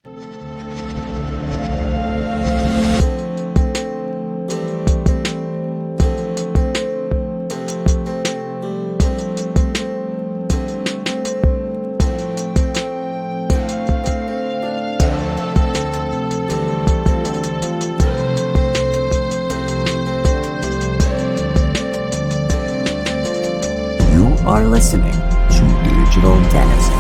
Are listening to Digital Denizens.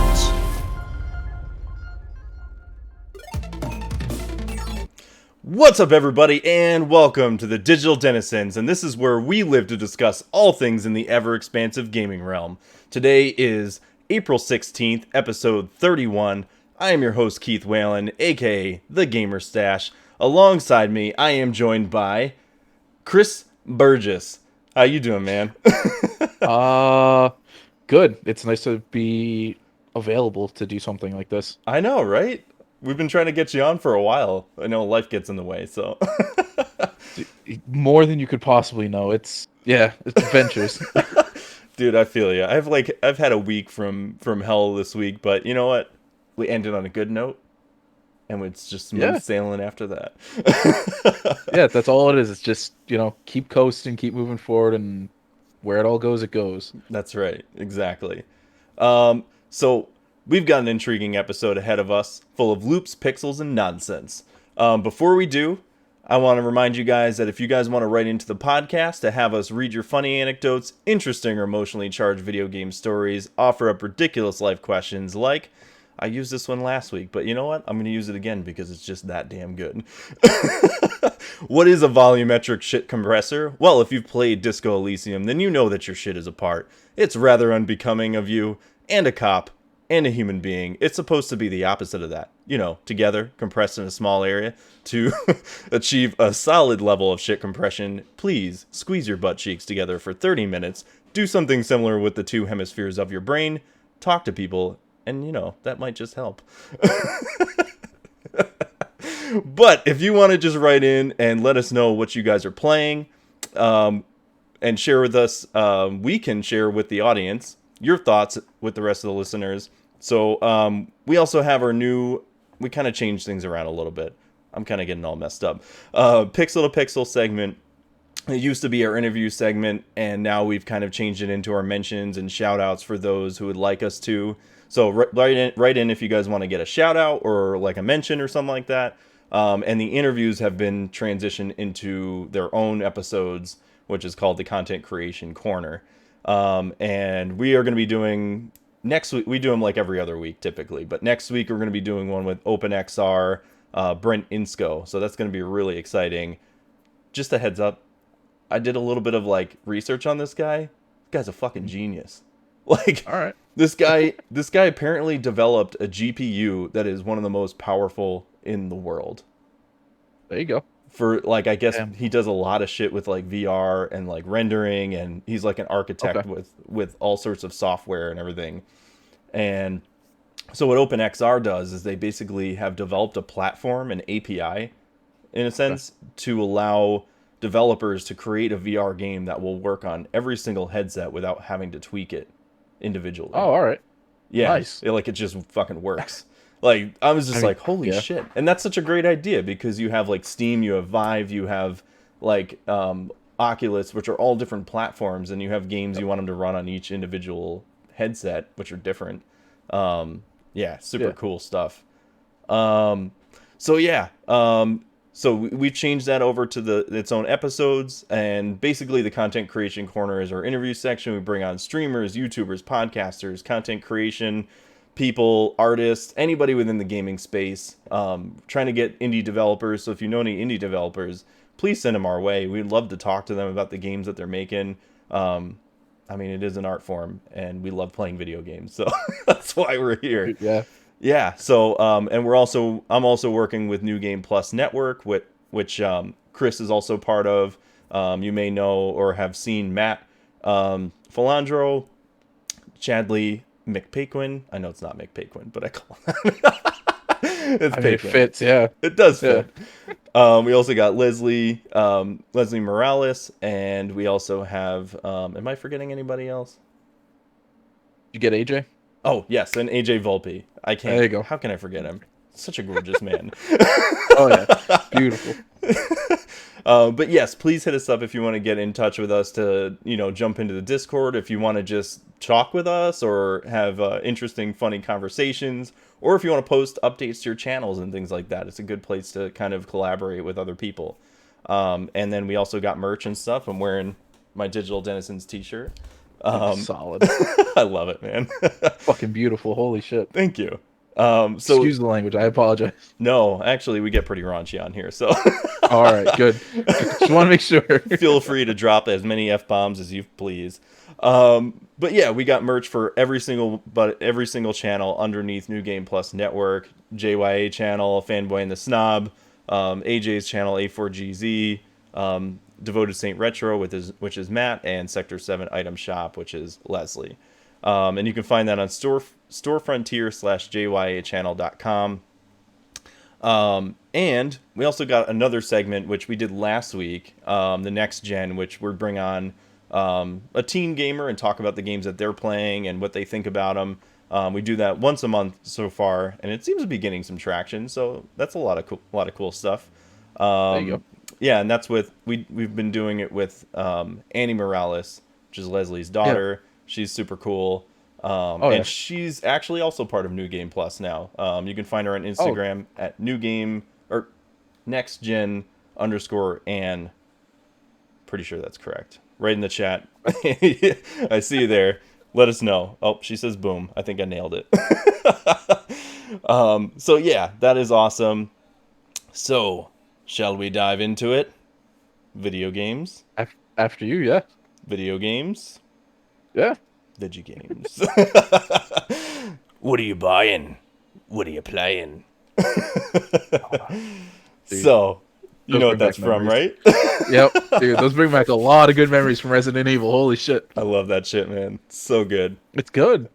What's up, everybody, and welcome to the Digital Denizens, and this is where we live to discuss all things in the ever-expansive gaming realm. Today is April 16th, episode 31. I am your host, Keith Whelan, aka The Gamer Stache. Alongside me, I am joined by Chris Burgess. How you doing, man? Good. It's nice to be available to do something like this. I know, right? We've been trying to get you on for a while. I know life gets in the way, so. More than you could possibly know. It's adventures. Dude, I feel you. I've had a week from hell this week, but you know what? We ended on a good note, and it's just smooth sailing after that. Yeah, that's all it is. It's just, keep coasting, keep moving forward, and where it all goes, it goes. That's right. Exactly. So we've got an intriguing episode ahead of us, full of loops, pixels, and nonsense. Before we do, I want to remind you guys that if you guys want to write into the podcast to have us read your funny anecdotes, interesting or emotionally charged video game stories, offer up ridiculous life questions like, I used this one last week, but you know what? I'm going to use it again because it's just that damn good. What is a volumetric shit compressor? Well, if you've played Disco Elysium, then you know that your shit is apart. It's rather unbecoming of you, and a cop, and a human being. It's supposed to be the opposite of that. Together, compressed in a small area, to achieve a solid level of shit compression, please squeeze your butt cheeks together for 30 minutes, do something similar with the two hemispheres of your brain, talk to people, and that might just help. But if you want to just write in and let us know what you guys are playing, and share with us, we can share with the audience your thoughts with the rest of the listeners. So we also have we kind of changed things around a little bit. I'm kind of getting all messed up. Pixel to Pixel segment. It used to be our interview segment, and now we've kind of changed it into our mentions and shout outs for those who would like us to. So write in if you guys want to get a shout out or like a mention or something like that. And the interviews have been transitioned into their own episodes, which is called the Content Creation Corner. And we are going to be doing next week. We do them like every other week typically, but next week we're going to be doing one with OpenXR, Brent Insco. So that's going to be really exciting. Just a heads up. I did a little bit of like research on this guy. This guy's a fucking genius. Like, all right. This guy apparently developed a GPU that is one of the most powerful in the world. There you go. For like, I guess he does a lot of shit with like VR and like rendering, and he's like an architect with all sorts of software and everything. And so what OpenXR does is they basically have developed a platform, an API, in a sense, to allow developers to create a VR game that will work on every single headset without having to tweak it individually. Oh, all right. Yeah, nice. It just fucking works. Like, I was just like, holy shit. And that's such a great idea because you have like Steam, you have Vive, you have like Oculus, which are all different platforms, and you have games you want them to run on each individual headset, which are different. Super cool stuff. So we changed that over to its own episodes, and basically the Content Creation Corner is our interview section. We bring on streamers, YouTubers, podcasters, content creation people, artists, anybody within the gaming space, trying to get indie developers. So if you know any indie developers, please send them our way. We'd love to talk to them about the games that they're making. It is an art form, and we love playing video games, so that's why we're here. Yeah. So, and I'm also working with New Game Plus Network, which Chris is also part of. You may know or have seen Matt Philandro, Chadley McPaquin. I know it's not McPaquin, but I call him it fits, yeah. It does fit. We also got Leslie Morales, and we also have, am I forgetting anybody else? Did you get AJ? Oh, yes, and AJ Volpe. There you go. How can I forget him? such a gorgeous man. Oh yeah, beautiful. But yes, please hit us up if you want to get in touch with us to, jump into the Discord, if you want to just talk with us or have interesting, funny conversations, or if you want to post updates to your channels and things like that. It's a good place to kind of collaborate with other people. And then we also got merch and stuff. I'm wearing my Digital Denizens t-shirt. Solid. I love it, man. Fucking beautiful. Holy shit. Thank you. Excuse the language. I apologize. No, actually, we get pretty raunchy on here, so All right, good. Just want to make sure. feel free to drop as many F-bombs as you please. But yeah, we got merch for every single channel underneath New Game Plus Network, JYA Channel, Fanboy and the Snob, AJ's channel A4GZ, Devoted Saint Retro, which is Matt, and Sector 7 Item Shop, which is Leslie. And you can find that on storefrontier/JYAchannel.com. And we also got another segment, which we did last week, the Next Gen, which we'd bring on a teen gamer and talk about the games that they're playing and what they think about them. We do that once a month so far, and it seems to be getting some traction. So that's a lot of cool stuff. There you go. Yeah, and that's with we've been doing it with Annie Morales, which is Leslie's daughter. Yeah. She's super cool. And she's actually also part of New Game Plus now. You can find her on Instagram at New Game or NextGen_Ann. Pretty sure that's correct. Right in the chat. I see you there. Let us know. Oh, she says boom. I think I nailed it. So yeah, that is awesome. So, shall we dive into it? Video games? After you, yeah. Video games? Yeah. Vigi games. What are you buying? What are you playing? So, you know what that's from, right? Yep. Dude, those bring back a lot of good memories from Resident Evil. Holy shit. I love that shit, man. It's so good. It's good.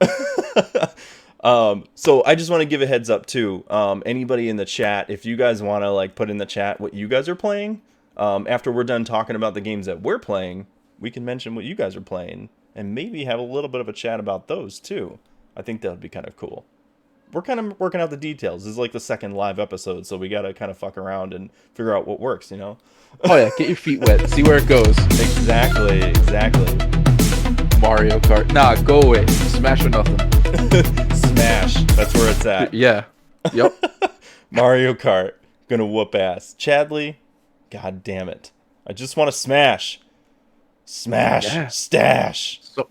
So I just want to give a heads up too. Anybody in the chat, if you guys want to put in the chat what you guys are playing, after we're done talking about the games that we're playing, we can mention what you guys are playing and maybe have a little bit of a chat about those too. I think that would be kind of cool. We're kind of working out the details. This is like the second live episode, so we got to kind of fuck around and figure out what works, Oh yeah, get your feet wet, see where it goes. Exactly. Mario Kart. Nah, go away. Smash or nothing. Smash. That's where it's at. Yeah. Yep. Mario Kart. Gonna whoop ass. Chadley. God damn it. I just want to smash. Smash. Yeah. Stache. So,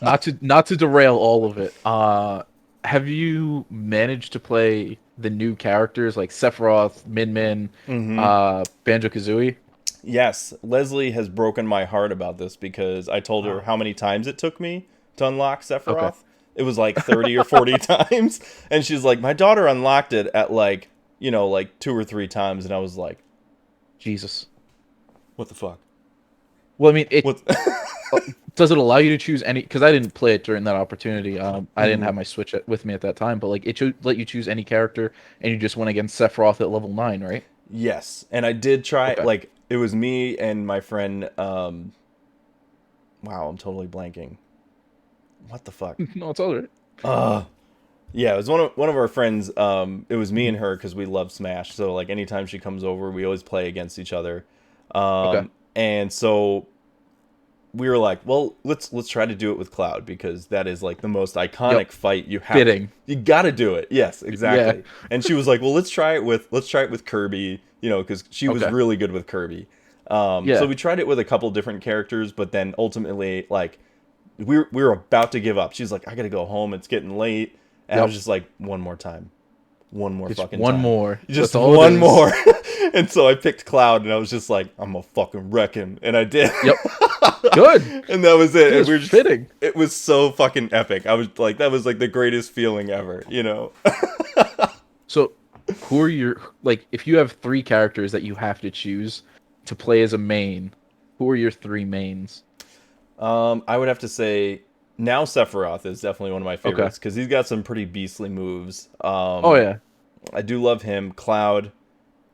not to derail all of it. Have you managed to play the new characters like Sephiroth, Min, Banjo-Kazooie? Yes, Leslie has broken my heart about this because I told her how many times it took me to unlock Sephiroth. Okay. It was like 30 or 40 times. And she's like, my daughter unlocked it at 2 or 3 times. And I was like, Jesus. What the fuck? Well, I mean, does it allow you to choose any? Because I didn't play it during that opportunity. I didn't have my Switch with me at that time. But it let you choose any character, and you just went against Sephiroth at level 9, right? Yes, and I did try. Okay. It was me and my friend. Wow, I'm totally blanking. What the fuck? No, it's all right. Yeah, it was one of our friends. It was me and her because we love Smash. So anytime she comes over, we always play against each other. Okay. And so we were like, well, let's try to do it with Cloud because that is the most iconic fight you have. Fitting. You got to do it. Yes, exactly. Yeah. And she was like, well, let's try it with Kirby, because she was really good with Kirby. So we tried it with a couple different characters, but then ultimately we were about to give up. She's like, I got to go home. It's getting late. And I was just like, one more time. One more just fucking one time. More. Just one more. And so I picked Cloud, and I was just like, I'm gonna fucking wreck him. And I did. Yep. Good. And that was it. It was just fitting. It was so fucking epic. I was like, that was the greatest feeling ever, So, who are your, if you have 3 characters that you have to choose to play as a main, who are your 3 mains? I would have to say, now Sephiroth is definitely one of my favorites because he's got some pretty beastly moves. I do love him. Cloud,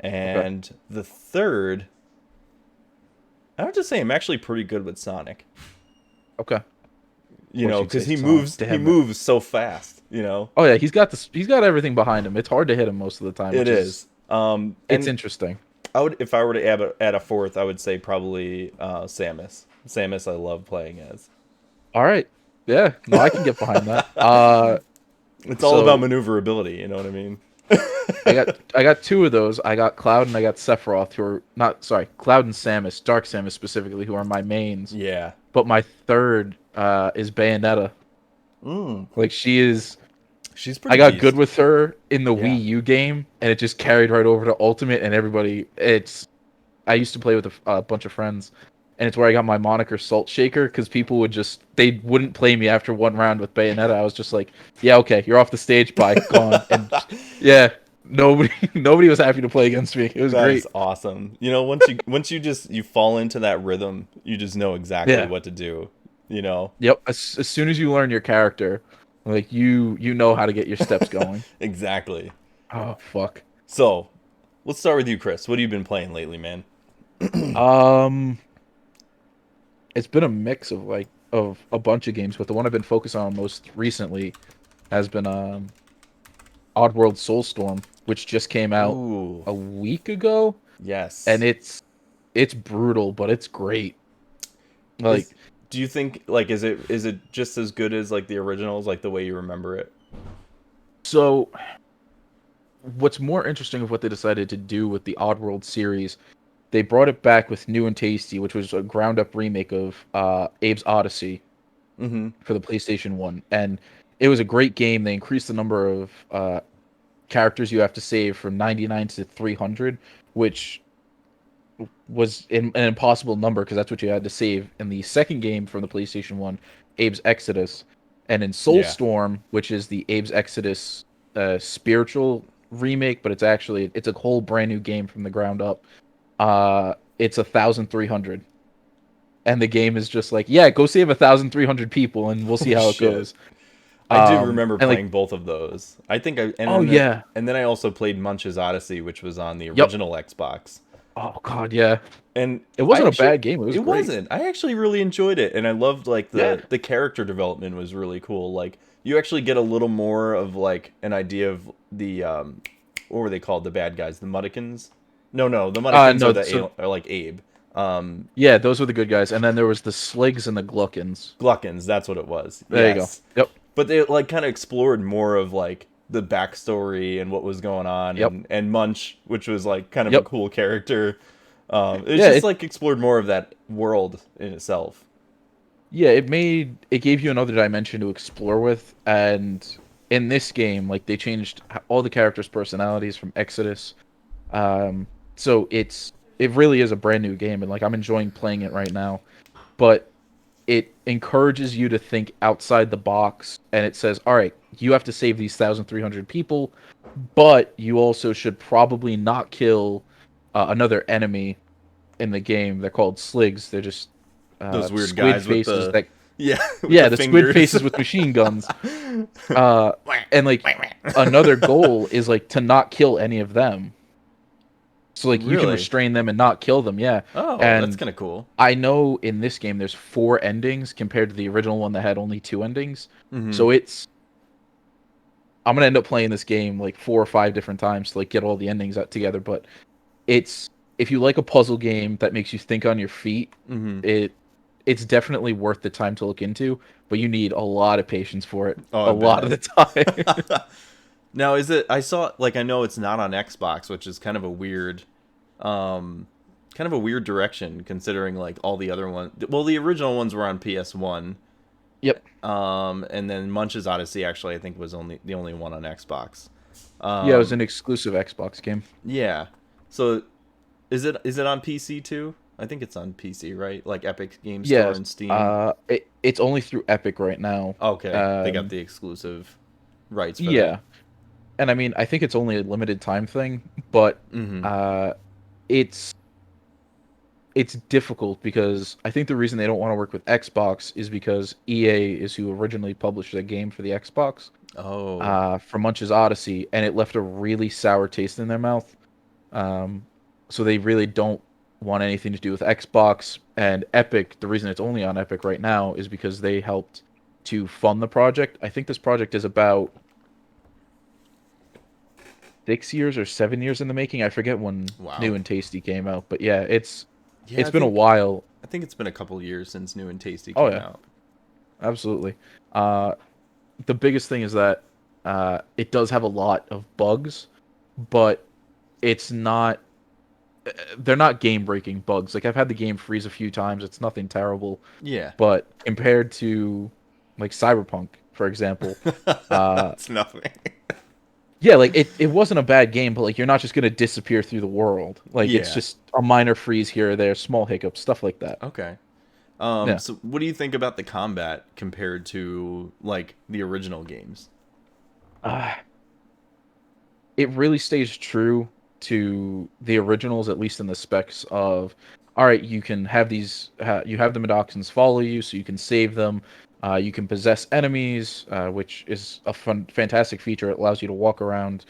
and the third, I would just say I'm actually pretty good with Sonic. Okay. Because he moves so fast. You know, Oh yeah, he's got this. He's got everything behind him. It's hard to hit him most of the time. it is. It's And interesting. I would, if I were to add a fourth, I would say probably Samus. Samus, I love playing as. All right. Yeah. No, I can get behind that. It's all about So maneuverability. You know what I mean? I got two of those. I got Cloud and I got Sephiroth, who are not sorry, Cloud and Samus, Dark Samus specifically, who are my mains. Yeah. But my third is Bayonetta. Like she is. She's pretty. I got beast. good with her in the Yeah. Wii U game, and it just carried right over to Ultimate, and everybody. I used to play with a bunch of friends, and it's where I got my moniker Salt Shaker because people would they wouldn't play me after one round with Bayonetta. I was just like, yeah, okay, you're off the stage, bye, gone, and yeah, nobody was happy to play against me. It was That great. is awesome. You know, once you fall into that rhythm, you just know exactly what to do. You know. Yep. As soon as you learn your character, like you know how to get your steps going. Exactly. Oh fuck. So, let's start with you, Chris. What have you been playing lately, man? It's been a mix of a bunch of games, but the one I've been focused on most recently has been Oddworld Soulstorm, which just came out Ooh. a week ago, Yes. and it's brutal, but it's great. Like, do you think is it just as good as like the originals, like the way you remember it? so what's more interesting of what they decided to do with the Oddworld series, they brought it back with New and Tasty, which was a ground up remake of Abe's Odyssey for the PlayStation 1. And it was a great game. They increased the number of characters you have to save from 99 to 300, which was an impossible number because that's what you had to save in the second game from the PlayStation 1, Abe's Exodus. And in Soulstorm, which is the Abe's Exodus spiritual remake, but it's a whole brand new game from the ground up. It's 1,300, and the game is just like, yeah, go save 1,300 people, and we'll see how it goes. I do remember and, playing both of those. I think and then I also played Munch's Odyssey, which was on the original Xbox. Oh god, yeah. And it wasn't a bad game. It was. It great. Wasn't. I actually really enjoyed it, and I loved like the character development was really cool. Like you actually get a little more of like an idea of the what were they called? The bad guys, the Muddikins. No, the Muddikins are like Abe. Yeah, those were the good guys, and then there was the Sligs and the Gluckins. Gluckins, that's what it was. There you go. Yep. But they like kind of explored more of like the backstory and what was going on, and Munch, which was like kind of a cool character. It like explored more of that world in itself. Yeah, it gave you another dimension to explore with, and in this game, like they changed all the characters' personalities from Exodus. So it really is a brand new game, and like I'm enjoying playing it right now. But it encourages you to think outside the box, and it says, all right, you have to save these 1,300 people, but you also should probably not kill another enemy in the game. They're called Sligs. They're just those weird squid guys faces with the the squid faces with machine guns. And like another goal is like to not kill any of them. So like you can restrain them and not kill them, yeah. Oh, and that's kind of cool. I know in this game there's 4 endings compared to the original one that had only 2 endings. So I'm gonna end up playing this game like 4 or 5 different times to like get all the endings out together. But if you like a puzzle game that makes you think on your feet, it's definitely worth the time to look into. But you need a lot of patience for it. A lot of the time. Now, is it? I saw I know it's not on Xbox, which is kind of a weird direction considering like all the other ones. Well, the original ones were on PS1. Yep. And then Munch's Odyssey actually I think was the only one on Xbox. Yeah, it was an exclusive Xbox game. Yeah. So, is it on PC too? I think it's on PC, right? Like Epic Game Store and Steam. It's only through Epic right now. Okay, they got the exclusive rights for that. And I mean, I think it's only a limited time thing, but it's difficult because I think the reason they don't want to work with Xbox is because EA is who originally published the game for the Xbox. Oh. For Munch's Odyssey, and it left a really sour taste in their mouth. So they really don't want anything to do with Xbox. And Epic, the reason it's only on Epic right now is because they helped to fund the project. I think this project is about 6 years or 7 years in the making. I forget when Wow. New and Tasty came out, but yeah, it's Yeah, been a while. I think it's been a couple years since New and Tasty Oh came yeah, out. absolutely. Uh, the biggest thing is that it does have a lot of bugs, but it's not. They're not game-breaking bugs. Like I've had the game freeze a few times. It's nothing terrible, Yeah. but compared to like Cyberpunk, for example, uh, It's nothing. yeah, like it wasn't a bad game, but like you're not just gonna disappear through the world. Like it's Yeah. just a minor freeze here or there, small hiccups, stuff like that. Okay. Yeah. So what do you think about the combat compared to like the original games? Uh, it really stays true to the originals, at least in the specs of, all right, you can have you have the Medoxans follow you, so you can save them. You can possess enemies, which is a fantastic feature. It allows you to walk around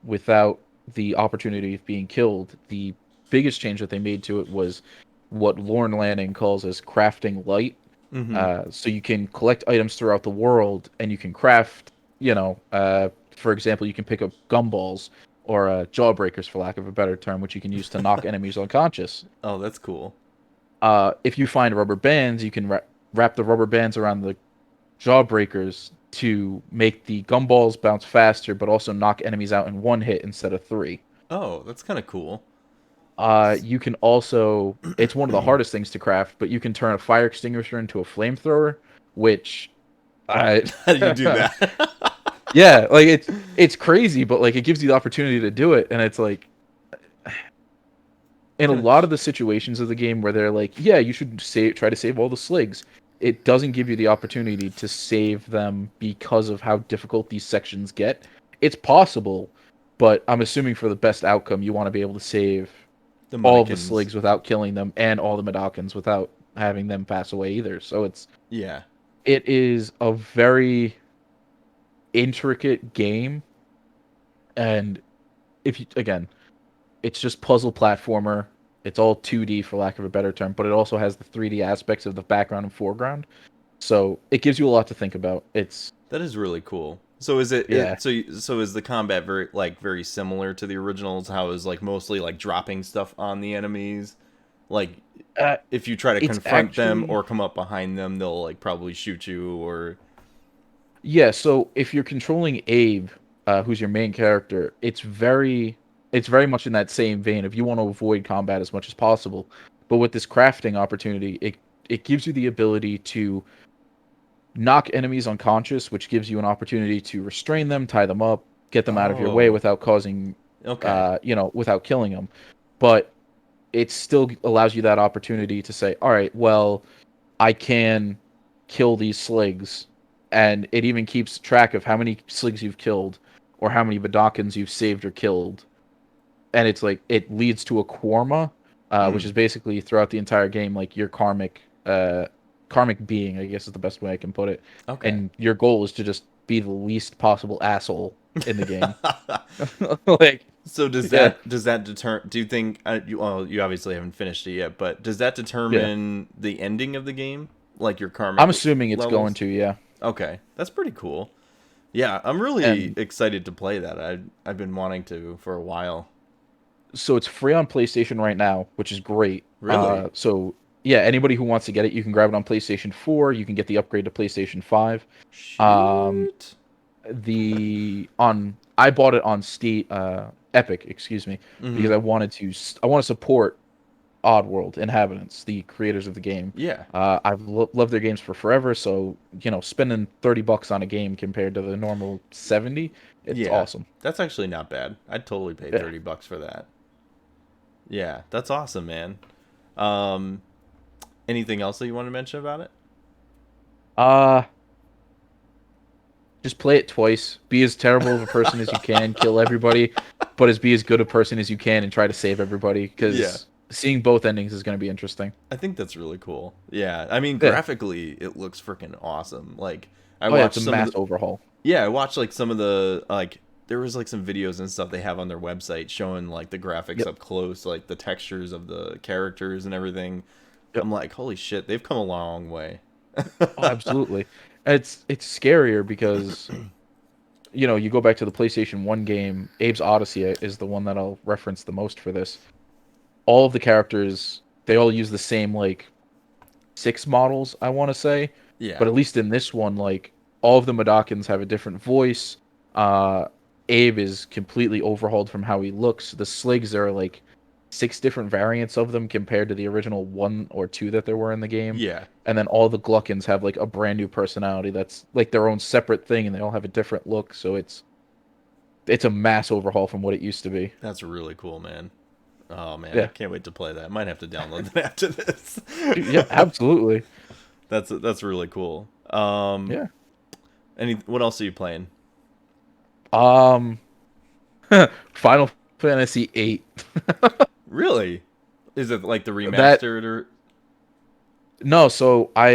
without the opportunity of being killed. The biggest change that they made to it was what Lorne Lanning calls as crafting light. Mm-hmm. So you can collect items throughout the world, and you can craft. For example, you can pick up gumballs or jawbreakers, for lack of a better term, which you can use to knock enemies unconscious. Oh, that's cool. If you find rubber bands, you can wrap the rubber bands around the jawbreakers to make the gumballs bounce faster, but also knock enemies out in one hit instead of three. Oh, that's kind of cool. You can also, it's one of the hardest things to craft, but you can turn a fire extinguisher into a flamethrower, which I How do you do that? yeah, like it's crazy, but like it gives you the opportunity to do it, and it's like in a lot of the situations of the game where they're like, yeah, you should try to save all the sligs. It doesn't give you the opportunity to save them because of how difficult these sections get. It's possible, but I'm assuming for the best outcome, you want to be able to save The all of the mannequins. sligs without killing them, and all the Medokans without having them pass away either. So Yeah. it is a very intricate game, and if you again, it's just puzzle platformer. It's all 2D for lack of a better term, but it also has the 3D aspects of the background and foreground. So it gives you a lot to think about. It's That is really cool. So is yeah, so is the combat very similar to the originals? How is like mostly like dropping stuff on the enemies? Like uh, if you try to it's confront them actually or come up behind them, they'll like probably shoot you or yeah. So if you're controlling Abe, who's your main character, it's very much in that same vein. If you want to avoid combat as much as possible, but with this crafting opportunity, it gives you the ability to knock enemies unconscious, which gives you an opportunity to restrain them, tie them up, get them out of your way oh, without causing, okay. without killing them. But it still allows you that opportunity to say, all right, well, I can kill these sligs, and it even keeps track of how many sligs you've killed or how many Badakans you've saved or killed, and it's like it leads to a Kwarma, which is Mm, basically throughout the entire game like your karmic being, I guess is the best way I can put it. okay. And your goal is to just be the least possible asshole in the game. Like, So yeah, does that deter? Do you think you obviously haven't finished it yet, but does that yeah. determine the ending of the game? Like your karmic I'm assuming it's going levels? to, yeah. Okay, that's pretty cool. Yeah, I'm really And excited to play that. I've been wanting to for a while. so it's free on PlayStation right now, which is great. Really? So yeah, anybody who wants to get it, you can grab it on PlayStation 4. You can get the upgrade to PlayStation 5. Um, Shoot. the on I bought it on Steam, Epic, excuse me, because Mm-hmm. I want to support Oddworld Inhabitants, the creators of the game. Yeah. I've loved their games for forever, so spending $30 on a game compared to the normal 70, it's Yeah. awesome. That's actually not bad. I'd totally pay Yeah. $30 for that. Yeah, that's awesome, man. Um, anything else that you want to mention about it? Uh, just play it twice. Be as terrible of a person as you can, kill everybody, but be as good a person as you can and try to save everybody. Yeah. Because seeing both endings is going to be interesting. I think that's really cool. Yeah. I mean, Yeah. graphically, it looks freaking awesome. Like I Oh yeah, it's watched a some of mass the overhaul. Yeah, I watched like some of the like there was like some videos and stuff they have on their website showing like the graphics Yep. up close, like the textures of the characters and everything. Yep. I'm like, holy shit, they've come a long way. Oh, absolutely. It's scarier because you go back to the PlayStation 1 game, Abe's Odyssey is the one that I'll reference the most for this. All of the characters, they all use the same, like, 6 models, I want to say. Yeah. But at least in this one, like, all of the Madokans have a different voice. Abe is completely overhauled from how he looks. The Sligs, there are, like, 6 different variants of them compared to the original 1 or 2 that there were in the game. Yeah. And then all the Gluckins have, like, a brand new personality that's, like, their own separate thing, and they all have a different look, so it's a mass overhaul from what it used to be. That's really cool, man. Oh, man, Yeah. I can't wait to play that. I might have to download that after this. Yeah, absolutely. That's really cool. Yeah. What else are you playing? Final Fantasy VIII. Really? Is it like the remastered or? No, so I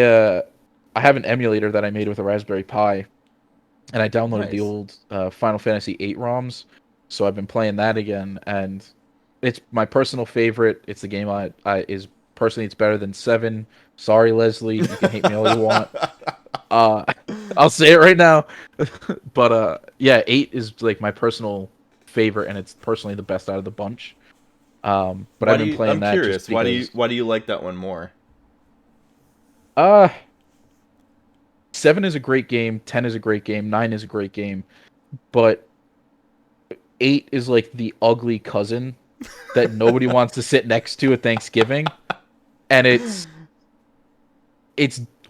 have an emulator that I made with a Raspberry Pi, and I downloaded the old Final Fantasy VIII ROMs. So I've been playing that again, and it's my personal favorite. It's the game is personally, it's better than 7. Sorry, Leslie, you can hate me all you want. I'll say it right now. But yeah, 8 is like my personal favorite, and it's personally the best out of the bunch. But I've been playing that. I'm curious. Why do you like that one more? 7 is a great game. 10 is a great game. 9 is a great game. But 8 is like the ugly cousin that nobody wants to sit next to at Thanksgiving, and it's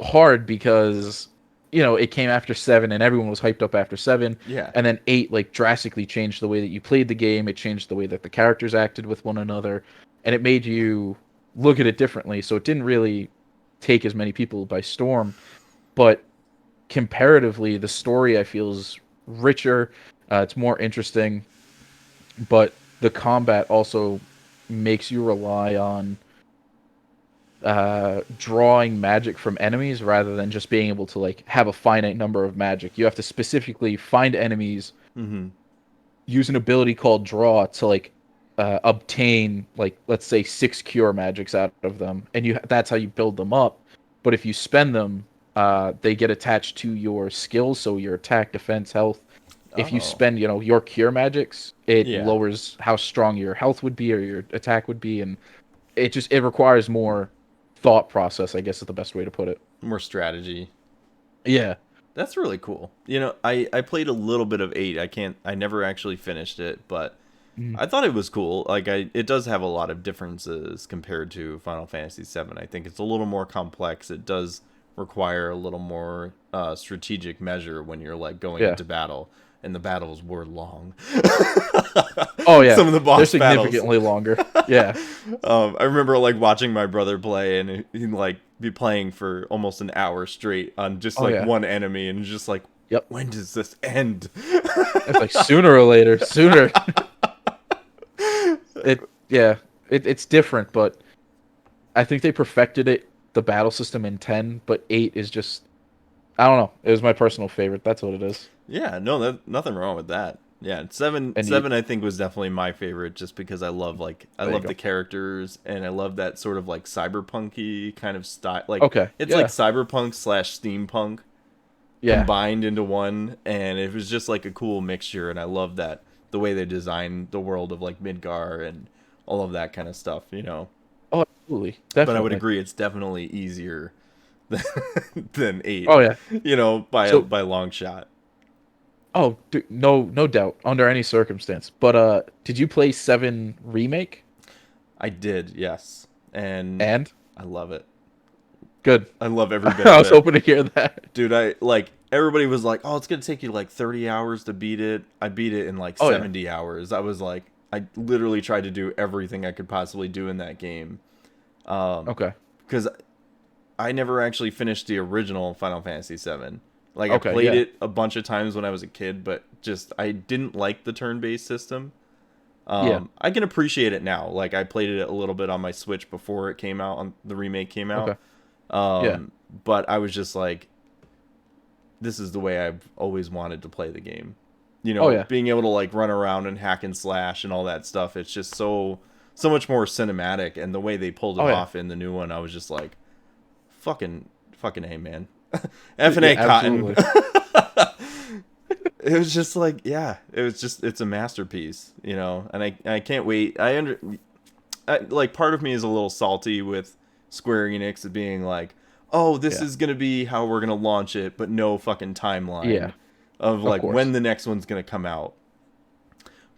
hard because it came after 7 and everyone was hyped up after 7. Yeah. And then 8 like drastically changed the way that you played the game. It changed the way that the characters acted with one another, and it made you look at it differently. So it didn't really take as many people by storm, but comparatively, the story I feel is richer. It's more interesting, but the combat also makes you rely on drawing magic from enemies rather than just being able to like have a finite number of magic. You have to specifically find enemies, use an ability called draw to like obtain, like, let's say 6 cure magics out of them, and that's how you build them up. But if you spend them, they get attached to your skills, so your attack, defense, health. If you spend, your cure magics, it lowers how strong your health would be or your attack would be, and it requires more thought process, I guess is the best way to put it. More strategy. Yeah. That's really cool. I played a little bit of 8. I never actually finished it, but I thought it was cool. Like it does have a lot of differences compared to Final Fantasy VII. I think it's a little more complex. It does require a little more strategic measure when you're like going into battle, and the battles were long. Oh yeah, some of the boss they're significantly longer. Yeah. I remember like watching my brother play, and he'd like be playing for almost an hour straight on just one enemy, and just like, when does this end? It's like sooner or later, sooner. It's different, but I think they perfected the battle system in 10, but 8 is just, I don't know. It was my personal favorite. That's what it is. Yeah, no, nothing wrong with that. Yeah, 7 I think was definitely my favorite, just because I love the characters, and I love that sort of like cyberpunky kind of style. Like it's like cyberpunk / steampunk combined into one, and it was just like a cool mixture, and I love that the way they designed the world of like Midgar and all of that kind of stuff, Oh, absolutely. Definitely. But I would agree it's definitely easier than 8. Oh yeah. By a long shot. Oh, dude, no doubt, under any circumstance. But did you play 7 Remake? I did, yes. And I love it. Good. I love every bit of it. I was hoping to hear that. Dude, everybody was like, "Oh, it's going to take you like 30 hours to beat it." I beat it in like 70 hours. I was like, I literally tried to do everything I could possibly do in that game. Because I never actually finished the original Final Fantasy VII. Like, I played it a bunch of times when I was a kid, but just, I didn't like the turn-based system. I can appreciate it now. Like, I played it a little bit on my Switch before it came out, the remake came out. But I was just like, this is the way I've always wanted to play the game. Being able to, like, run around and hack and slash and all that stuff, it's just so much more cinematic, and the way they pulled it off in the new one, I was just like, fucking A, man. F&A Cotton. it was just like, yeah, it's a masterpiece, you know, and I can't wait. Like, part of me is a little salty with Square Enix being like, oh, this is gonna be how we're gonna launch it, but no fucking timeline of like when the next one's gonna come out.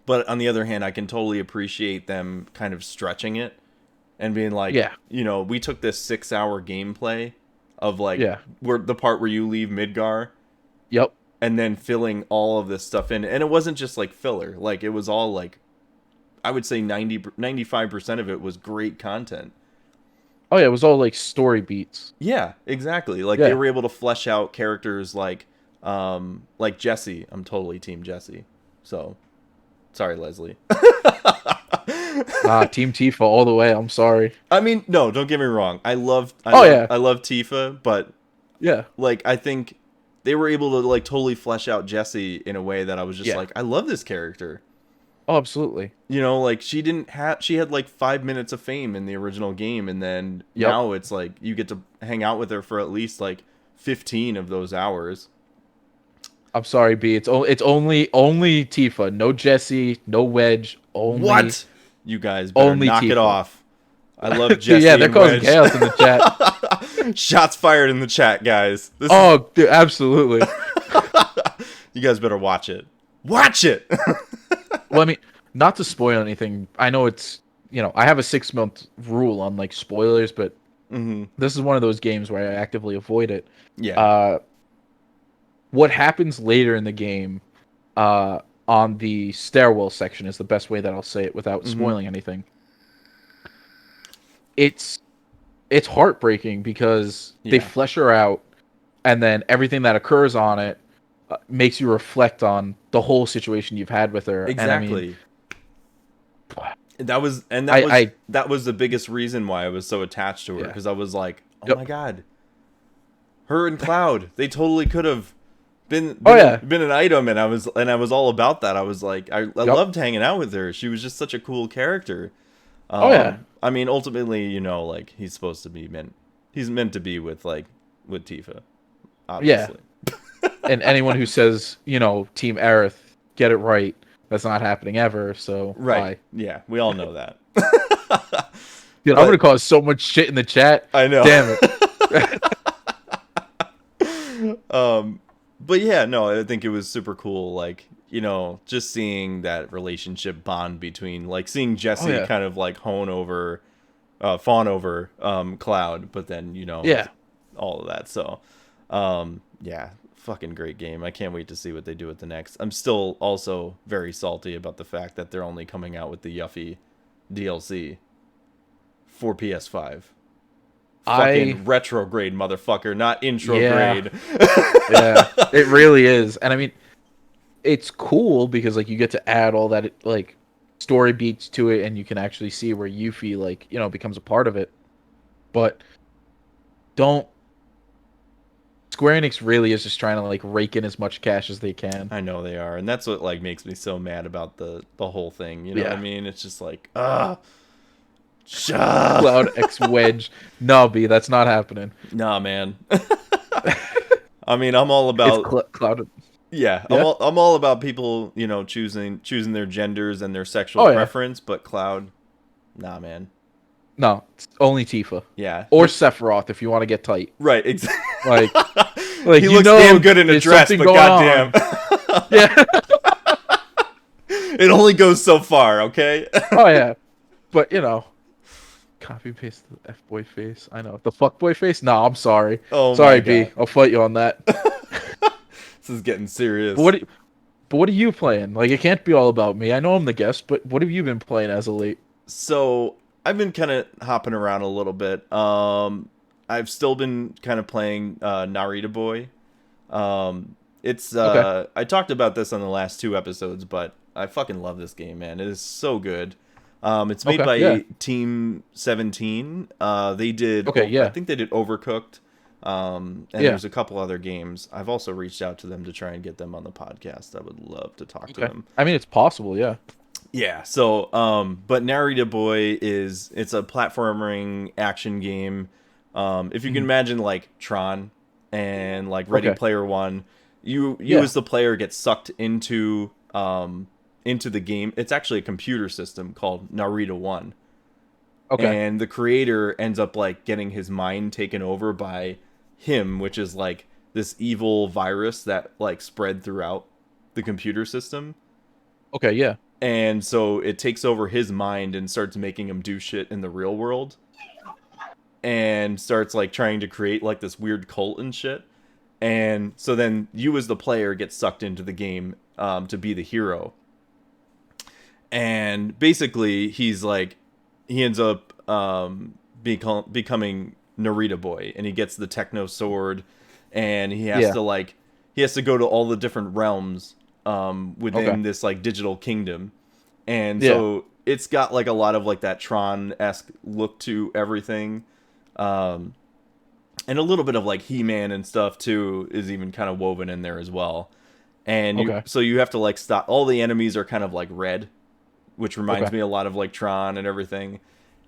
But on the other hand, I can totally appreciate them kind of stretching it and being like, you know, we took this 6-hour gameplay of like where the part where you leave Midgar. Yep. And then filling all of this stuff in. And it wasn't just like filler. Like, it was all like, I would say 95% of it was great content. Oh yeah, it was all like story beats. Yeah, exactly. Like they were able to flesh out characters like Jesse. I'm totally team Jesse. So, sorry, Leslie. Team Tifa all the way. I'm sorry. I mean, no, don't get me wrong. I love Tifa, but like, I think they were able to like totally flesh out Jessie in a way that I was just like, I love this character. Oh, absolutely. You know, like she had like 5 minutes of fame in the original game, and then now it's like you get to hang out with her for at least like 15 of those hours. I'm sorry, B. It's only Tifa, no Jessie, no Wedge. Only what? You guys better knock Tifa. It off. I love Jessie. Yeah, they're and causing Wedge. chaos in the chat. Shots fired in the chat, guys. Dude, absolutely. You guys better watch it. Watch it. Well, I mean, not to spoil anything. I know it's, you know, I have a 6-month rule on like spoilers, but this is one of those games where I actively avoid it. Yeah. What happens later in the game, on the stairwell section is the best way that I'll say it without spoiling anything. It's heartbreaking because they flesh her out, and then everything that occurs on it makes you reflect on the whole situation you've had with her. Exactly. And I mean, that was the biggest reason why I was so attached to her, because I was like, oh my god, her and Cloud, they totally could have been an item, and I was all about that. I was like, I loved hanging out with her. She was just such a cool character. I mean, ultimately, you know, like he's meant to be with Tifa, obviously. And anyone who says, you know, Team Aerith, get it right, that's not happening ever. So right, yeah, we all know that. Dude, I'm gonna cause so much shit in the chat. I know. Damn it. But yeah, no, I think it was super cool. Like, you know, just seeing that relationship bond between, like, seeing Jessie kind of like fawn over Cloud, but then, you know, all of that. So, yeah, fucking great game. I can't wait to see what they do with the next. I'm still also very salty about the fact that they're only coming out with the Yuffie DLC for PS5. Fucking retrograde, motherfucker, not intrograde. Yeah, it really is. And I mean, it's cool because like you get to add all that like story beats to it, and you can actually see where Yuffie, like, you know, becomes a part of it. But Square Enix really is just trying to like rake in as much cash as they can. I know they are, and that's what like makes me so mad about the whole thing. You know what I mean? It's just like, Cloud X Wedge. No, B, that's not happening. Nah, man. I mean, I'm all about Cloud. Yeah, I'm all about people, you know, choosing their genders and their sexual preference, but Cloud, nah, man. No, it's only Tifa. Yeah. Or Sephiroth if you want to get tight. Right, exactly. Like he looks damn good in a dress, but goddamn. Yeah. It only goes so far, okay? Oh yeah. But, you know, copy paste the F-boy face. I know. The fuckboy face? No, I'm sorry. Oh, sorry, B. I'll fight you on that. This is getting serious. But what are you playing? Like, it can't be all about me. I know I'm the guest, but what have you been playing as of late? So, I've been kind of hopping around a little bit. I've still been kind of playing Narita Boy. I talked about this on the last 2 episodes, but I fucking love this game, man. It is so good. It's made by Team 17. They did, I think they did Overcooked. And there's a couple other games. I've also reached out to them to try and get them on the podcast. I would love to talk to them. I mean, it's possible, yeah. Yeah, so, but Narita Boy it's a platforming action game. If you can imagine, like, Tron and, like, Ready Player One, you Yeah. as the player get sucked into the game. It's actually a computer system called Narita 1. Okay. And the creator ends up like getting his mind taken over by him, which is like this evil virus that like spread throughout the computer system. Okay. Yeah. And so it takes over his mind and starts making him do shit in the real world. And starts like trying to create like this weird cult and shit. And so then you as the player get sucked into the game to be the hero. And basically he ends up becoming Narita Boy, and he gets the techno sword, and he has to go to all the different realms within this like digital kingdom. And so it's got like a lot of like that Tron-esque look to everything. And a little bit of like He-Man and stuff too is even kind of woven in there as well. And so you have to like stop. All the enemies are kind of like red, which reminds me a lot of like Tron and everything.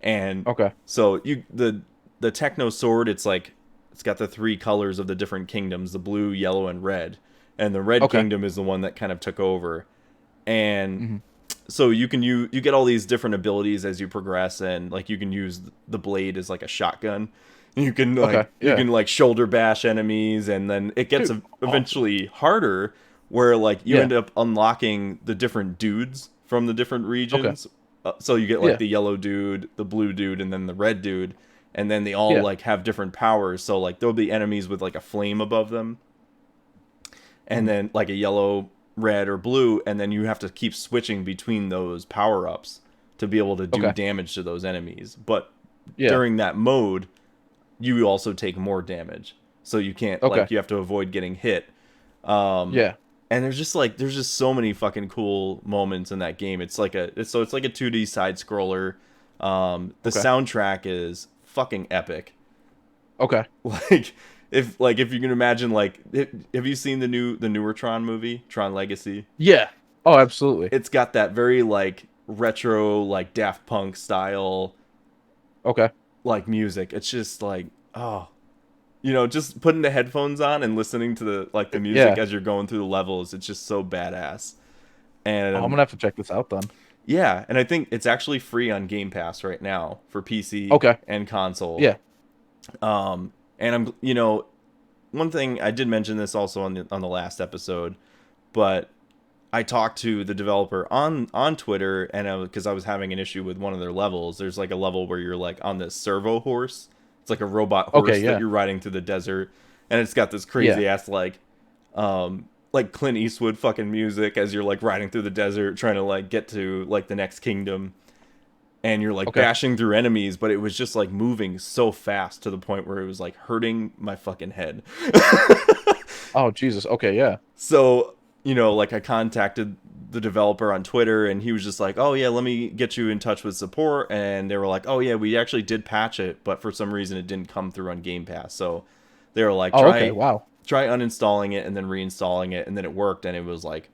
And so the techno sword, it's got the 3 colors of the different kingdoms, the blue, yellow, and red. And the red kingdom is the one that kind of took over. And so you get all these different abilities as you progress, and like you can use the blade as like a shotgun. You can you can like shoulder bash enemies, and then it gets eventually harder where like you end up unlocking the different dudes from the different regions. So you get like the yellow dude, the blue dude, and then the red dude, and then they all like have different powers. So like there'll be enemies with like a flame above them, and then like a yellow, red, or blue, and then you have to keep switching between those power-ups to be able to do damage to those enemies. But during that mode, you also take more damage, so you can't like you have to avoid getting hit. And there's just so many fucking cool moments in that game. It's like a 2D side scroller. The soundtrack is fucking epic. Like if you can imagine, like, have you seen the newer Tron movie, Tron Legacy? Yeah. Oh, absolutely. It's got that very like retro, like Daft Punk style like music. It's just like, just putting the headphones on and listening to the music as you're going through the levels. It's just so badass. And I'm gonna have to check this out then. Yeah, and I think it's actually free on Game Pass right now for PC and console. Yeah. And I'm, one thing I did mention this also on the last episode, but I talked to the developer on Twitter, and because I was having an issue with one of their levels. There's like a level where you're like on this servo horse. It's like a robot horse that you're riding through the desert, and it's got this crazy ass like Clint Eastwood fucking music as you're like riding through the desert trying to like get to like the next kingdom, and you're like bashing through enemies, but it was just like moving so fast to the point where it was like hurting my fucking head. Oh Jesus. Okay, yeah. So, like I contacted the developer on Twitter, and he was just like, "Oh yeah, let me get you in touch with support." And they were like, "Oh yeah, we actually did patch it, but for some reason it didn't come through on Game Pass." So they were like, try uninstalling it and then reinstalling it, and then it worked, and it was like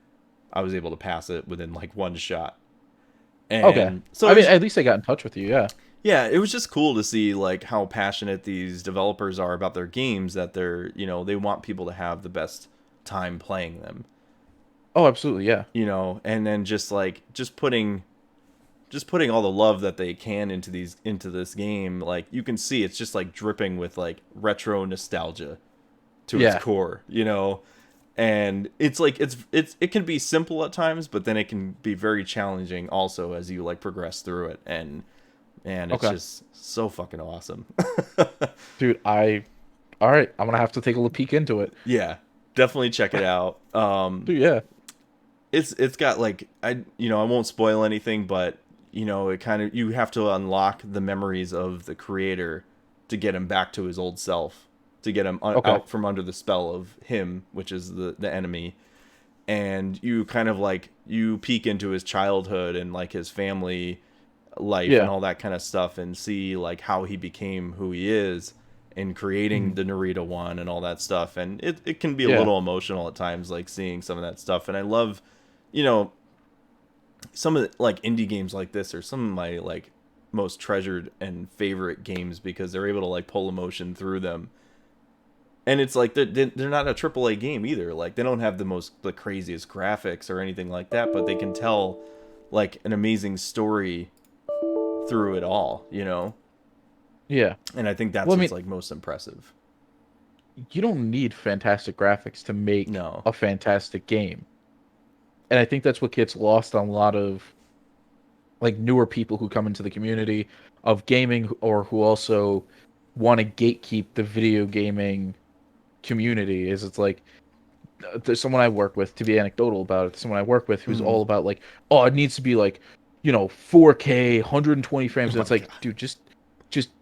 I was able to pass it within like one shot. And so I mean, at least they got in touch with you. Yeah, it was just cool to see like how passionate these developers are about their games, that they're, they want people to have the best time playing them. Oh, absolutely, yeah. And then just putting all the love that they can into this game. Like you can see it's just like dripping with like retro nostalgia to its core, and it's like it can be simple at times, but then it can be very challenging also as you like progress through it, and it's just so fucking awesome. Dude, all right, I'm gonna have to take a little peek into it. Yeah, definitely check it out. Dude, yeah. It's got like I won't spoil anything, but it kind of, you have to unlock the memories of the creator to get him back to his old self, to get him out from under the spell of him, which is the enemy. And you kind of like, you peek into his childhood and like his family life and all that kind of stuff, and see like how he became who he is in creating the Narita one and all that stuff. And it can be a little emotional at times, like seeing some of that stuff. And I love, some of the, like, indie games like this are some of my like most treasured and favorite games, because they're able to like pull emotion through them And it's like they're not a AAA game either. Like they don't have the craziest graphics or anything like that, but they can tell like an amazing story through it all, you know? Yeah. And I think that's Well, I what's mean, like most impressive. you don't need fantastic graphics to make No. a fantastic game. And I think that's what gets lost on a lot of like newer people who come into the community of gaming or who also want to gatekeep the video gaming community is it's like there's someone I work with to be anecdotal about it. Someone I work with who's Mhm. all about like, oh, it needs to be like, 4K, 120 Oh frames. And my it's like, god. dude, just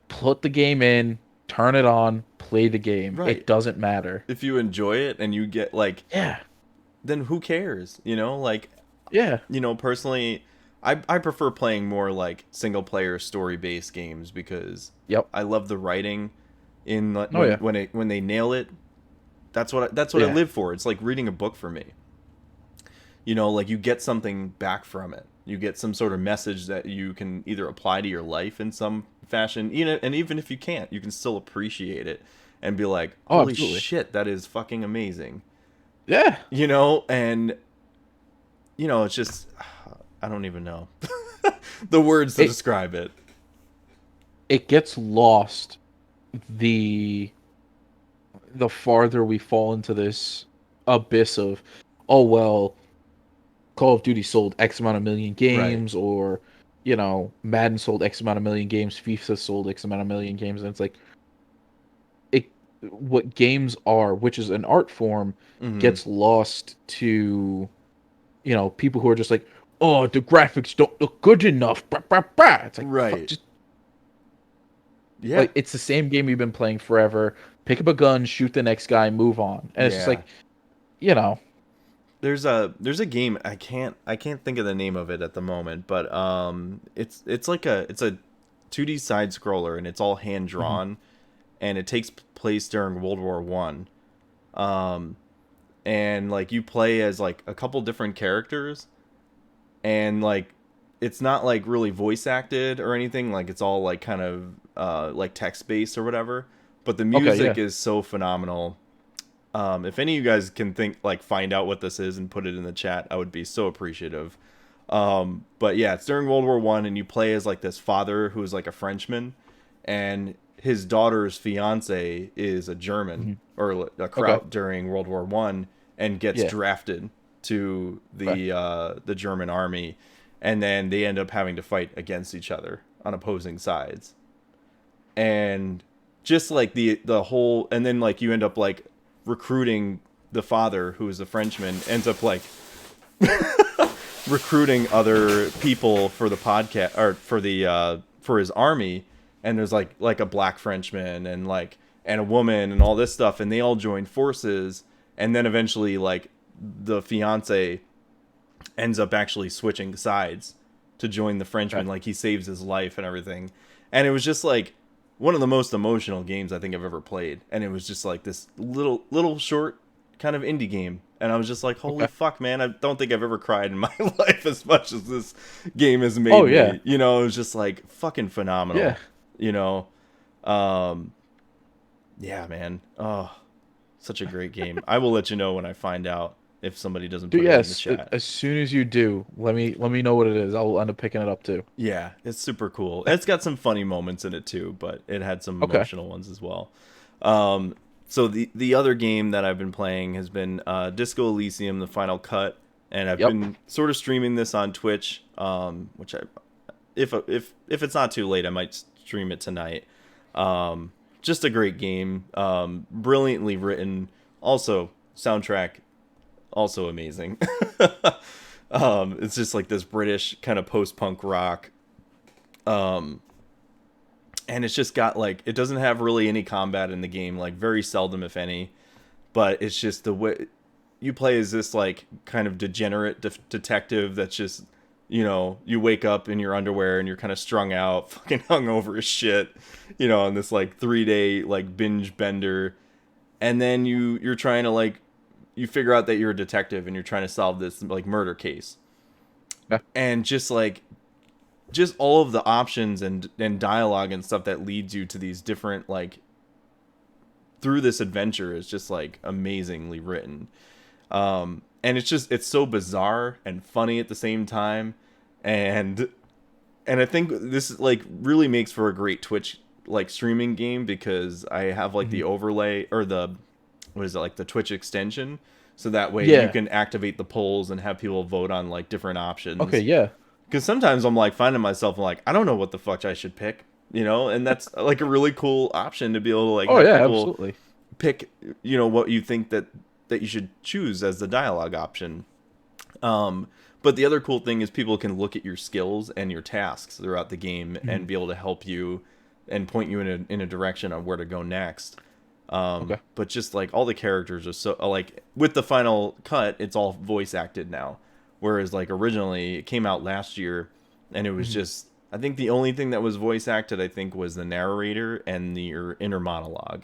put the game in, turn it on, play the game. Right. It doesn't matter. If you enjoy it and you get like, Yeah, then who cares? You know, like, yeah, personally, I prefer playing more like single player story based games because yep. I love the writing in Oh yeah, when they nail it. That's what I yeah, live for. It's like reading a book for me. You know, like you get something back from it. You get some sort of message that you can either apply to your life in some fashion, and even if you can't, you can still appreciate it and be like, oh "Holy absolutely, shit, that is fucking amazing." yeah. And it's just I don't even know the words to It describe it. it gets lost the farther we fall into this abyss of, oh well, Call of Duty sold X amount of million Right. games, or Madden sold X amount of million games, FIFA sold X amount of million games, and it's like it what games are, which is an art form, Hmm. gets lost to people who are just like, oh, the graphics don't look good enough. Bah, bah, bah. It's like fuck, Right. just Yeah. like it's the same game you've been playing forever. Pick up a gun, shoot the next guy, move on, and it's just Yeah. like you know, There's a game I can't think of the name of it at the moment, but it's like a 2D side scroller and it's all hand mhm. drawn and it takes place during World War One. Um and like you play as like a couple different characters and like it's not like really voice acted or anything, like it's all like kind of like text based or whatever, but the Okay, music yeah. is so phenomenal. If any of you guys can find out what this is and put it in the chat, I would be so appreciative. But yeah, it's during World War One, and you play as like this father who is like a Frenchman, and his daughter's fiance is a German Mhm. or a Okay, Kraut during World War One, and gets yeah. drafted to Okay. the German army, and then they end up having to fight against each other on opposing sides, and just like the whole, and then like you end up like recruiting the father who is a Frenchman ends up like recruiting other people for the podcast or for his army, and there's like a black Frenchman and a woman and all this stuff, and they all join forces, and then eventually like the fiance ends up actually switching sides to join the Frenchman, Okay. like he saves his life and everything. And it was just like one of the most emotional games I think I've ever played, and it was just like this little short kind of indie game, and I was just like, holy Okay. fuck, man, I don't think I've ever cried in my life as much as this game has Oh made yeah. me. It was just like fucking Yeah. phenomenal. you know um yeah, man. Oh, such a great game. I will let you know when I find out if somebody doesn't Dude, put it in the yes. chat. As soon as you do, let me know what it is. I'll end up picking it up too. Yeah, it's super cool. It's got some funny moments in it too, but it had some Okay. emotional ones as well. So the other game that I've been playing has been Disco Elysium: The Final Cut, and I've Yep. been sort of streaming this on Twitch. Which if it's not too late, I might stream it tonight. Just a great game, brilliantly written. Also, soundtrack also amazing. It's just like this British kind of post-punk rock. Um, and it's just got like, it doesn't have really any combat in the game, like very seldom, if any. But it's just the way you play as this like kind of degenerate detective that's just, you wake up in your underwear and you're kind of strung out, fucking hungover as shit, on this like 3-day like binge bender, and then you're trying to like you figure out that you're a detective and you're trying to solve this like murder case, Yeah. and just all of the options and dialogue and stuff that leads you to these different like through this adventure is just like amazingly written. And it's so bizarre and funny at the same time. And I think this like really makes for a great Twitch like streaming game, because I have like the overlay or the the Twitch extension, so that way you can activate the polls and have people vote on like different options. Okay, yeah. Because sometimes I'm like finding myself like, I don't know what the fuck I should pick, and that's like a really cool option to be able to like have people absolutely pick what you think that you should choose as the dialogue option. But the other cool thing is people can look at your skills and your tasks throughout the game and be able to help you and point you in a direction on where to go next. But just like all the characters are so like with the final cut, it's all voice acted now. Whereas like originally it came out last year and it was just, I think the only thing that was voice acted, I think, was the narrator and your inner monologue.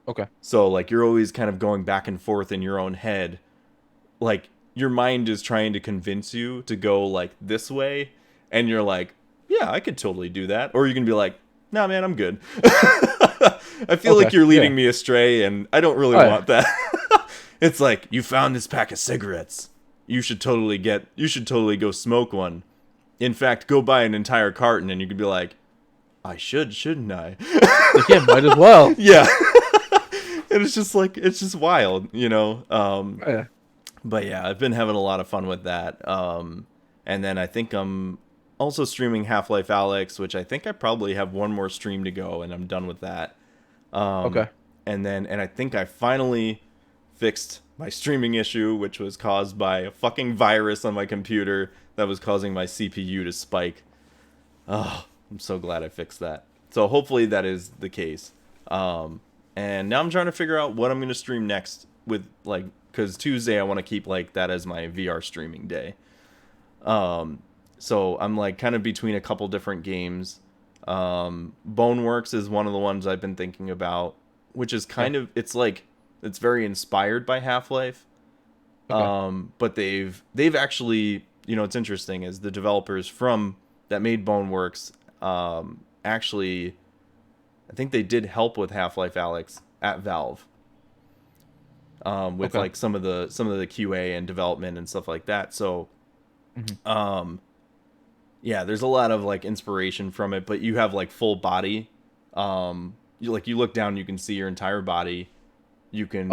Okay. So like you're always kind of going back and forth in your own head. Like your mind is trying to convince you to go like this way. And you're like, yeah, I could totally do that. Or you can be like, nah, man, I'm good. I feel like you're leading me astray and I don't really want that. It's like, you found this pack of cigarettes. You should totally go smoke one. In fact, go buy an entire carton, and you could be like, I shouldn't I? Yeah, might as well. Yeah. And it's just like, it's just wild, But yeah, I've been having a lot of fun with that. And then I think I'm also streaming Half-Life Alyx, which I think I probably have one more stream to go, and I'm done with that. And I think I finally fixed my streaming issue, which was caused by a fucking virus on my computer that was causing my CPU to spike. Oh, I'm so glad I fixed that. So hopefully that is the case. And now I'm trying to figure out what I'm going to stream next with, like, because Tuesday I want to keep like that as my VR streaming day. So I'm like kind of between a couple different games. Boneworks is one of the ones I've been thinking about, which is kind of, it's very inspired by Half-Life. But they've actually, it's interesting is the developers that made Boneworks, actually, I think they did help with Half-Life Alyx at Valve. With like some of the QA and development and stuff like that. So, yeah, there's a lot of like inspiration from it, but you have like full body. You look down, you can see your entire body. You can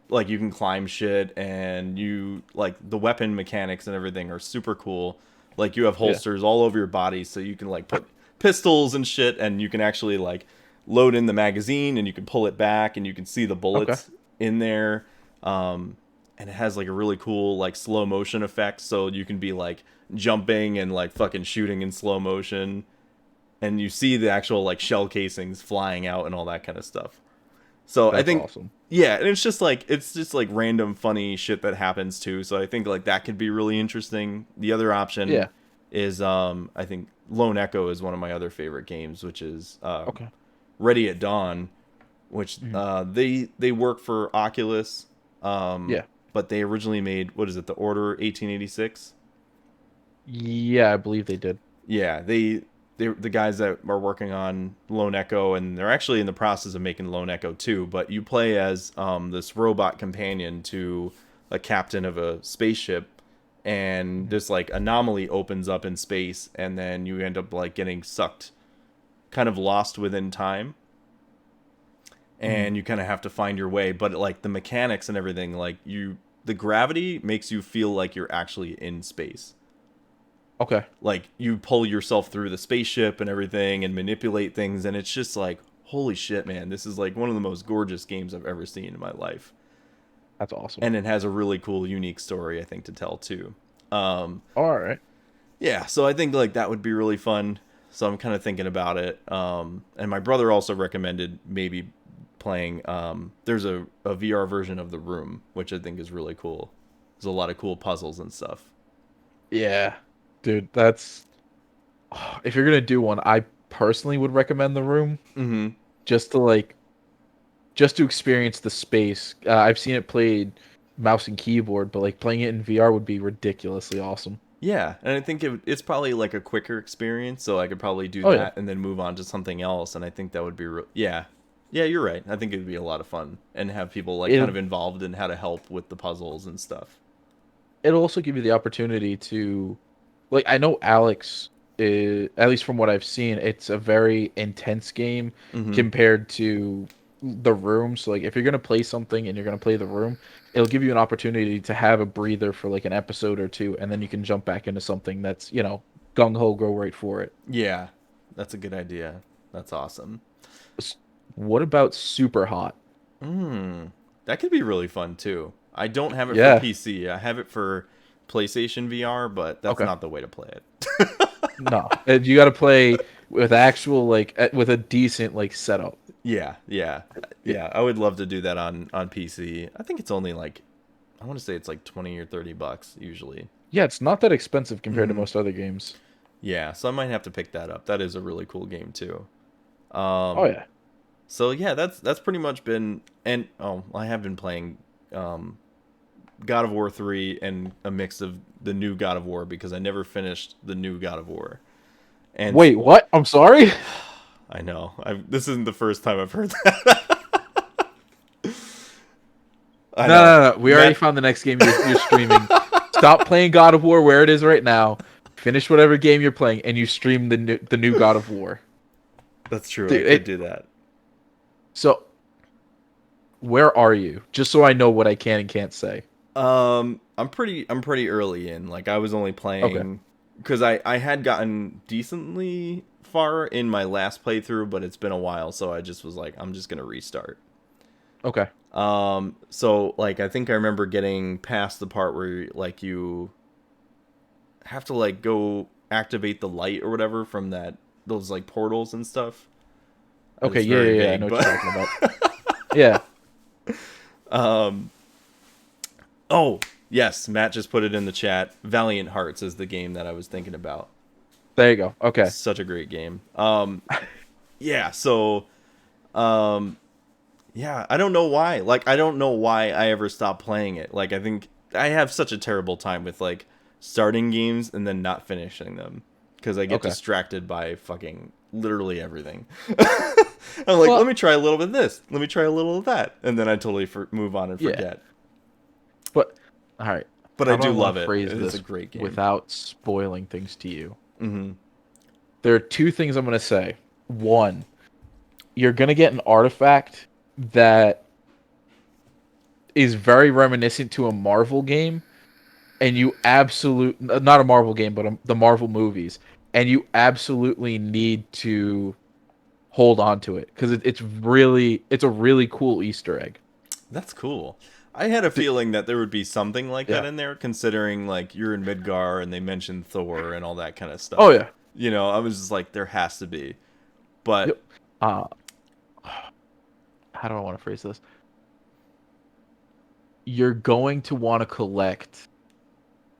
like you can climb shit, and you like the weapon mechanics and everything are super cool. Like you have holsters all over your body, so you can like put pistols and shit, and you can actually like load in the magazine, and you can pull it back, and you can see the bullets in there. And it has like a really cool like slow motion effect, so you can be like jumping and like fucking shooting in slow motion, and you see the actual like shell casings flying out and all that kind of stuff. So I think awesome. Yeah, and it's just like random funny shit that happens too. So I think like that could be really interesting. The other option is I think Lone Echo is one of my other favorite games, which is Ready at Dawn, which they work for Oculus. But they originally made, what is it, The Order 1886? Yeah, I believe they did. Yeah, they're the guys that are working on Lone Echo, and they're actually in the process of making Lone Echo 2, but you play as this robot companion to a captain of a spaceship, and this like anomaly opens up in space, and then you end up like getting sucked, kind of lost within time. And you kind of have to find your way, but like the mechanics and everything, like the gravity makes you feel like you're actually in space. Okay. Like you pull yourself through the spaceship and everything and manipulate things, and it's just like, holy shit, man, this is like one of the most gorgeous games I've ever seen in my life. That's awesome. And it has a really cool, unique story, I think, to tell too. All right. Yeah, so I think like that would be really fun. So I'm kind of thinking about it. And my brother also recommended maybe playing there's a VR version of The Room, which I think is really cool. There's a lot of cool puzzles and stuff. Yeah, dude, that's if you're gonna do one, I personally would recommend The Room. Just to experience the space. I've seen it played mouse and keyboard, but like playing it in VR would be ridiculously awesome. Yeah, and I think it's probably like a quicker experience, so I could probably do that and then move on to something else, and I think that would be yeah. Yeah, you're right. I think it'd be a lot of fun and have people like It kind of involved in how to help with the puzzles and stuff. it'll also give you the opportunity to, like, I know Alex is, at least from what I've seen, it's a very intense game Hmm. compared to the room. So like if you're gonna play something and you're gonna play the room, it'll give you an opportunity to have a breather for like an episode or two, and then you can jump back into something that's, gung ho, go right for it. Yeah, that's a good idea. That's awesome. S- What about Super Hot? That could be really fun too. I don't have it for Yeah. PC. I have it for PlayStation VR, but that's Okay. not the way to play it. No, and you got to play with actual like with a decent like setup. Yeah, yeah, yeah. I would love to do that on PC. I think it's only like, I want to say it's like 20 or $30 usually. Yeah, it's not that expensive compared to Hmm. most other games. Yeah, so I might have to pick that up. That is a really cool game too. Oh Um, yeah. so yeah, that's pretty much been, and I have been playing God of War 3 and a mix of the new God of War because I never finished the new God of War. And Wait, what? I'm sorry. I know. This isn't the first time I've heard that. I No, know. no, no. We already found the next game you're streaming. Stop playing God of War where it is right now. Finish whatever game you're playing, and you stream the new God of War. That's true. Dude, I could do that. So, where are you? Just so I know what I can and can't say. I'm pretty early in. Like I was only Okay. playing because I had gotten decently far in my last playthrough, but it's been a while, so I just was like, I'm just gonna restart. Okay. So like I think I remember getting past the part where like you have to like go activate the light or whatever from those like portals and stuff. Okay. It's Yeah, very yeah, yeah. I vague, know what but you're talking about. Yeah. um oh, yes, Matt just put it in the chat. Valiant Hearts is the game that I was thinking about. There you go. Okay. Such a great game. Yeah, so um yeah, I don't know why. Like I don't know why I ever stopped playing it. Like I think I have such a terrible time with like starting games and then not finishing them because I get Okay. distracted by fucking literally everything. I'm like, let Well, me try a little bit of this. Let me try a little of that, and then I totally move on and yeah. forget. But all right. But I How do I do want love to it. phrase It is a this great game. without spoiling things to you? Mm-hmm. There are two things I'm going to say. One, you're going to get an artifact that is very reminiscent to a Marvel game, and you not a Marvel game, but the Marvel movies, and you absolutely need to hold on to it because it's a really cool Easter egg. That's cool. I had a feeling that there would be something like that Yeah. in there, considering like you're in Midgar and they mentioned Thor and all that kind of stuff. Oh yeah. You know, I was just like, there has to be. But Yep. Uh, how do I want to phrase this? You're going to want to collect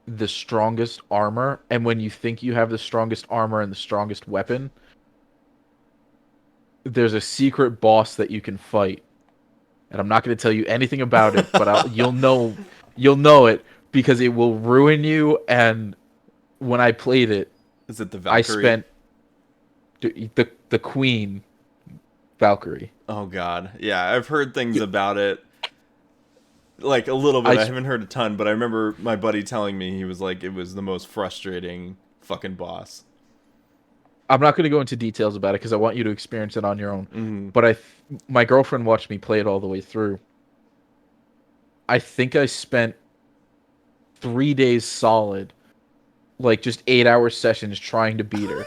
the strongest armor, and when you think you have the strongest armor and the strongest weapon, there's a secret boss that you can fight. And I'm not going to tell you anything about it, but you'll know it because it will ruin you. And when I played it, is it the I Valkyrie? spent the Queen Valkyrie. Oh god. Yeah, I've heard things about it. Like a little bit. I haven't heard a ton, but I remember my buddy telling me he was like it was the most frustrating fucking boss. I'm not going to go into details about it because I want you to experience it on your own. Mm-hmm. But my girlfriend watched me play it all the way through. I think I spent 3 days solid, like just 8-hour sessions trying to beat her.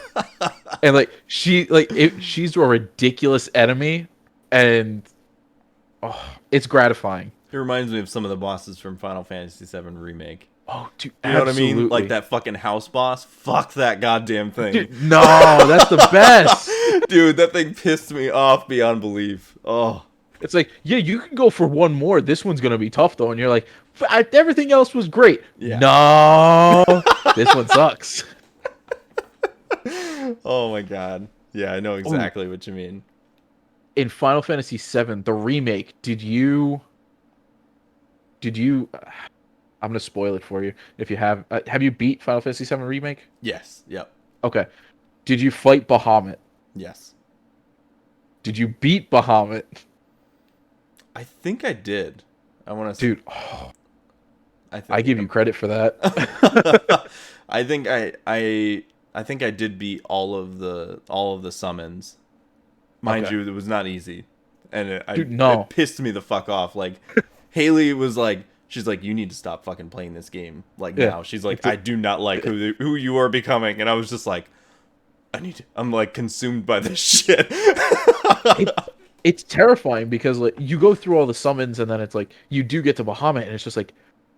And like she's a ridiculous enemy, and it's gratifying. It reminds me of some of the bosses from Final Fantasy VII Remake. Oh, dude, You know absolutely. what I mean? Like that fucking house boss. Fuck that goddamn thing. Dude, no, that's the best. Dude, that thing pissed me off beyond belief. Oh. It's like, yeah, you can go for one more. This one's gonna be tough though, and you're like, everything else was great. Yeah. No, this one sucks. Oh my god. Yeah, I know exactly what you mean. In Final Fantasy VII, the remake, did you? I'm gonna spoil it for you. If you have you beat Final Fantasy VII remake? Yes. Yep. Okay. Did you fight Bahamut? Yes. Did you beat Bahamut? I think I did. I want to, Dude. I give you credit for that. I think I think I did beat all of the summons. Mind Okay. you, it was not easy, and Dude, no. it pissed me the fuck off. Like, Haley was like, she's like, you need to stop fucking playing this game like Yeah. now. She's like, I do not like who you are becoming, and I was just like, I'm like consumed by this shit. It's terrifying because like you go through all the summons and then it's like you do get to Bahamut and it's just like,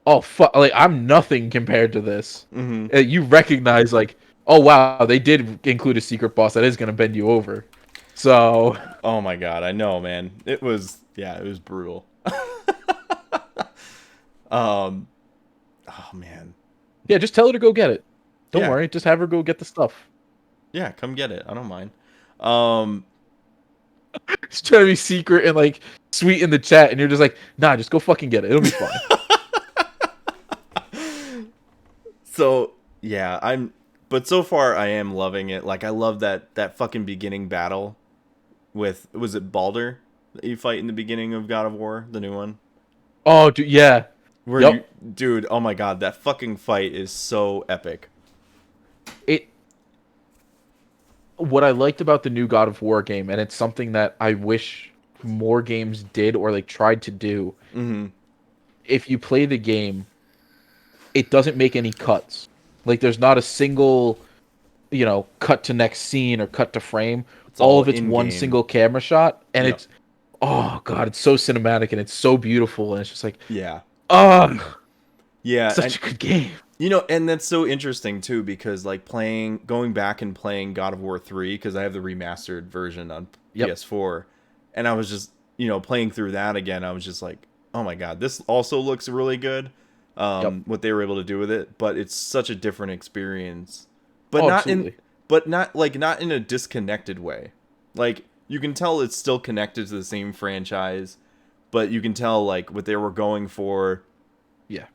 oh fuck, like I'm nothing compared to this. Mm-hmm. You recognize like, oh wow, they did include a secret boss that is gonna bend you over. So, Oh my god, I know, man. It was brutal. Oh man. yeah, just tell her to go get it. Don't Yeah. worry, just have her go get the stuff. Yeah, come get it. I don't mind. It's trying to be secret and like sweet in the chat, and you're just like, nah, just go fucking get it. It'll be fine. So yeah, but so far I am loving it. Like I love that fucking beginning battle with, was it Baldur that you fight in the beginning of God of War, the new one? Oh, dude, yeah. Where Yep. dude, oh my god, that fucking fight is so epic. What I liked about the new God of War game, and it's something that I wish more games did or like tried to do. Mm-hmm. If you play the game, it doesn't make any cuts. Like there's not a single, cut to next scene or cut to frame. All of it's one in-game. single camera shot, and Yep. it's, oh god, it's so cinematic and it's so beautiful, and it's just like, Yeah. oh, Yeah. such a good game. And that's so interesting too, because like going back and playing God of War 3, because I have the remastered version on Yep. PS4, and I was just, playing through that again, I was just like, oh my god, this also looks really good. What they were able to do with it, but it's such a different experience. But Absolutely. not in a disconnected way. Like you can tell it's still connected to the same franchise, but you can tell like what they were going for. Yeah.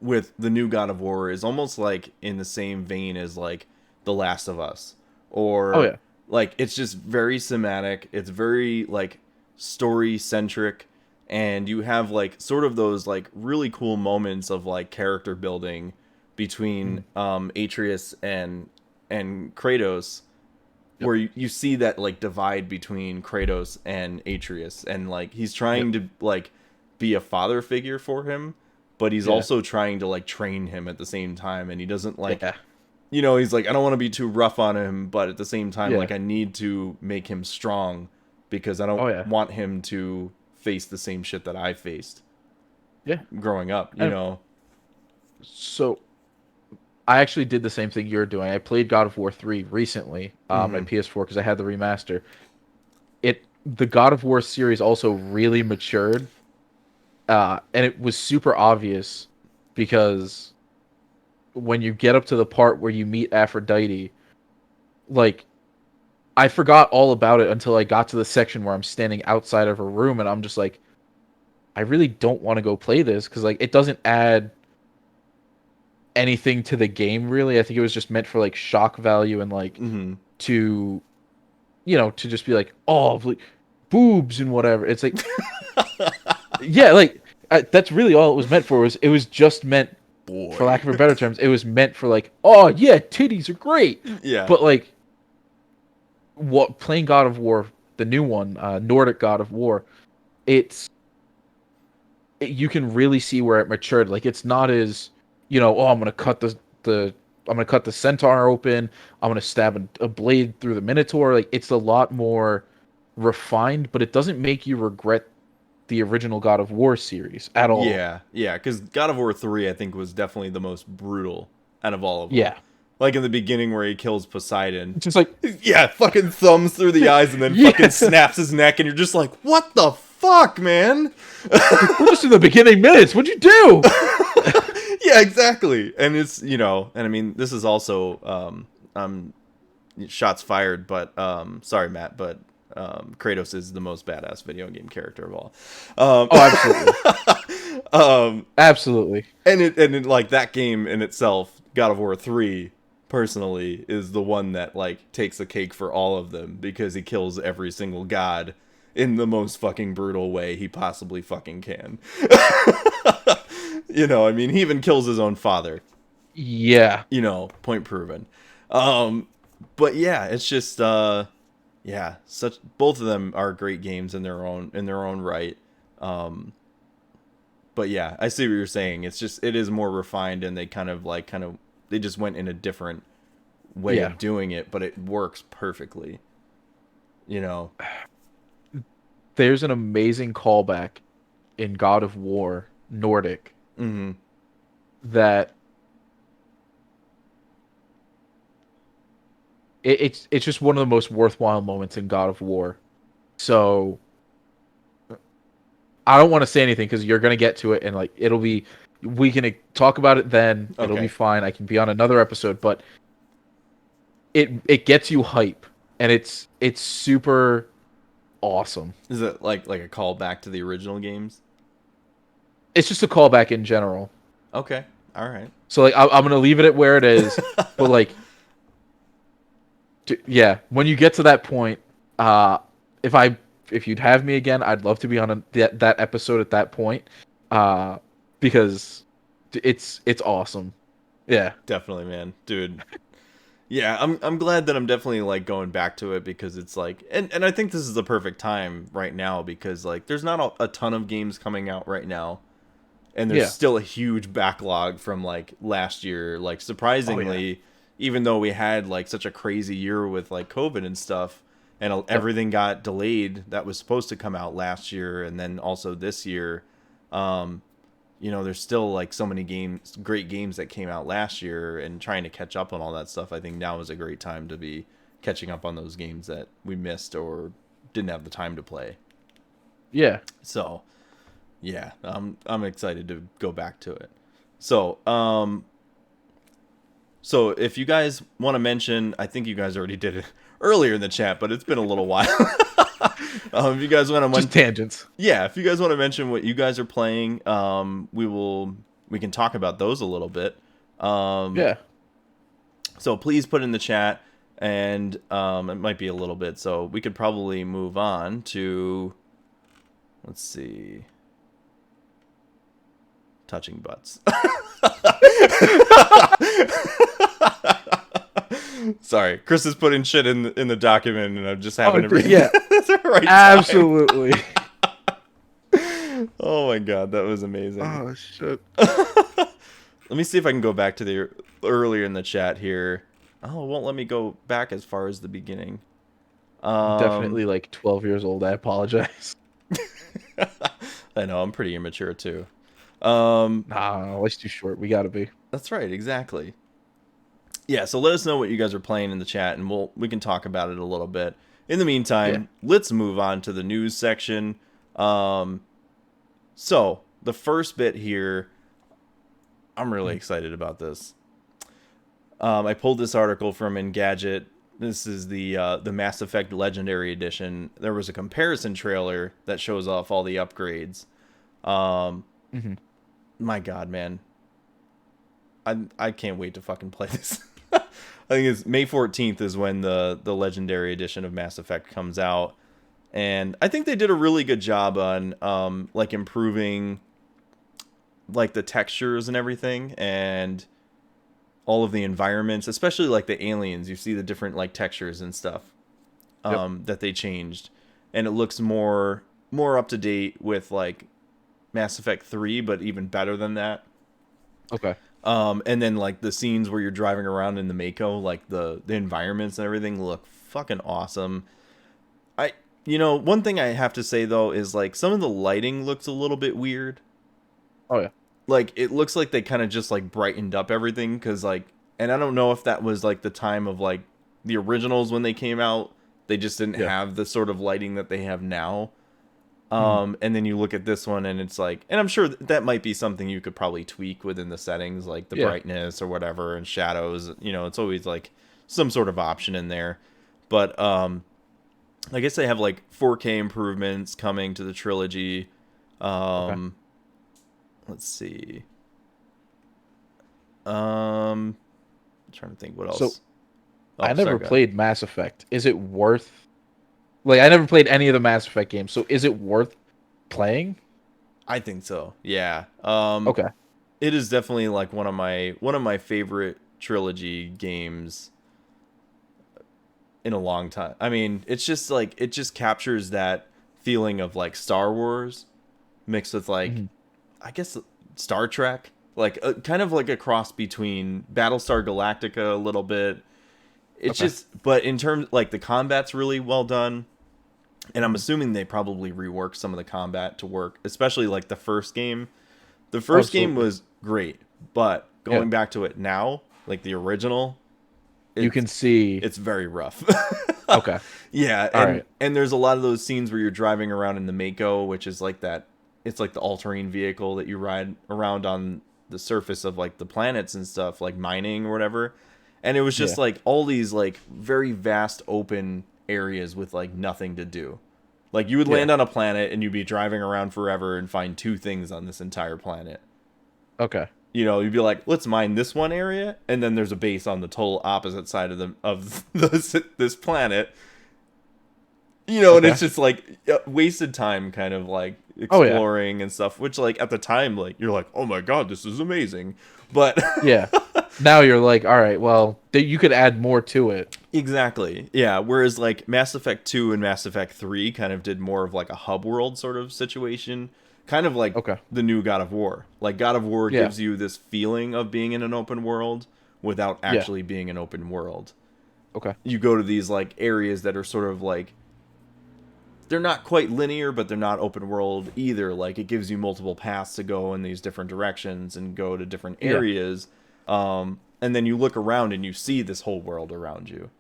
With the new God of War is almost like in the same vein as like The Last of Us, or Oh, yeah. like it's just very cinematic. It's very like story centric, and you have like sort of those like really cool moments of like character building between Atreus and Kratos, where you see that like divide between Kratos and Atreus, and like he's trying to like be a father figure for him, but he's also trying to like train him at the same time, and he doesn't like, he's like, I don't want to be too rough on him, but at the same time, like I need to make him strong because I don't want him to face the same shit that I faced. Yeah. Growing up, So, I actually did the same thing you're doing. I played God of War 3 recently on PS4 because I had the remaster. The God of War series also really matured. And it was super obvious because when you get up to the part where you meet Aphrodite, like, I forgot all about it until I got to the section where I'm standing outside of her room, and I'm just like, I really don't want to go play this because, like, it doesn't add anything to the game, really. I think it was just meant for, like, shock value and, like, to just be like, oh, like, boobs and whatever. It's like... Yeah, like that's really all it was meant for. It was just meant, for lack of a better terms, it was meant for like, oh yeah, titties are great. Yeah. But like, playing God of War, the new one, Nordic God of War, you can really see where it matured. Like it's not as, oh, I'm gonna cut the centaur open. I'm gonna stab a blade through the Minotaur. Like it's a lot more refined, but it doesn't make you regret the original God of War series at all. Yeah, because God of War 3, I think, was definitely the most brutal out of all of them. Yeah. Like in the beginning where he kills Poseidon. It's just like... Yeah, fucking thumbs through the eyes and then fucking snaps his neck, and you're just like, what the fuck, man? We're just in the beginning minutes. What'd you do? Yeah, exactly. And it's, and I mean, this is also, shots fired, but, sorry, Matt, but Kratos is the most badass video game character of all. Absolutely. Absolutely. And it like that game in itself, God of War 3, personally, is the one that like takes the cake for all of them because he kills every single god in the most fucking brutal way he possibly fucking can. You know, I mean, he even kills his own father. Yeah. You know, point proven. But yeah, it's just yeah, such both of them are great games in their own right. But yeah, I see what you're saying. It's just it is more refined, and they kind of they just went in a different way of doing it, but it works perfectly. You know, There's an amazing callback in God of War Nordic that it's just one of the most worthwhile moments in God of War. So I don't want to say anything because you're gonna get to it, and like we can talk about it then. It'll be fine. I can be on another episode, but it gets you hype, and it's super awesome. Is it like a callback to the original games? It's just a callback in general. Okay, all right. So like I'm gonna leave it at where it is, but like, yeah, when you get to that point, if you'd have me again, I'd love to be on that episode at that point, because it's awesome. Yeah, definitely, man, dude. Yeah, I'm glad that I'm definitely like going back to it because it's like, and I think this is the perfect time right now because like there's not a ton of games coming out right now, and there's still a huge backlog from like last year. Like surprisingly, even though we had like such a crazy year with like COVID and stuff, and everything got delayed that was supposed to come out last year, and then also this year, you know, there's still like so many great games that came out last year, and trying to catch up on all that stuff. I think now is a great time to be catching up on those games that we missed or didn't have the time to play. Yeah. So, yeah, I'm excited to go back to it. So, so if you guys want to mention, I think you guys already did it earlier in the chat, but it's been a little while. If you guys want to just tangents, yeah. If you guys want to mention what you guys are playing, we can talk about those a little bit. Yeah. So please put in the chat, and it might be a little bit, so we could probably move on to. Let's see. Touching butts. Sorry, Chris is putting shit in the document, and I'm just having to read. Yeah, right. Absolutely. Oh my god, that was amazing. Oh shit. Let me see if I can go back to the earlier in the chat here. Oh, it won't let me go back as far as the beginning. Definitely like 12 years old. I apologize. I know, I'm pretty immature too. Nah, life's too short. We gotta be. That's right, exactly. Yeah, so let us know what you guys are playing in the chat, and we can talk about it a little bit. In the meantime, let's move on to the news section. So the first bit here, I'm really excited about this. I pulled this article from Engadget. This is the Mass Effect Legendary Edition. There was a comparison trailer that shows off all the upgrades. My God, man. I can't wait to fucking play this. I think it's May 14th is when the Legendary Edition of Mass Effect comes out. And I think they did a really good job on like improving like the textures and everything, and all of the environments, especially like the aliens. You see the different like textures and stuff that they changed, and it looks more up to date with like Mass Effect 3, but even better than that. Okay. And then like the scenes where you're driving around in the Mako, like the environments and everything look fucking awesome. One thing I have to say though is like some of the lighting looks a little bit weird. Oh yeah. Like it looks like they kind of just like brightened up everything, because like, and I don't know if that was like the time of like the originals when they came out, they just didn't have the sort of lighting that they have now. And then you look at this one and it's like, and I'm sure that might be something you could probably tweak within the settings, like the brightness or whatever, and shadows, it's always like some sort of option in there. But I guess they have like 4K improvements coming to the trilogy. Let's see. trying to think what else. So I never sorry, go ahead. played Mass Effect. Is it worth? Like, I never played any of the Mass Effect games. So is it worth playing? I think so. Yeah. Okay. It is definitely like one of my favorite trilogy games in a long time. I mean, it's just like it just captures that feeling of like Star Wars mixed with like I guess Star Trek, like kind of like a cross between Battlestar Galactica a little bit. It's just, but in terms like the combat's really well done, and I'm assuming they probably reworked some of the combat to work, especially like the first game. The first game was great, but going back to it now, like the original, you can see it's very rough. Okay. Yeah, and there's a lot of those scenes where you're driving around in the Mako, which is like that. It's like the all-terrain vehicle that you ride around on the surface of like the planets and stuff, like mining or whatever. And it was just like all these like very vast open areas with like nothing to do. Like you would land on a planet and you'd be driving around forever and find two things on this entire planet. Okay. You know, you'd be like, let's mine this one area, and then there's a base on the total opposite side of this planet. You know, and it's just like wasted time, kind of like exploring and stuff. Which, like at the time, like you're like, oh my god, this is amazing. But now you're like, all right, well, you could add more to it. Exactly. Yeah. Whereas like Mass Effect 2 and Mass Effect 3 kind of did more of like a hub world sort of situation. Kind of like the new God of War. Like God of War gives you this feeling of being in an open world without actually being an open world. Okay. You go to these like areas that are sort of like, they're not quite linear, but they're not open world either. Like it gives you multiple paths to go in these different directions and go to different areas. And then you look around and you see this whole world around you.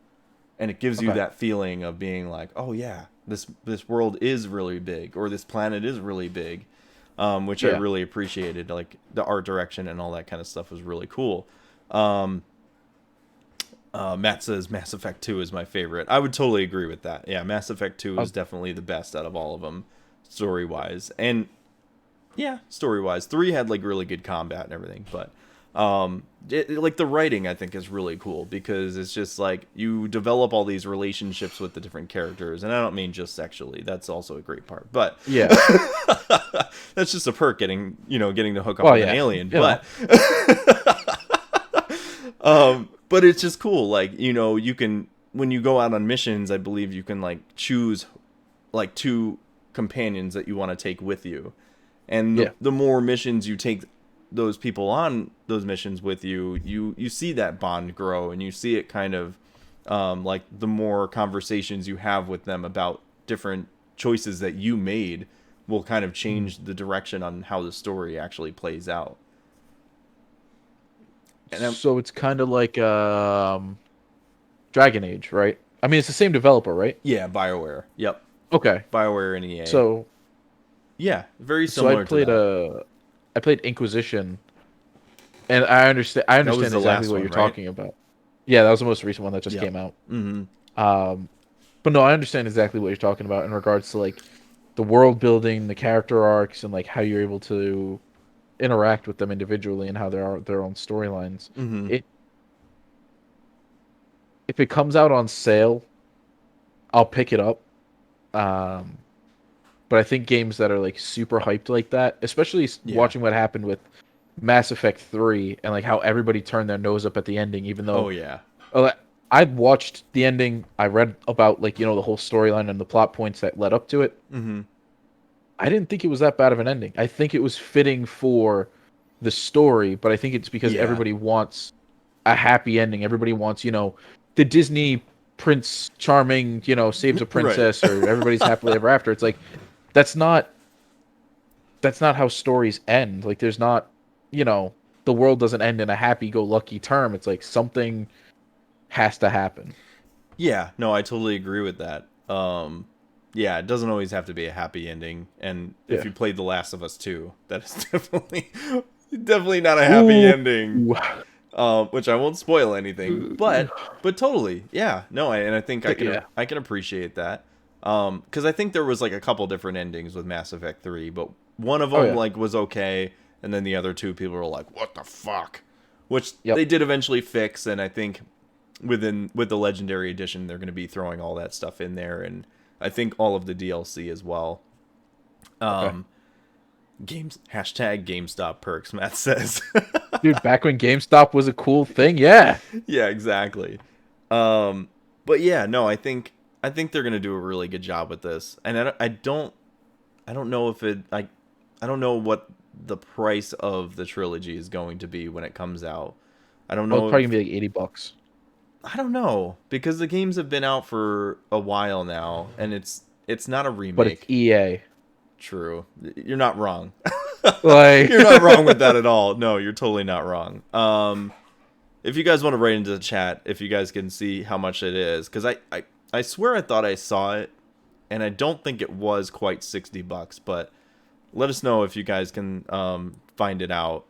And it gives you that feeling of being like, oh yeah, this world is really big, or this planet is really big, which I really appreciated. Like the art direction and all that kind of stuff was really cool. Matt says Mass Effect 2 is my favorite. I would totally agree with that. Yeah, Mass Effect 2 is definitely the best out of all of them, story-wise. And yeah, story-wise. 3 had like really good combat and everything, but like the writing I think is really cool because it's just like you develop all these relationships with the different characters, and I don't mean just sexually. That's also a great part, but that's just a perk getting to hook up with an alien. But but it's just cool. Like, you can, when you go out on missions, I believe you can like choose like 2 companions that you want to take with you, and the more missions you take those people on those missions with you, you see that bond grow, and you see it kind of like the more conversations you have with them about different choices that you made will kind of change the direction on how the story actually plays out. And so it's kind of like Dragon Age, right? I mean, it's the same developer, right? Yeah, BioWare. Yep. Okay. BioWare and EA. So yeah, very similar to that. I played Inquisition, and I understand exactly what you're talking about. Yeah, that was the most recent one that just came out. But no, I understand exactly what you're talking about in regards to like the world building, the character arcs, and like how you're able to interact with them individually and how there are their own storylines. If it comes out on sale, I'll pick it up. But I think games that are like super hyped like that, especially watching what happened with Mass Effect 3 and like how everybody turned their nose up at the ending, even though I watched the ending, I read about like, the whole storyline and the plot points that led up to it. I didn't think it was that bad of an ending. I think it was fitting for the story, but I think it's because everybody wants a happy ending. Everybody wants, the Disney Prince Charming, saves a princess or everybody's happily ever after. It's like, that's not how stories end. Like there's not, the world doesn't end in a happy-go-lucky term. It's like something has to happen. Yeah, no, I totally agree with that. Yeah, it doesn't always have to be a happy ending. And if you played The Last of Us 2, that is definitely not a happy ending. Which I won't spoil anything, but totally, yeah, no, and I think I can appreciate that. Because I think there was like a couple different endings with Mass Effect 3, but one of them like was okay, and then the other 2 people were like, "What the fuck? which they did eventually fix, and I think with the Legendary Edition, they're going to be throwing all that stuff in there, and I think all of the DLC as well. Hashtag GameStop perks, Matt says. Dude, back when GameStop was a cool thing, yeah. Yeah, exactly. But yeah, no, I think they're gonna do a really good job with this, and I don't know if I don't know what the price of the trilogy is going to be when it comes out. I don't know. Well, it's probably gonna be like $80. I don't know, because the games have been out for a while now, and it's not a remake. But it's EA. True. You're not wrong. Like... You're not wrong with that at all. No, you're totally not wrong. If you guys want to write into the chat, if you guys can see how much it is, because I swear I thought I saw it, and I don't think it was quite $60, but let us know if you guys can find it out.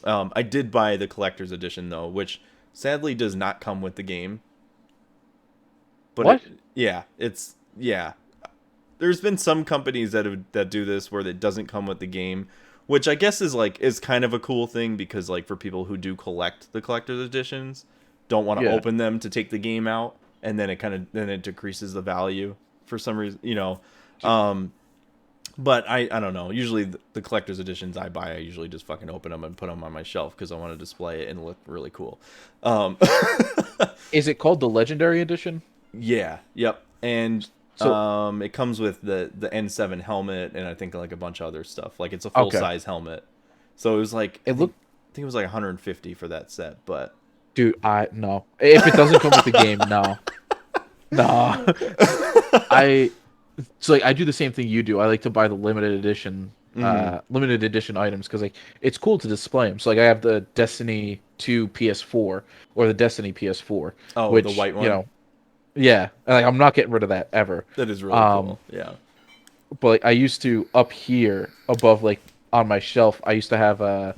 I did buy the collector's edition, though, which sadly does not come with the game. But what? Yeah. There's been some companies that do this where it doesn't come with the game, which I guess is kind of a cool thing, because like for people who do collect the collector's editions, don't want to open them to take the game out, and then it decreases the value for some reason, you know. But I don't know. Usually the collector's editions I buy, I usually just fucking open them and put them on my shelf because I want to display it and look really cool. Is it called the Legendary Edition? Yeah. Yep. And so, it comes with the N7 helmet, and I think like a bunch of other stuff. Like it's a full size helmet. So it was like I think it was like 150 for that set, but dude, no. If it doesn't come with the game, no. So like I do the same thing you do. I like to buy the limited edition items because like it's cool to display them. So like I have the Destiny 2 PS4 or the Destiny PS4. Oh, which, the white one. You know, yeah. Like I'm not getting rid of that ever. That is really cool. Yeah. But like, I used to up here above like on my shelf. I used to have a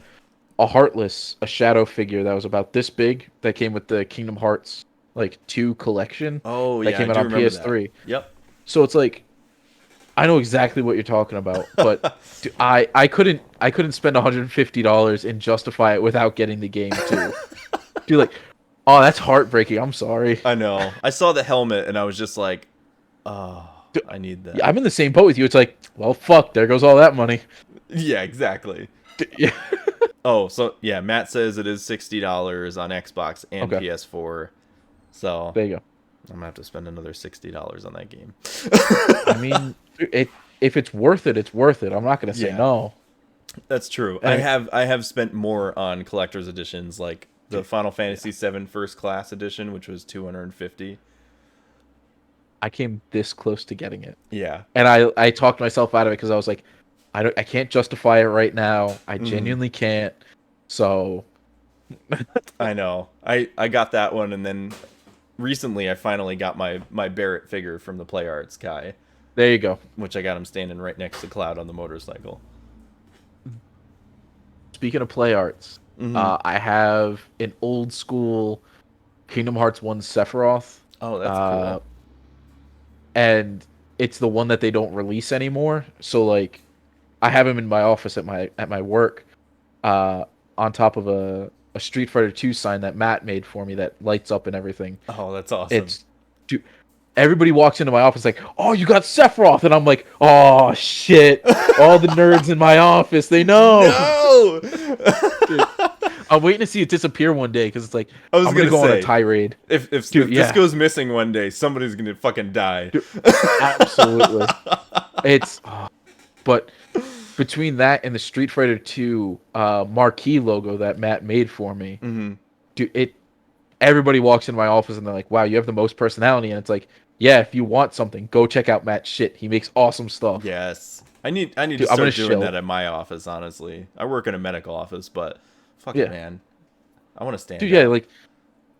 Heartless, a shadow figure that was about this big that came with the Kingdom Hearts like 2 collection. Oh that yeah, came out on PS3. That. Yep. So it's like I know exactly what you're talking about, but dude, I couldn't spend $150 and justify it without getting the game too. Dude, like, oh, that's heartbreaking. I'm sorry. I know. I saw the helmet and I was just like, oh, dude, I need that. Yeah, I'm in the same boat with you. It's like, well, fuck, there goes all that money. Yeah, exactly. Yeah. Oh, so yeah, Matt says it is $60 on Xbox and PS4. So there you go. I'm gonna have to spend another $60 on that game. I mean, if it's worth it, it's worth it. I'm not gonna say no. That's true. I have spent more on collector's editions, like the Final Fantasy VII First Class Edition, which was $250. I came this close to getting it. Yeah, and I talked myself out of it because I was like, I can't justify it right now. I genuinely can't. So I know. I got that one, and then recently I finally got my Barrett figure from the Play Arts guy. There you go. Which I got him standing right next to Cloud on the motorcycle. Speaking of Play Arts, I have an old school Kingdom Hearts 1 Sephiroth. Oh, that's cool. And it's the one that they don't release anymore. So like, I have him in my office at my work, on top of a Street Fighter 2 sign that Matt made for me that lights up and everything. Oh, that's awesome. Dude, everybody walks into my office like, oh, you got Sephiroth, and I'm like, oh shit! All the nerds in my office, they know. No. Dude, I'm waiting to see it disappear one day because it's like I'm gonna go on a tirade. If this goes missing one day, somebody's gonna fucking die. Dude, absolutely. But between that and the Street Fighter 2 marquee logo that Matt made for me, dude, everybody walks into my office and they're like, wow, you have the most personality. And it's like, yeah, if you want something, go check out Matt's shit. He makes awesome stuff. Yes. I need to start doing that at my office, honestly. I work in a medical office, but fuck it, man. I want to stand Dude, yeah, like,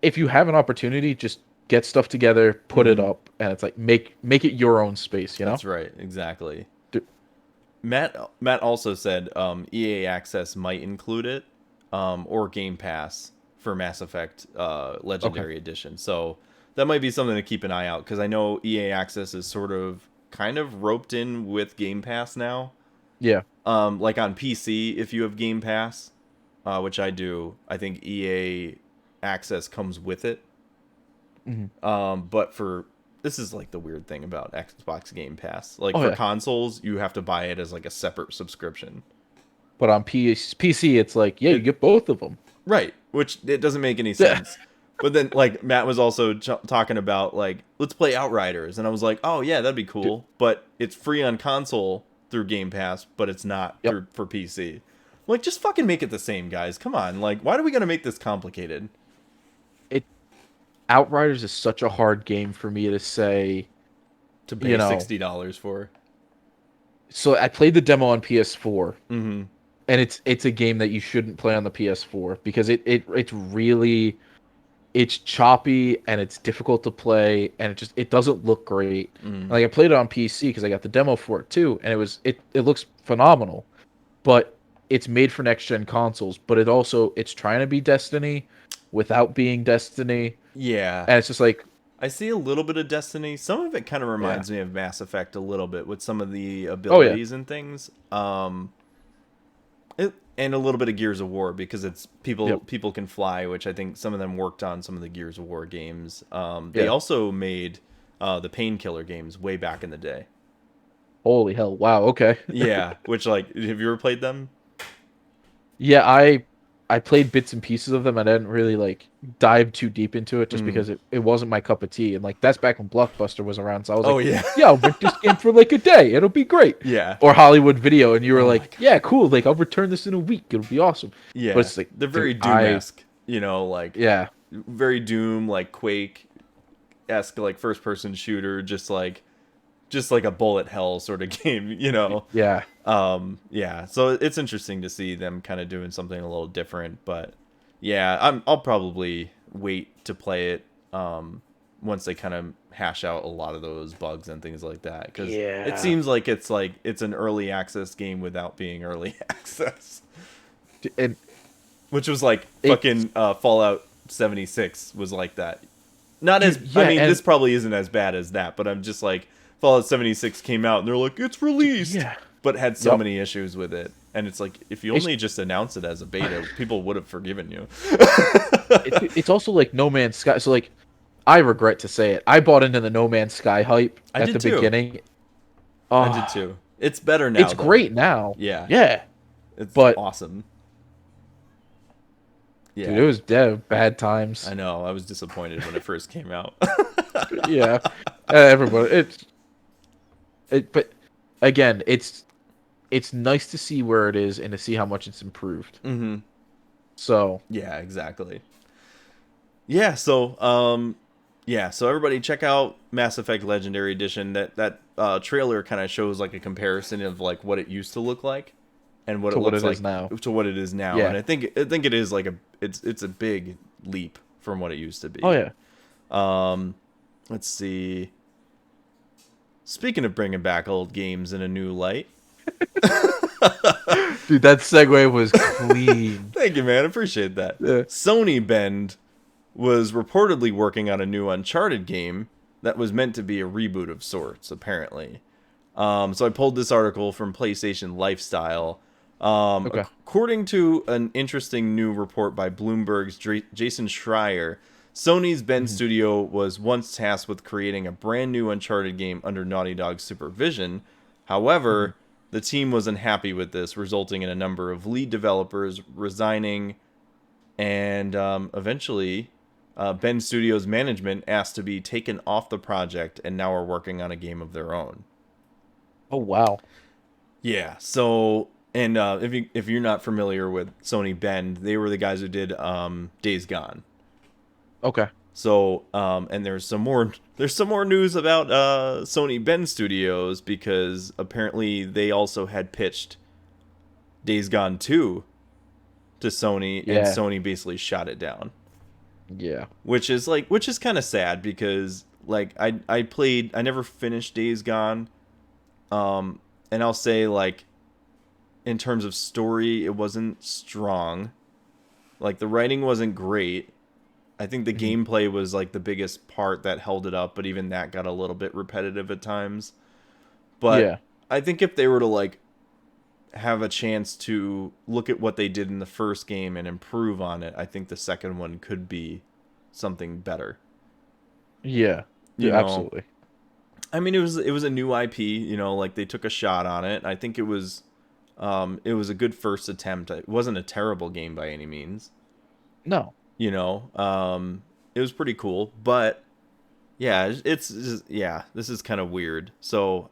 if you have an opportunity, just get stuff together, put it up, and it's like, make it your own space, you know? That's right, exactly. Dude. Matt also said EA Access might include it, or Game Pass for Mass Effect Legendary Edition. So that might be something to keep an eye out, because I know EA Access is kind of roped in with Game Pass now. Yeah. Like on PC, if you have Game Pass, which I do, I think EA Access comes with it. But for this is like the weird thing about Xbox Game Pass. Like for consoles, you have to buy it as like a separate subscription. But on PC, it's like, you get both of them. Right, which it doesn't make any sense. But then, like, Matt was also talking about, like, let's play Outriders. And I was like, oh, yeah, that'd be cool. But it's free on console through Game Pass, but it's not for PC. Like, just fucking make it the same, guys. Come on. Like, why do we got to make this complicated? Outriders is such a hard game for me to say... To pay $60 for. So I played the demo on PS4. Mm-hmm. And it's a game that you shouldn't play on the PS4 because it's really... It's choppy and it's difficult to play and it doesn't look great. Like I played it on PC because I got the demo for it too, and it looks phenomenal. But it's made for next gen consoles, but it's trying to be Destiny without being Destiny. Yeah. And it's just like I see a little bit of Destiny. Some of it kind of reminds me of Mass Effect a little bit with some of the abilities and things. And a little bit of Gears of War because it's people can fly, which I think some of them worked on some of the Gears of War games. They also made the Painkiller games way back in the day. Holy hell! Wow. Okay. Yeah. Which have you ever played them? Yeah, I played bits and pieces of them. I didn't really dive too deep into it just because it wasn't my cup of tea. And that's back when Blockbuster was around. So I was I'll rent this game for a day. It'll be great. Yeah. Or Hollywood Video. And you were yeah, cool. I'll return this in a week. It'll be awesome. Yeah. But it's they're very Doom-esque, very Doom, Quake-esque, first person shooter, just like a bullet hell sort of game, Yeah. So it's interesting to see them kind of doing something a little different, but yeah, I'll probably wait to play it once they kind of hash out a lot of those bugs and things like that, because it seems like it's an early access game without being early access, which was fucking Fallout 76 was like that. Not as this probably isn't as bad as that, but I'm just Fallout 76 came out and they're like, it's released, but had so many issues with it. And it's if you only just announced it as a beta, people would have forgiven you. It's also No Man's Sky. So I regret to say it, I bought into the No Man's Sky hype at the beginning. I did too. It's better now. It's great now. Yeah. Yeah. It's awesome. Yeah. Dude, it was bad times. I know. I was disappointed when it first came out. Yeah. Everybody. But again, it's nice to see where it is and to see how much it's improved. Mm-hmm. So yeah, exactly. Yeah, so so everybody check out Mass Effect Legendary Edition. That trailer kind of shows a comparison of what it used to look like and what it looks like now to what it is now. Yeah. And I think it is it's a big leap from what it used to be. Oh yeah. Let's see. Speaking of bringing back old games in a new light. Dude, that segue was clean. Thank you, man. I appreciate that. Yeah. Sony Bend was reportedly working on a new Uncharted game that was meant to be a reboot of sorts, apparently. So I pulled this article from PlayStation Lifestyle. According to an interesting new report by Bloomberg's Jason Schreier, Sony's Bend Studio was once tasked with creating a brand new Uncharted game under Naughty Dog's supervision. However, the team was unhappy with this, resulting in a number of lead developers resigning, and eventually Bend Studio's management asked to be taken off the project and now are working on a game of their own. Oh, wow. Yeah, so, and if you're not familiar with Sony Bend, they were the guys who did Days Gone. Okay. So, and there's some more news about Sony Bend Studios, because apparently they also had pitched Days Gone 2 to Sony, and Sony basically shot it down. Yeah. Which is kind of sad, because I never finished Days Gone. And I'll say in terms of story, it wasn't strong. The writing wasn't great. I think the gameplay was the biggest part that held it up, but even that got a little bit repetitive at times. But I think if they were to have a chance to look at what they did in the first game and improve on it, I think the second one could be something better. Yeah, You know, absolutely. I mean, it was a new IP. You know, like they took a shot on it. I think it was a good first attempt. It wasn't a terrible game by any means. No, You know, it was pretty cool, but yeah, it's just, yeah, this is kind of weird. So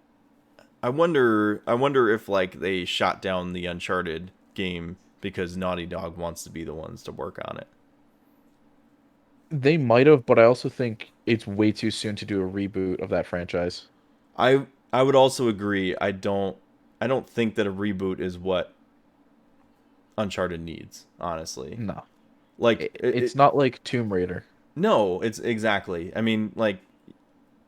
I wonder if like they shot down the Uncharted game because Naughty Dog wants to be the ones to work on it. they might have, but I also think it's way too soon to do a reboot of that franchise. I would also agree. I don't think that a reboot is what Uncharted needs, honestly. No, Like it's not like Tomb Raider. no, it's exactly. I mean, like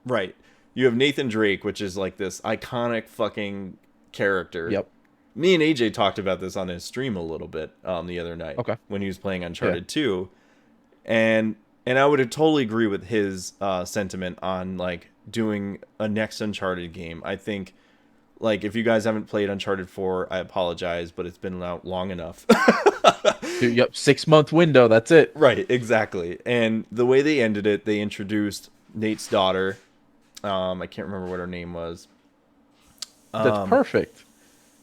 right. You have Nathan Drake, which is like this iconic fucking character. Yep. Me and AJ talked about this on his stream a little bit the other night Okay. when he was playing Uncharted 2. And I would totally agree with his sentiment on like doing a next Uncharted game. I think like if you guys haven't played Uncharted 4, I apologize, but it's been out long enough. Dude, yep, 6-month window. That's it. Right, exactly. And the way they ended it, they introduced Nate's daughter. I can't remember what her name was. That's perfect.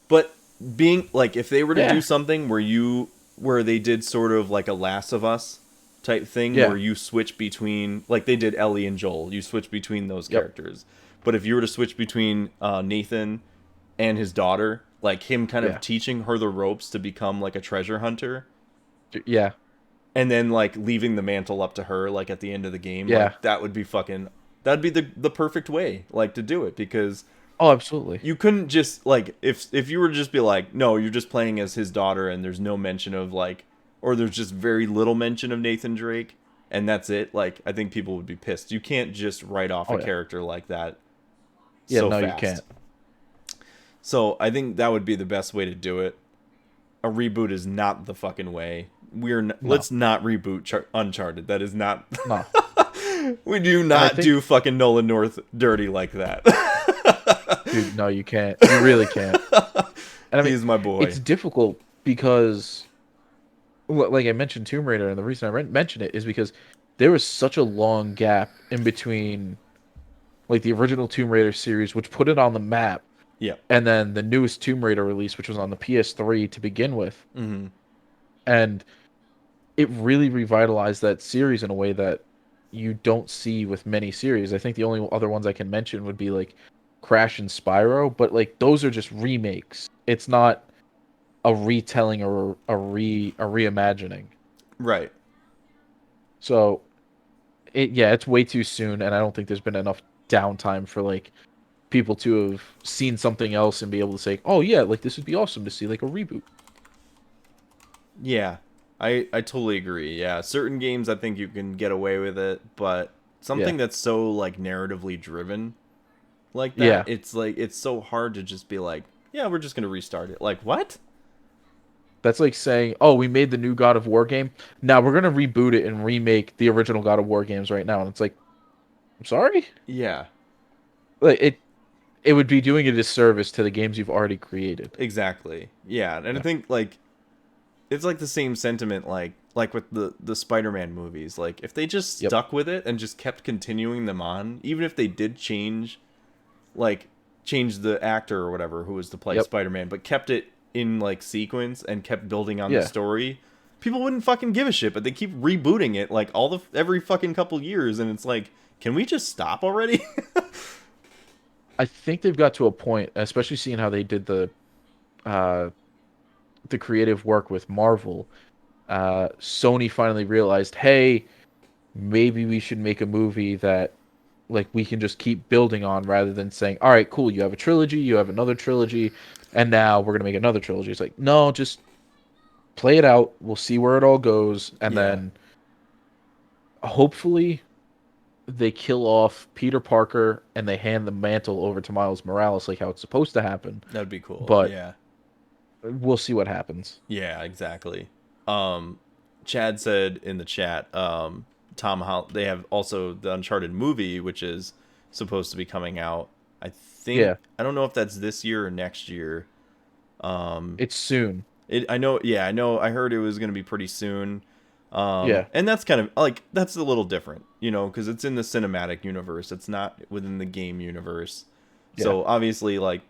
But being like if they were to Yeah. do something where they did sort of like a Last of Us type thing Yeah. where you switch between like they did Ellie and Joel, you switch between those Yep. characters. But if you were to switch between Nathan and his daughter, like him kind Yeah. of teaching her the ropes to become like a treasure hunter, Yeah. and then like leaving the mantle up to her like at the end of the game, Yeah. like that would be fucking that'd be the perfect way like to do it, because Oh, absolutely. you couldn't just like if you were to just be like, no, you're just playing as his daughter and there's no mention of like, or there's just very little mention of Nathan Drake and that's it, like I think people would be pissed. You can't just write off a yeah. character like that Yeah, so no, fast. you can't. So I think that would be the best way to do it. A reboot is not the fucking way. Let's not reboot Uncharted. That is not. No. We do not do fucking Nolan North dirty like that. Dude, no, you can't. You really can't. And I mean, He's my boy. it's difficult because, like I mentioned Tomb Raider, and the reason I mentioned it is because there was such a long gap in between, like the original Tomb Raider series, which put it on the map, Yeah. and then the newest Tomb Raider release, which was on the PS3 to begin with. Mm-hmm. And it really revitalized that series in a way that you don't see with many series. I think the only other ones I can mention would be like Crash and Spyro, but like those are just remakes. It's not a retelling or a reimagining. Right. So it's way too soon, and I don't think there's been enough downtime for like people to have seen something else and be able to say, "Oh yeah, like this would be awesome to see like a reboot." Yeah. I totally agree. Yeah. Certain games I think you can get away with it, but something that's so like narratively driven like that, Yeah. it's like it's so hard to just be like, yeah, we're just gonna restart it. Like what? That's like saying, "Oh, we made the new God of War game. Now we're gonna reboot it and remake the original God of War games right now." And it's like, I'm sorry, Yeah. like it would be doing a disservice to the games you've already created. Exactly. Yeah, and I think like it's like the same sentiment like with the Spider-Man movies. Like if they just Yep. stuck with it and just kept continuing them on, even if they did change the actor or whatever who was to play Yep. Spider-Man, but kept it in like sequence and kept building on Yeah. the story, people wouldn't fucking give a shit. But they keep rebooting it like every fucking couple years, and it's like, can we just stop already? I think they've got to a point, especially seeing how they did the creative work with Marvel. Sony finally realized, hey, maybe we should make a movie that like we can just keep building on rather than saying, all right, cool, you have a trilogy, you have another trilogy, and now we're gonna make another trilogy. It's like, no, just play it out. We'll see where it all goes, and Yeah. then hopefully they kill off Peter Parker and they hand the mantle over to Miles Morales, like how it's supposed to happen. That'd be cool. But- yeah. We'll see what happens. Yeah, exactly. Chad said in the chat, they have also the Uncharted movie, which is supposed to be coming out. I think Yeah. I don't know if that's this year or next year. It's soon. I know. Yeah, I know. I heard it was going to be pretty soon. Yeah. And that's kind of like that's a little different, you know, because it's in the cinematic universe. It's not within the game universe. So obviously, like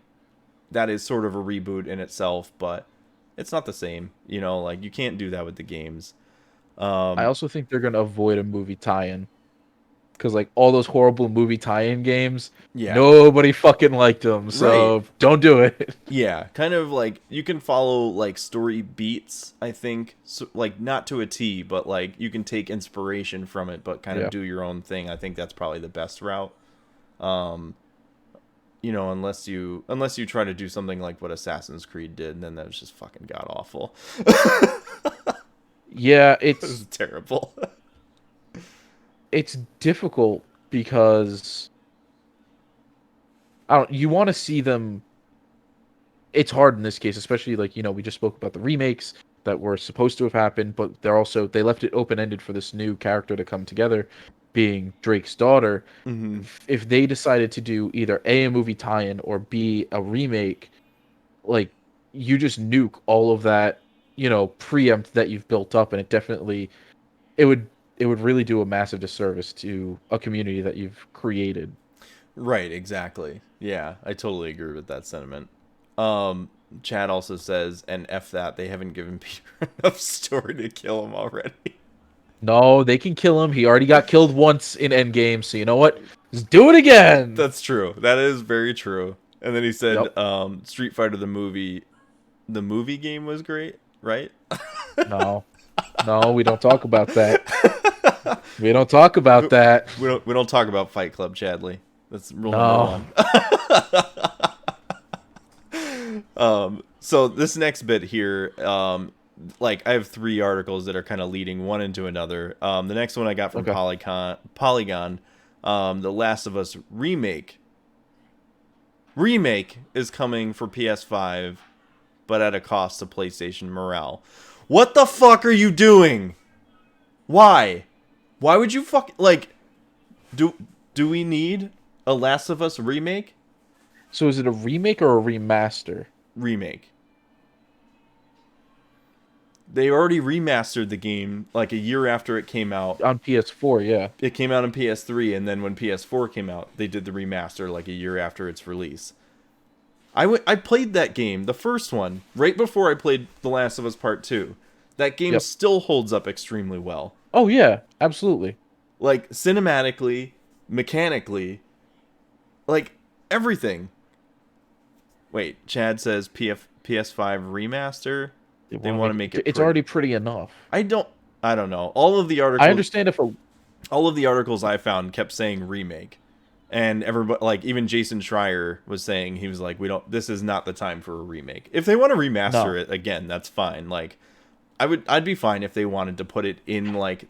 that is sort of a reboot in itself, but it's not the same. You know, like you can't do that with the games. I also think they're gonna avoid a movie tie-in. Because like all those horrible movie tie-in games, Yeah. nobody fucking liked them. Right. So don't do it. Yeah, kind of like you can follow like story beats, I think, so, like not to a T, but like you can take inspiration from it, but kind of do your own thing. I think that's probably the best route. You know, unless you try to do something like what Assassin's Creed did, and then that was just fucking god awful. Yeah, It was terrible. it's difficult because I don't. You want to see them. It's hard in this case, especially like we just spoke about the remakes that were supposed to have happened, but they left it open ended for this new character to come together, being Drake's daughter. Mm-hmm. If they decided to do either a movie tie-in or b a remake, like you just nuke all of that, preempt that you've built up, and it would really do a massive disservice to a community that you've created. Right, exactly. Yeah, I totally agree with that sentiment. Chad also says, and F that, they haven't given Peter enough story to kill him already. No, they can kill him. He already got killed once in Endgame, so you know what? Just do it again! That's true. That is very true. And then he said, Yep. Street Fighter the movie game was great, right? No. No, we don't talk about that. We don't talk about that. We don't talk about Fight Club, Chadley. That's rule No. number one. So this next bit here, like I have 3 articles that are kind of leading one into another. The next one I got from Polygon. The Last of Us remake is coming for PS5, but at a cost to PlayStation morale. What the fuck are you doing? Why? Why would you like? Do we need a Last of Us remake? So is it a remake or a remaster? Remake. They already remastered the game like a year after it came out. On PS4, yeah. It came out on PS3, and then when PS4 came out, they did the remaster like a year after its release. I played that game, the first one, right before I played The Last of Us Part 2. That game still holds up extremely well. Oh, yeah, absolutely. Like, cinematically, mechanically, like, everything. Wait, Chad says PS5 remaster? They want to make it It's already pretty enough. I don't know. All of the articles I understand all of the articles I found kept saying remake. And everybody, like even Jason Schreier was saying, he was like, this is not the time for a remake. If they want to remaster it again, that's fine. Like I'd be fine if they wanted to put it in like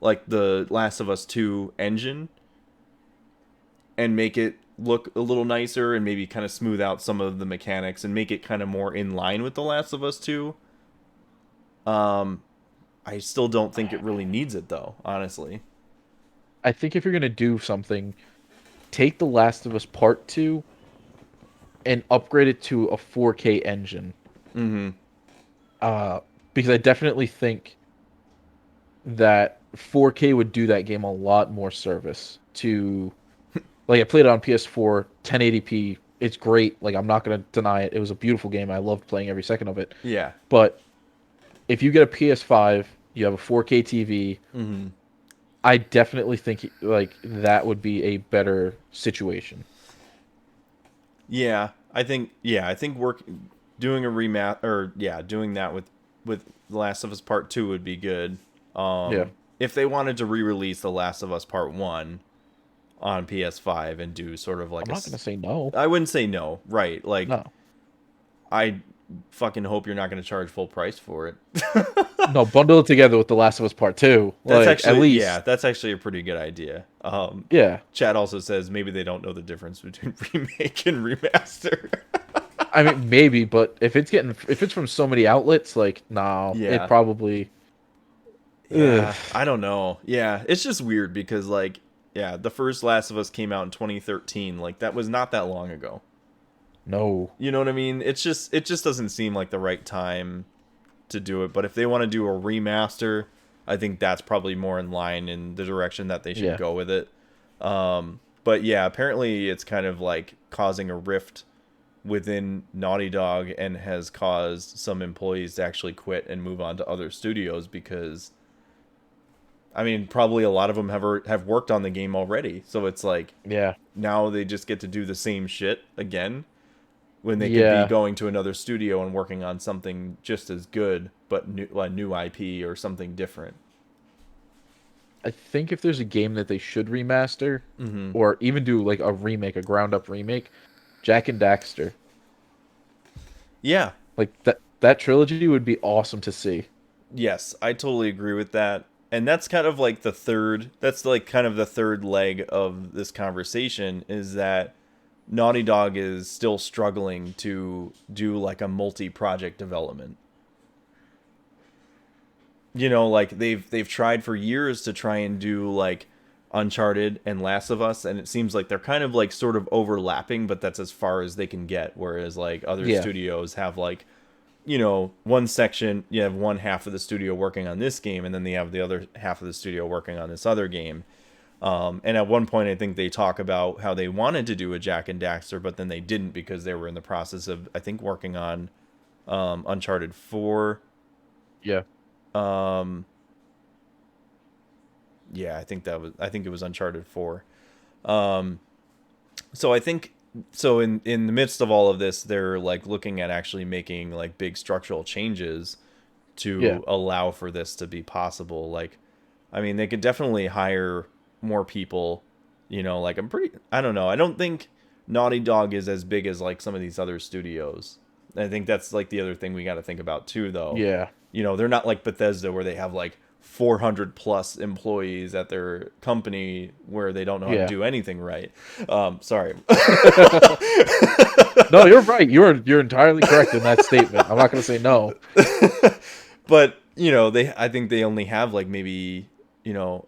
the Last of Us 2 engine and make it look a little nicer and maybe kind of smooth out some of the mechanics and make it kind of more in line with The Last of Us 2. I still don't think it really needs it though, honestly. I think if you're going to do something, take The Last of Us Part 2 and upgrade it to a 4K engine. Mm-hmm. Because I definitely think that 4K would do that game a lot more service to... Like, I played it on PS4, 1080p. It's great. Like, I'm not going to deny it. It was a beautiful game. I loved playing every second of it. Yeah. But if you get a PS5, you have a 4K TV, mm-hmm. I definitely think, like, that would be a better situation. Yeah, I think doing a doing that with The Last of Us Part 2 would be good. If they wanted to re-release The Last of Us Part 1 on PS5 and do sort of like I'm not going to say no. I wouldn't say no, right? Like, no. I fucking hope you're not going to charge full price for it. No, bundle it together with The Last of Us Part 2. That's like, actually, at least. yeah, that's actually a pretty good idea. Yeah. Chad also says maybe they don't know the difference between remake and remaster. I mean, maybe, but if it's from so many outlets, like, no, Yeah. it probably... Yeah, I don't know. Yeah, it's just weird because, like, yeah, the first Last of Us came out in 2013. Like, that was not that long ago. No. You know what I mean? It just doesn't seem like the right time to do it. But if they want to do a remaster, I think that's probably more in line in the direction that they should Yeah. go with it. But yeah, apparently it's kind of like causing a rift within Naughty Dog and has caused some employees to actually quit and move on to other studios because, I mean, probably a lot of them have worked on the game already. So it's like, Yeah. now they just get to do the same shit again when they could be Yeah. going to another studio and working on something just as good, but new IP or something different. I think if there's a game that they should remaster, Mm-hmm. or even do like a remake, a ground up remake, Jack and Daxter. Yeah. Like that trilogy would be awesome to see. Yes, I totally agree with that. And that's kind of like that's like kind of the third leg of this conversation is that Naughty Dog is still struggling to do like a multi-project development. You know, like they've tried for years to try and do like Uncharted and Last of Us, and it seems like they're kind of like sort of overlapping, but that's as far as they can get. Whereas like other Yeah. studios have like, you know, one section, you have one half of the studio working on this game, and then they have the other half of the studio working on this other game. And at one point, I think they talk about how they wanted to do a Jack and Daxter, but then they didn't because they were in the process of, I think, working on Uncharted 4. Yeah. Yeah, I think it was Uncharted 4. So I think so in the midst of all of this, they're like looking at actually making like big structural changes to Yeah. allow for this to be possible. Like, I mean, they could definitely hire more people. You know, like I don't know. I don't think Naughty Dog is as big as like some of these other studios. I think that's like the other thing we got to think about too, though. Yeah. You know, they're not like Bethesda where they have like 400 plus employees at their company where they don't know how to Yeah. do anything right. Sorry. No, you're right. You're entirely correct in that statement. I'm not going to say no. But, you know, I think they only have like maybe, you know,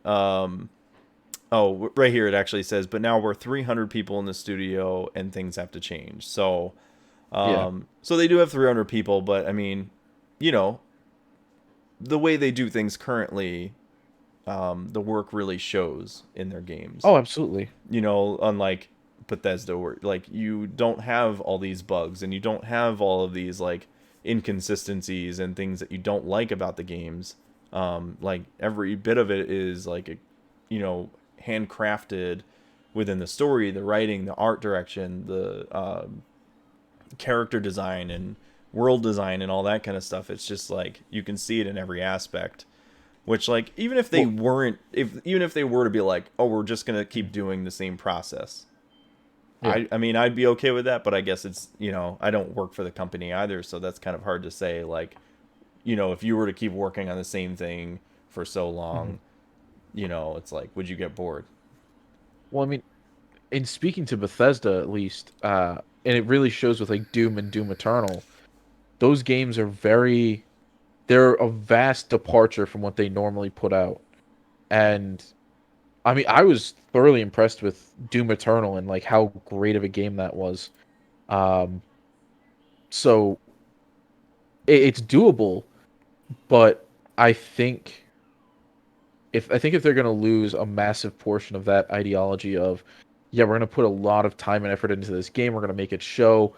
right here it actually says, but now we're 300 people in the studio and things have to change. So, Yeah. so they do have 300 people, but I mean, you know, the way they do things currently, the work really shows in their games. Oh, absolutely. You know, unlike Bethesda, where like you don't have all these bugs and you don't have all of these like inconsistencies and things that you don't like about the games. Like every bit of it is like, you know, handcrafted within the story, the writing, the art direction, the character design and world design and all that kind of stuff. It's just like you can see it in every aspect, which like even if they were to be like, oh, we're just gonna keep doing the same process, Yeah. I mean, I'd be okay with that, but I guess it's, you know, I don't work for the company either, so that's kind of hard to say. Like, you know, if you were to keep working on the same thing for so long, you know, it's like, would you get bored? Well, I mean, in speaking to Bethesda, at least, and it really shows with like Doom and Doom Eternal, those games are they're a vast departure from what they normally put out. And I mean, I was thoroughly impressed with Doom Eternal and like how great of a game that was. So it's doable, but I think if they're going to lose a massive portion of that ideology of, yeah, we're going to put a lot of time and effort into this game, we're going to make it show.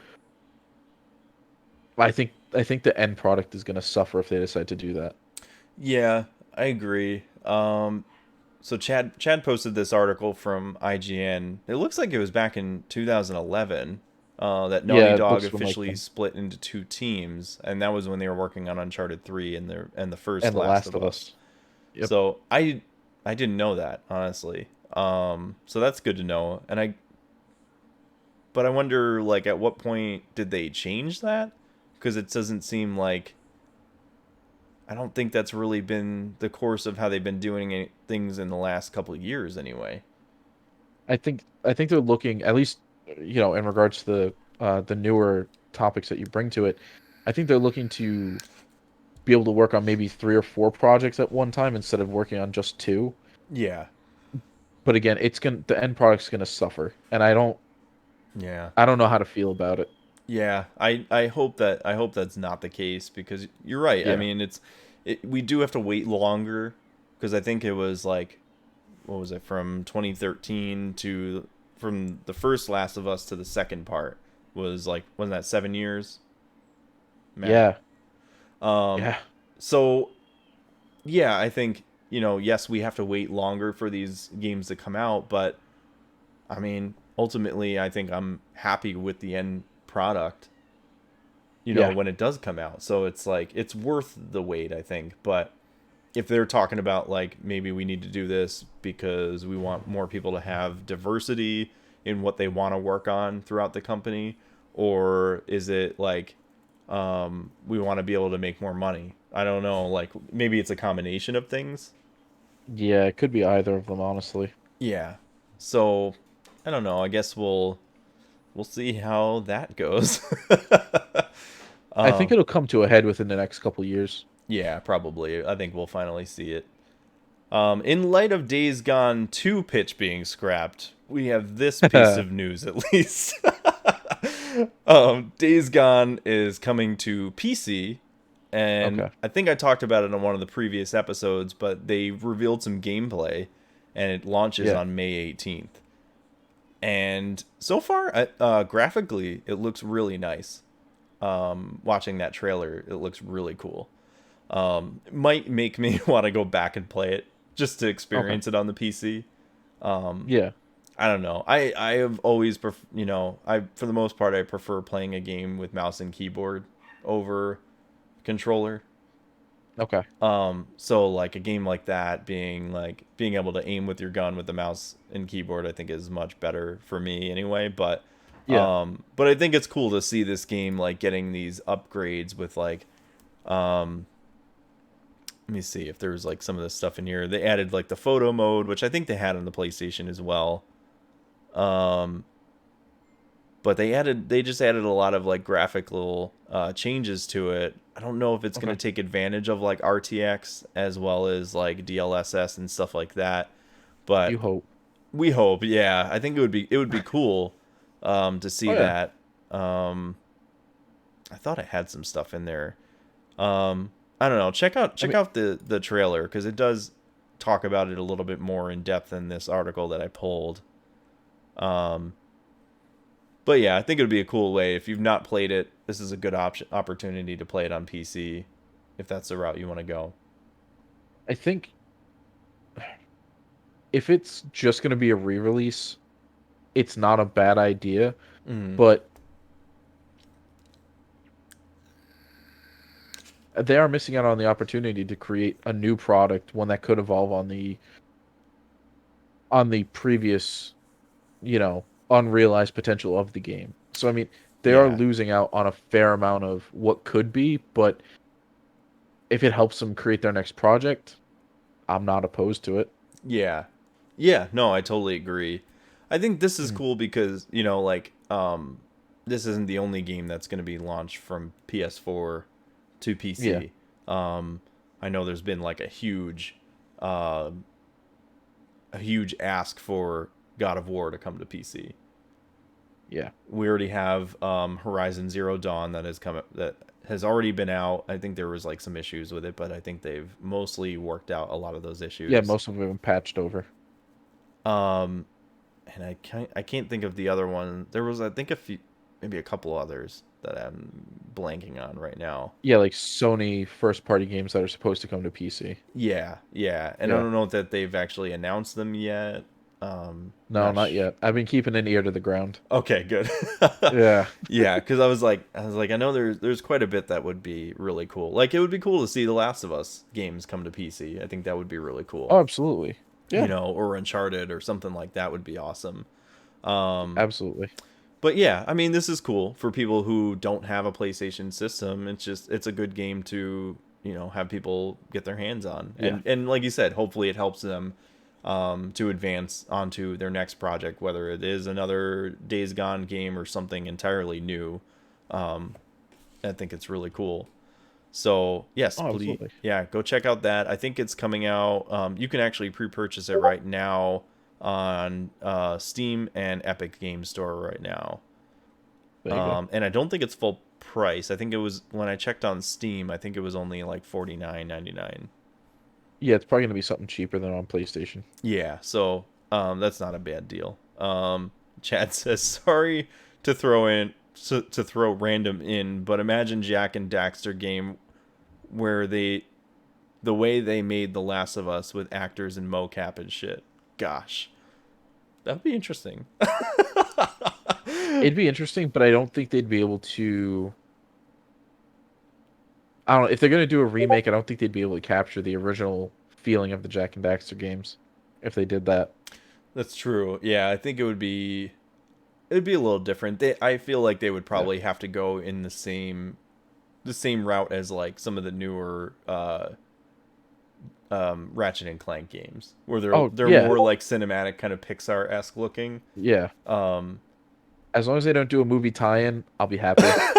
I think the end product is going to suffer if they decide to do that. Yeah, I agree. So Chad posted this article from IGN. It looks like it was back in 2011 that Naughty Yeah, it Dog looks from, like, officially split into two teams, and that was when they were working on Uncharted 3 and the first and The Last of Us. Yep. So I didn't know that, honestly. So that's good to know. But I wonder, like, at what point did they change that? Because it doesn't seem like, I don't think that's really been the course of how they've been doing things in the last couple of years, anyway. I think they're looking, at least, you know, in regards to the newer topics that you bring to it. I think they're looking to be able to work on maybe 3 or 4 projects at one time instead of working on just 2. Yeah. But again, the end product's gonna suffer, and Yeah. I don't know how to feel about it. Yeah, I hope that's not the case, because you're right. I Yeah. mean, we do have to wait longer, because I think it was like, what was it, from 2013 to, from the first Last of Us to the second part, was like, wasn't that 7 years? Math. Yeah. Um, Yeah. so yeah, I think, yes, we have to wait longer for these games to come out, but I mean, ultimately, I think I'm happy with the end product, Yeah. when it does come out. So it's like, it's worth the wait, I think. But if they're talking about like, maybe we need to do this because we want more people to have diversity in what they want to work on throughout the company, or is it like, we want to be able to make more money? I don't know. Like, maybe it's a combination of things. Yeah, it could be either of them, honestly. Yeah. So I don't know. I guess we'll see how that goes. I think it'll come to a head within the next couple years. Yeah, probably. I think we'll finally see it. In light of Days Gone 2 pitch being scrapped, we have this piece of news at least. Days Gone is coming to PC, and Okay. I think I talked about it on one of the previous episodes, but they revealed some gameplay, and it launches Yeah. on May 18th. And so far, graphically, it looks really nice. Watching that trailer, it looks really cool. It might make me want to go back and play it just to Okay. experience it on the PC. Yeah. I don't know. I have always I, for the most part, I prefer playing a game with mouse and keyboard over controller. Okay. So like a game like that, being able to aim with your gun with the mouse and keyboard, I think is much better for me anyway. Yeah. But I think it's cool to see this game like getting these upgrades with like, let me see if there's like some of this stuff in here. They added like the photo mode, which I think they had on the PlayStation as well. Um, but they just added a lot of like graphical changes to it. I don't know if it's going Okay. to take advantage of like RTX as well as like DLSS and stuff like that. You But hope. we hope, yeah. I think it would be cool to see Oh yeah. that. I thought I had some stuff in there. I don't know. Check out I check mean, out the trailer, because it does talk about it a little bit more in depth in this article that I pulled. Um, but yeah, I think it would be a cool way, if you've not played it. This is a good opportunity to play it on PC, if that's the route you want to go. I think if it's just going to be a re-release, it's not a bad idea, Mm, but they are missing out on the opportunity to create a new product, one that could evolve on the previous, unrealized potential of the game. So I mean, they are yeah, losing out on a fair amount of what could be, but if it helps them create their next project, I'm not opposed to it. yeah, yeah. No, I totally agree. I think this is Mhm. cool because like, this isn't the only game that's going to be launched from PS4 to Yeah, PC. Um, I know there's been like uh, a huge ask for God of War to come to PC. yeah, We already have Horizon Zero Dawn that has already been out. I think there was like some issues with it, but I think they've mostly worked out a lot of those yeah. issues. Most of them have been patched over. Um, and I can't think of the other one. There was, I think, maybe a couple others that I'm blanking on right now. Yeah, like Sony first-party games that are supposed to come to PC. Yeah, yeah, and I Yeah, don't know that they've actually announced them yet. no, Not not sh- yet. I've been keeping an ear to the ground. Okay, good. Yeah, Yeah, because I was like, I know there's quite a bit that would be really cool. Like, it would be cool to see the Last of Us games come to PC. I think that would be really cool. oh, absolutely. Yeah, Or Uncharted or something like that would be awesome. Um, absolutely. but yeah, I mean, this is cool for people who don't have a PlayStation system. It's a good game to have people get their hands on, Yeah, and like you said, hopefully it helps them to advance onto their next project, whether it is another Days Gone game or something entirely new. Um, I think it's really cool. So yes, oh, please, absolutely. yeah, go check out that. I think it's coming out. You can actually pre-purchase it right now on Steam and Epic Game Store right now. There you go. And I don't think it's full price. I think it was, when I checked on Steam, I think it was only like $49.99. Yeah, it's probably gonna be something cheaper than on PlayStation. Yeah, so that's not a bad deal. Chad says, sorry to throw random in, but imagine Jack and Daxter game where the way they made The Last of Us with actors and mocap and shit. Gosh, that would be interesting. It'd be interesting, but I don't think they'd be able to. I don't know if they're gonna do a remake. I don't think they'd be able to capture the original feeling of the Jack and Daxter games if they did that. That's true. Yeah, I think it'd be a little different. I feel like they would probably have to go in the same route as like some of the newer Ratchet and Clank games, where they're more like cinematic, kind of Pixar-esque looking. Yeah. As long as they don't do a movie tie-in, I'll be happy. I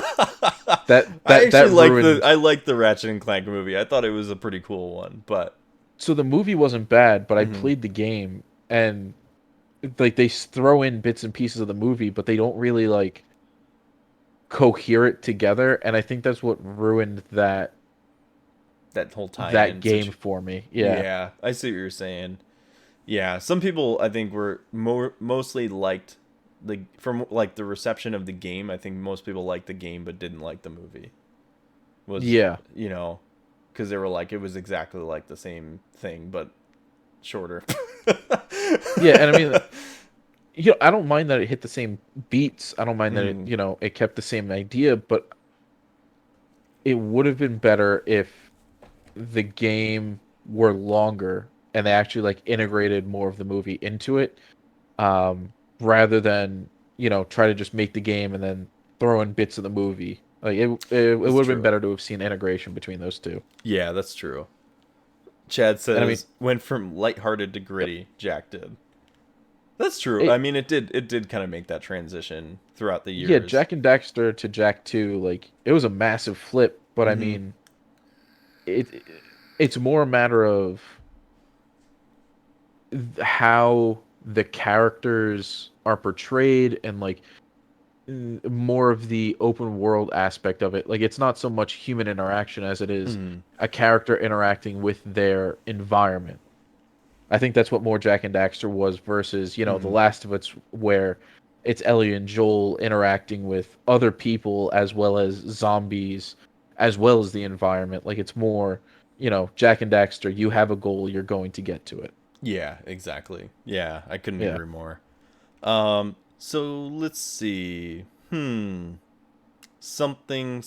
like the Ratchet and Clank movie. I thought it was a pretty cool one, but so the movie wasn't bad, but I Mhm. played the game, and like they throw in bits and pieces of the movie, but they don't really like cohere it together, and I think that's what ruined that whole tie that game for me. Yeah, I see what you're saying. Yeah, some people I think were mostly liked from like the reception of the game. I think most people liked the game but didn't like the movie. You know, because they were like, it was exactly like the same thing but shorter. Yeah, and I mean, I don't mind that it hit the same beats. I don't mind that it kept the same idea, but it would have been better if the game were longer and they actually like integrated more of the movie into it, rather than try to just make the game and then throw in bits of the movie. Like it would have been better to have seen integration between those two. Yeah, that's true. Chad says, And I mean, went from lighthearted to gritty. Jack did. That's true. I mean, it did kind of make that transition throughout the years. Yeah, Jack and Daxter to Jak 2, like it was a massive flip, but I mean, it's more a matter of how the characters are portrayed and like more of the open world aspect of it. Like it's not so much human interaction as it is a character interacting with their environment. I think that's what more Jak and Daxter was versus, The Last of Us, where it's Ellie and Joel interacting with other people as well as zombies, as well as the environment. Like it's more, Jak and Daxter, you have a goal, you're going to get to it. Yeah, exactly. Yeah, I couldn't agree more. So let's see. Something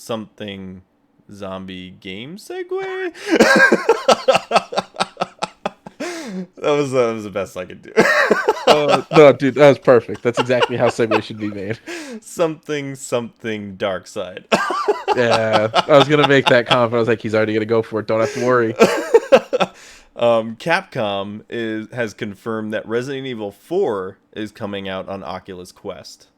zombie game segue? That was the best I could do. No, dude, that was perfect. That's exactly how segue should be made. Something dark side. Yeah, I was gonna make that comment, but I was like, he's already gonna go for it. Don't have to worry. Capcom has confirmed that Resident Evil 4 is coming out on Oculus Quest.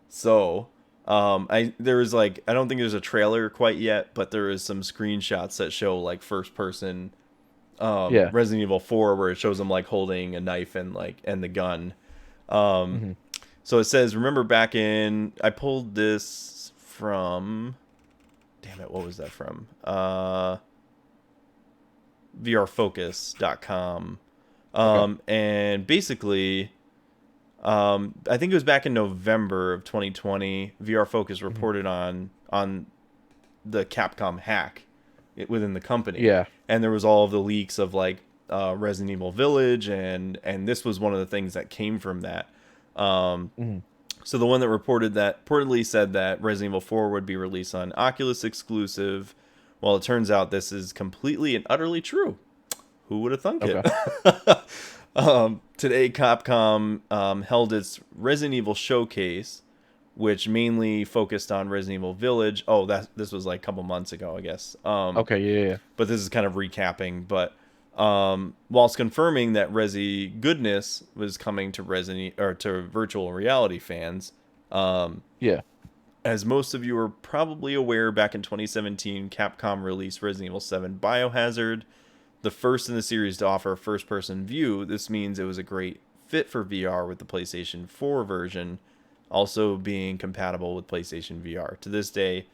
So, I don't think there's a trailer quite yet, but there is some screenshots that show like first person Resident Evil 4 where it shows them like holding a knife and the gun. So it says, remember back in, I pulled this from, damn it, what was that from? VRFocus.com. And basically, I think it was back in November of 2020, VR Focus reported on the Capcom hack within the company. Yeah. And there was all of the leaks of like Resident Evil Village, and this was one of the things that came from that. So the one that reportedly said that Resident Evil 4 would be released on Oculus exclusive. Well, it turns out this is completely and utterly true. Who would have thunk it? Today, Capcom held its Resident Evil showcase, which mainly focused on Resident Evil Village. Oh, this was like a couple months ago, I guess. Yeah. But this is kind of recapping. But whilst confirming that Resi goodness was coming to to virtual reality fans, as most of you are probably aware, back in 2017, Capcom released Resident Evil 7 Biohazard, the first in the series to offer a first-person view. This means it was a great fit for VR with the PlayStation 4 version. also being compatible with PlayStation VR. To this day,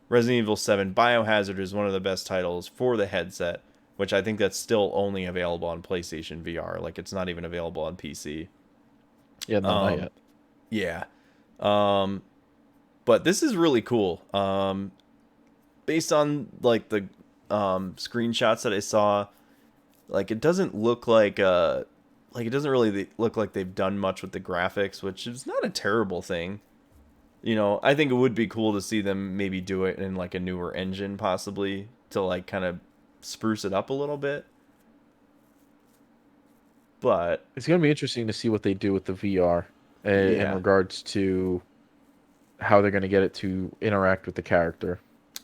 Resident Evil 7 Biohazard is one of the best titles for the headset, which I think that's still only available on PlayStation VR. Like, it's not even available on PC. Yeah, no, not yet. Yeah. But this is really cool. Based on, like, the screenshots that I saw, like, it doesn't look like it doesn't really look like they've done much with the graphics, which is not a terrible thing. You know, I think it would be cool to see them maybe do it in like a newer engine, possibly, to like kind of spruce it up a little bit. But It's gonna be interesting to see what they do with the VR in regards to how they're gonna get it to interact with the character.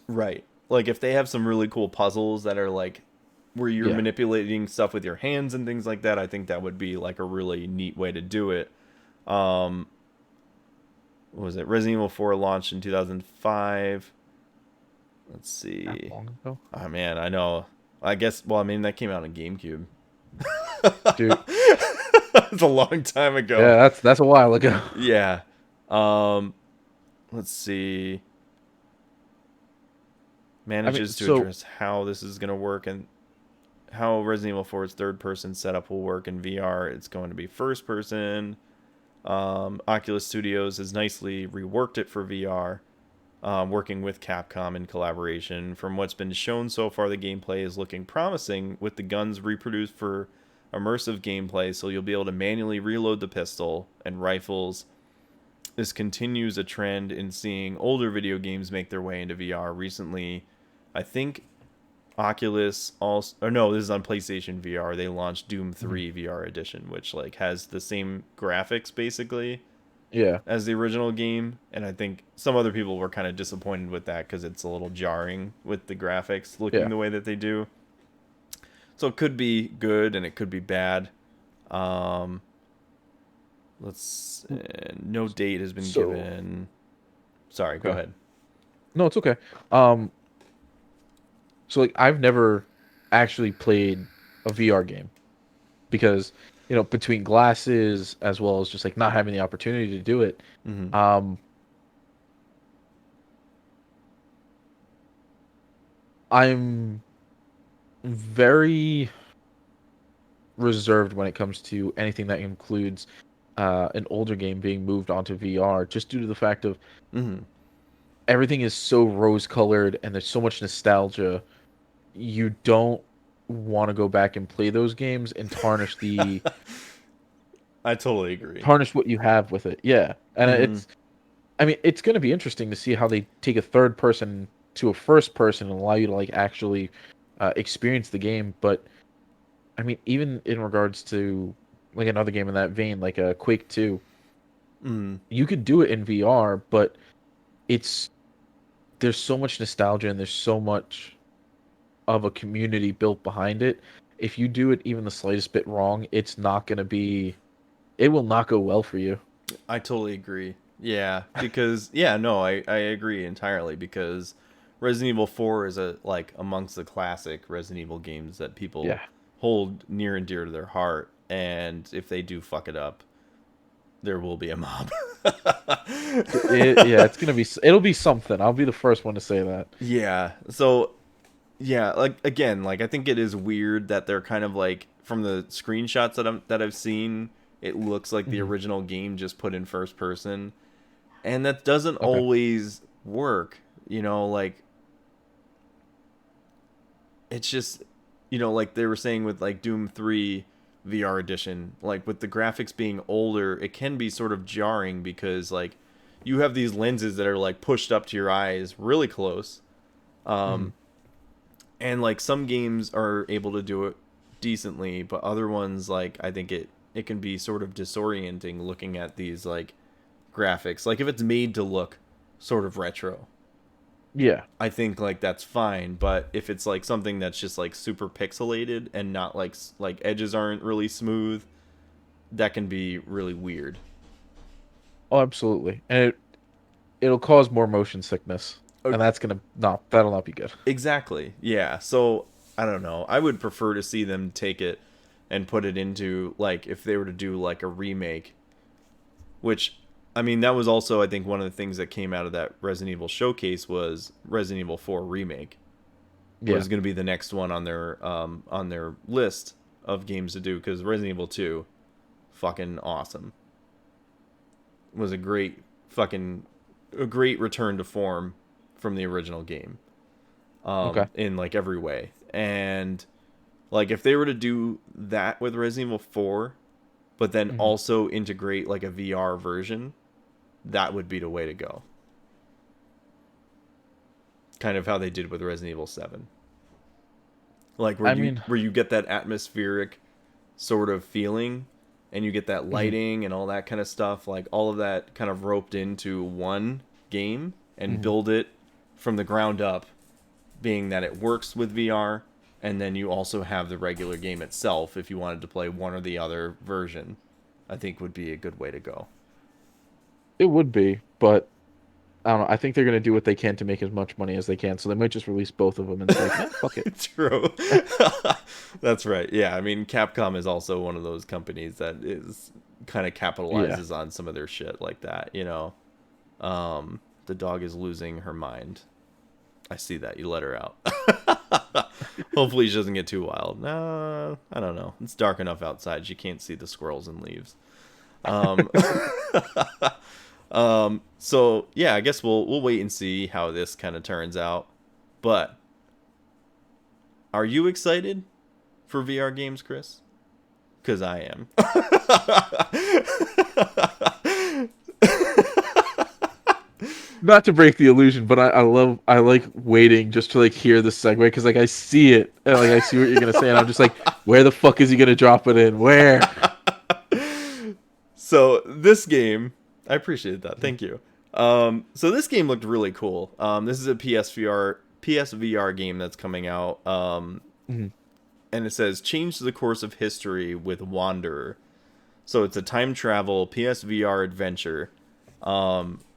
Right. Like if they have some really cool puzzles that are like where you're manipulating stuff with your hands and things like that, I think that would be like a really neat way to do it. What was it? Resident Evil 4 launched in 2005. Let's see. That long ago? Oh man, I know. I guess. Well, I mean, that came out on GameCube. Dude, It's a long time ago. yeah, that's a while ago. Yeah. Let's see. Manages to address how this is going to work and how Resident Evil 4's third-person setup will work in VR. It's going to be first-person. Oculus Studios has nicely reworked it for VR, working with Capcom in collaboration. From what's been shown so far, the gameplay is looking promising, with the guns reproduced for immersive gameplay, so you'll be able to manually reload the pistol and rifles. This continues a trend in seeing older video games make their way into VR. Recently, I think Oculus also, or no, this is on PlayStation VR. They launched Doom 3 VR edition, which like has the same graphics basically, as the original game. And I think some other people were kind of disappointed with that because it's a little jarring with the graphics looking the way that they do. So it could be good and it could be bad. No date has been given. Sorry, go ahead. No, it's okay. So like I've never actually played a VR game because, you know, between glasses as well as just like not having the opportunity to do it. I'm very reserved when it comes to anything that includes an older game being moved onto VR, just due to the fact of everything is so rose-colored and there's so much nostalgia. You don't want to go back and play those games and tarnish the I totally agree. Tarnish what you have with it. Yeah. And it's going to be interesting to see how they take a third person to a first person and allow you to like actually experience the game. But I mean, even in regards to like another game in that vein, like a Quake 2, you could do it in VR, but there's so much nostalgia and there's so much of a community built behind it. If you do it even the slightest bit wrong, it will not go well for you. I totally agree. Yeah, because I agree entirely, because Resident Evil 4 is amongst the classic Resident Evil games that people hold near and dear to their heart, and if they do fuck it up, there will be a mob. It'll be something. I'll be the first one to say that. Yeah. So I think it is weird that they're kind of like, from the screenshots that I've seen, it looks like the original game just put in first person, and that doesn't always work. You know, like it's just, you know, like they were saying with like Doom 3 VR edition, like with the graphics being older, it can be sort of jarring because like you have these lenses that are like pushed up to your eyes really close. And like some games are able to do it decently, but other ones, like I think it can be sort of disorienting looking at these like graphics. Like if it's made to look sort of retro, I think like that's fine. But if it's like something that's just like super pixelated and not like edges aren't really smooth, that can be really weird. Oh, absolutely. And it'll cause more motion sickness. And that'll not be good. Exactly. Yeah. So I don't know. I would prefer to see them take it and put it into, like, if they were to do like a remake, which I mean, that was also, I think, one of the things that came out of that Resident Evil showcase was Resident Evil 4 Remake. Yeah. Was going to be the next one on their list of games to do, because Resident Evil 2, fucking awesome. Was a great return to form from the original game. In like every way. And like if they were to do that with Resident Evil 4, but then also integrate like a VR version, that would be the way to go. Kind of how they did with Resident Evil 7. Like where you get that atmospheric sort of feeling, and you get that lighting and all that kind of stuff, like all of that kind of roped into one game and build it from the ground up, being that it works with VR, and then you also have the regular game itself if you wanted to play one or the other version, I think would be a good way to go. It would be, but I don't know. I think they're going to do what they can to make as much money as they can, so they might just release both of them and say, eh, fuck it. True. That's right. Yeah, I mean, Capcom is also one of those companies that is kind of capitalizes on some of their shit like that, you know. The dog is losing her mind. I see that. You let her out. Hopefully she doesn't get too wild. No, I don't know. It's dark enough outside. She can't see the squirrels and leaves. So yeah, I guess we'll wait and see how this kind of turns out. But are you excited for VR games, Chris? Because I am. Not to break the illusion, but I like waiting just to like hear the segue, because like I see it, and like I see what you're gonna say, and I'm just like, where the fuck is he gonna drop it in? Where? So this game, I appreciate that. Thank you. So this game looked really cool. This is a PSVR game that's coming out. And it says change the course of history with Wanderer. So it's a time travel PSVR adventure,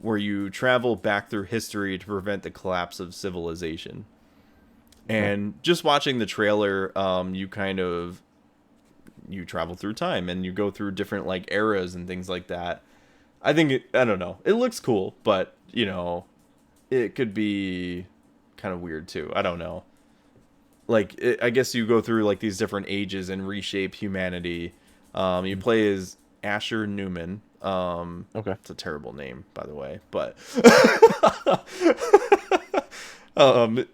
where you travel back through history to prevent the collapse of civilization. And just watching the trailer, you travel through time and you go through different like eras and things like that. I don't know. It looks cool, but you know, it could be kind of weird too. I don't know. Like, I guess you go through like these different ages and reshape humanity. You play as Asher Newman. Okay. It's a terrible name, by the way, but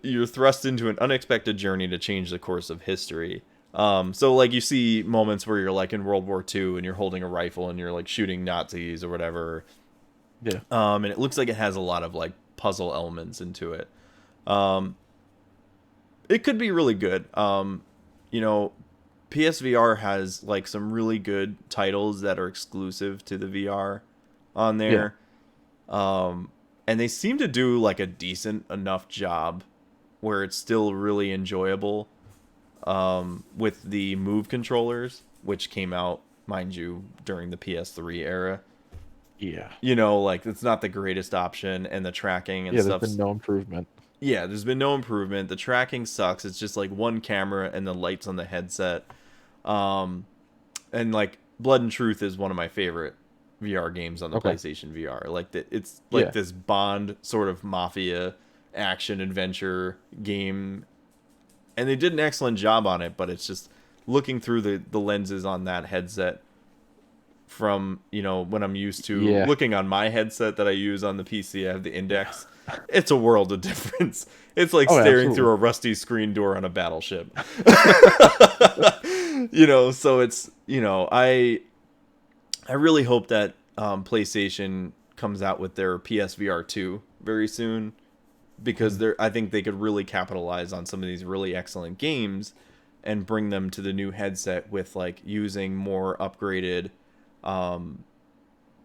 you're thrust into an unexpected journey to change the course of history. So like you see moments where you're like in World War II and you're holding a rifle and you're like shooting Nazis or whatever. Yeah. And it looks like it has a lot of like puzzle elements into it. It could be really good. You know, PSVR has like some really good titles that are exclusive to the VR on there. Yeah. And they seem to do like a decent enough job where it's still really enjoyable. With the Move controllers, which came out, mind you, during the PS3 era. Yeah. You know, like, it's not the greatest option, and the tracking and stuff. There's been no improvement. Yeah, there's been no improvement. The tracking sucks. It's just, like, one camera and the lights on the headset. And, like, Blood and Truth is one of my favorite VR games on the PlayStation VR. Like, it's, like, this Bond sort of mafia action-adventure game. And they did an excellent job on it, but it's just looking through the lenses on that headset from, you know, when I'm used to looking on my headset that I use on the PC, I have the Index. It's a world of difference. It's like staring through a rusty screen door on a battleship. You know, so it's, you know, I really hope that PlayStation comes out with their PSVR 2 very soon. Because I think they could really capitalize on some of these really excellent games and bring them to the new headset with like using more upgraded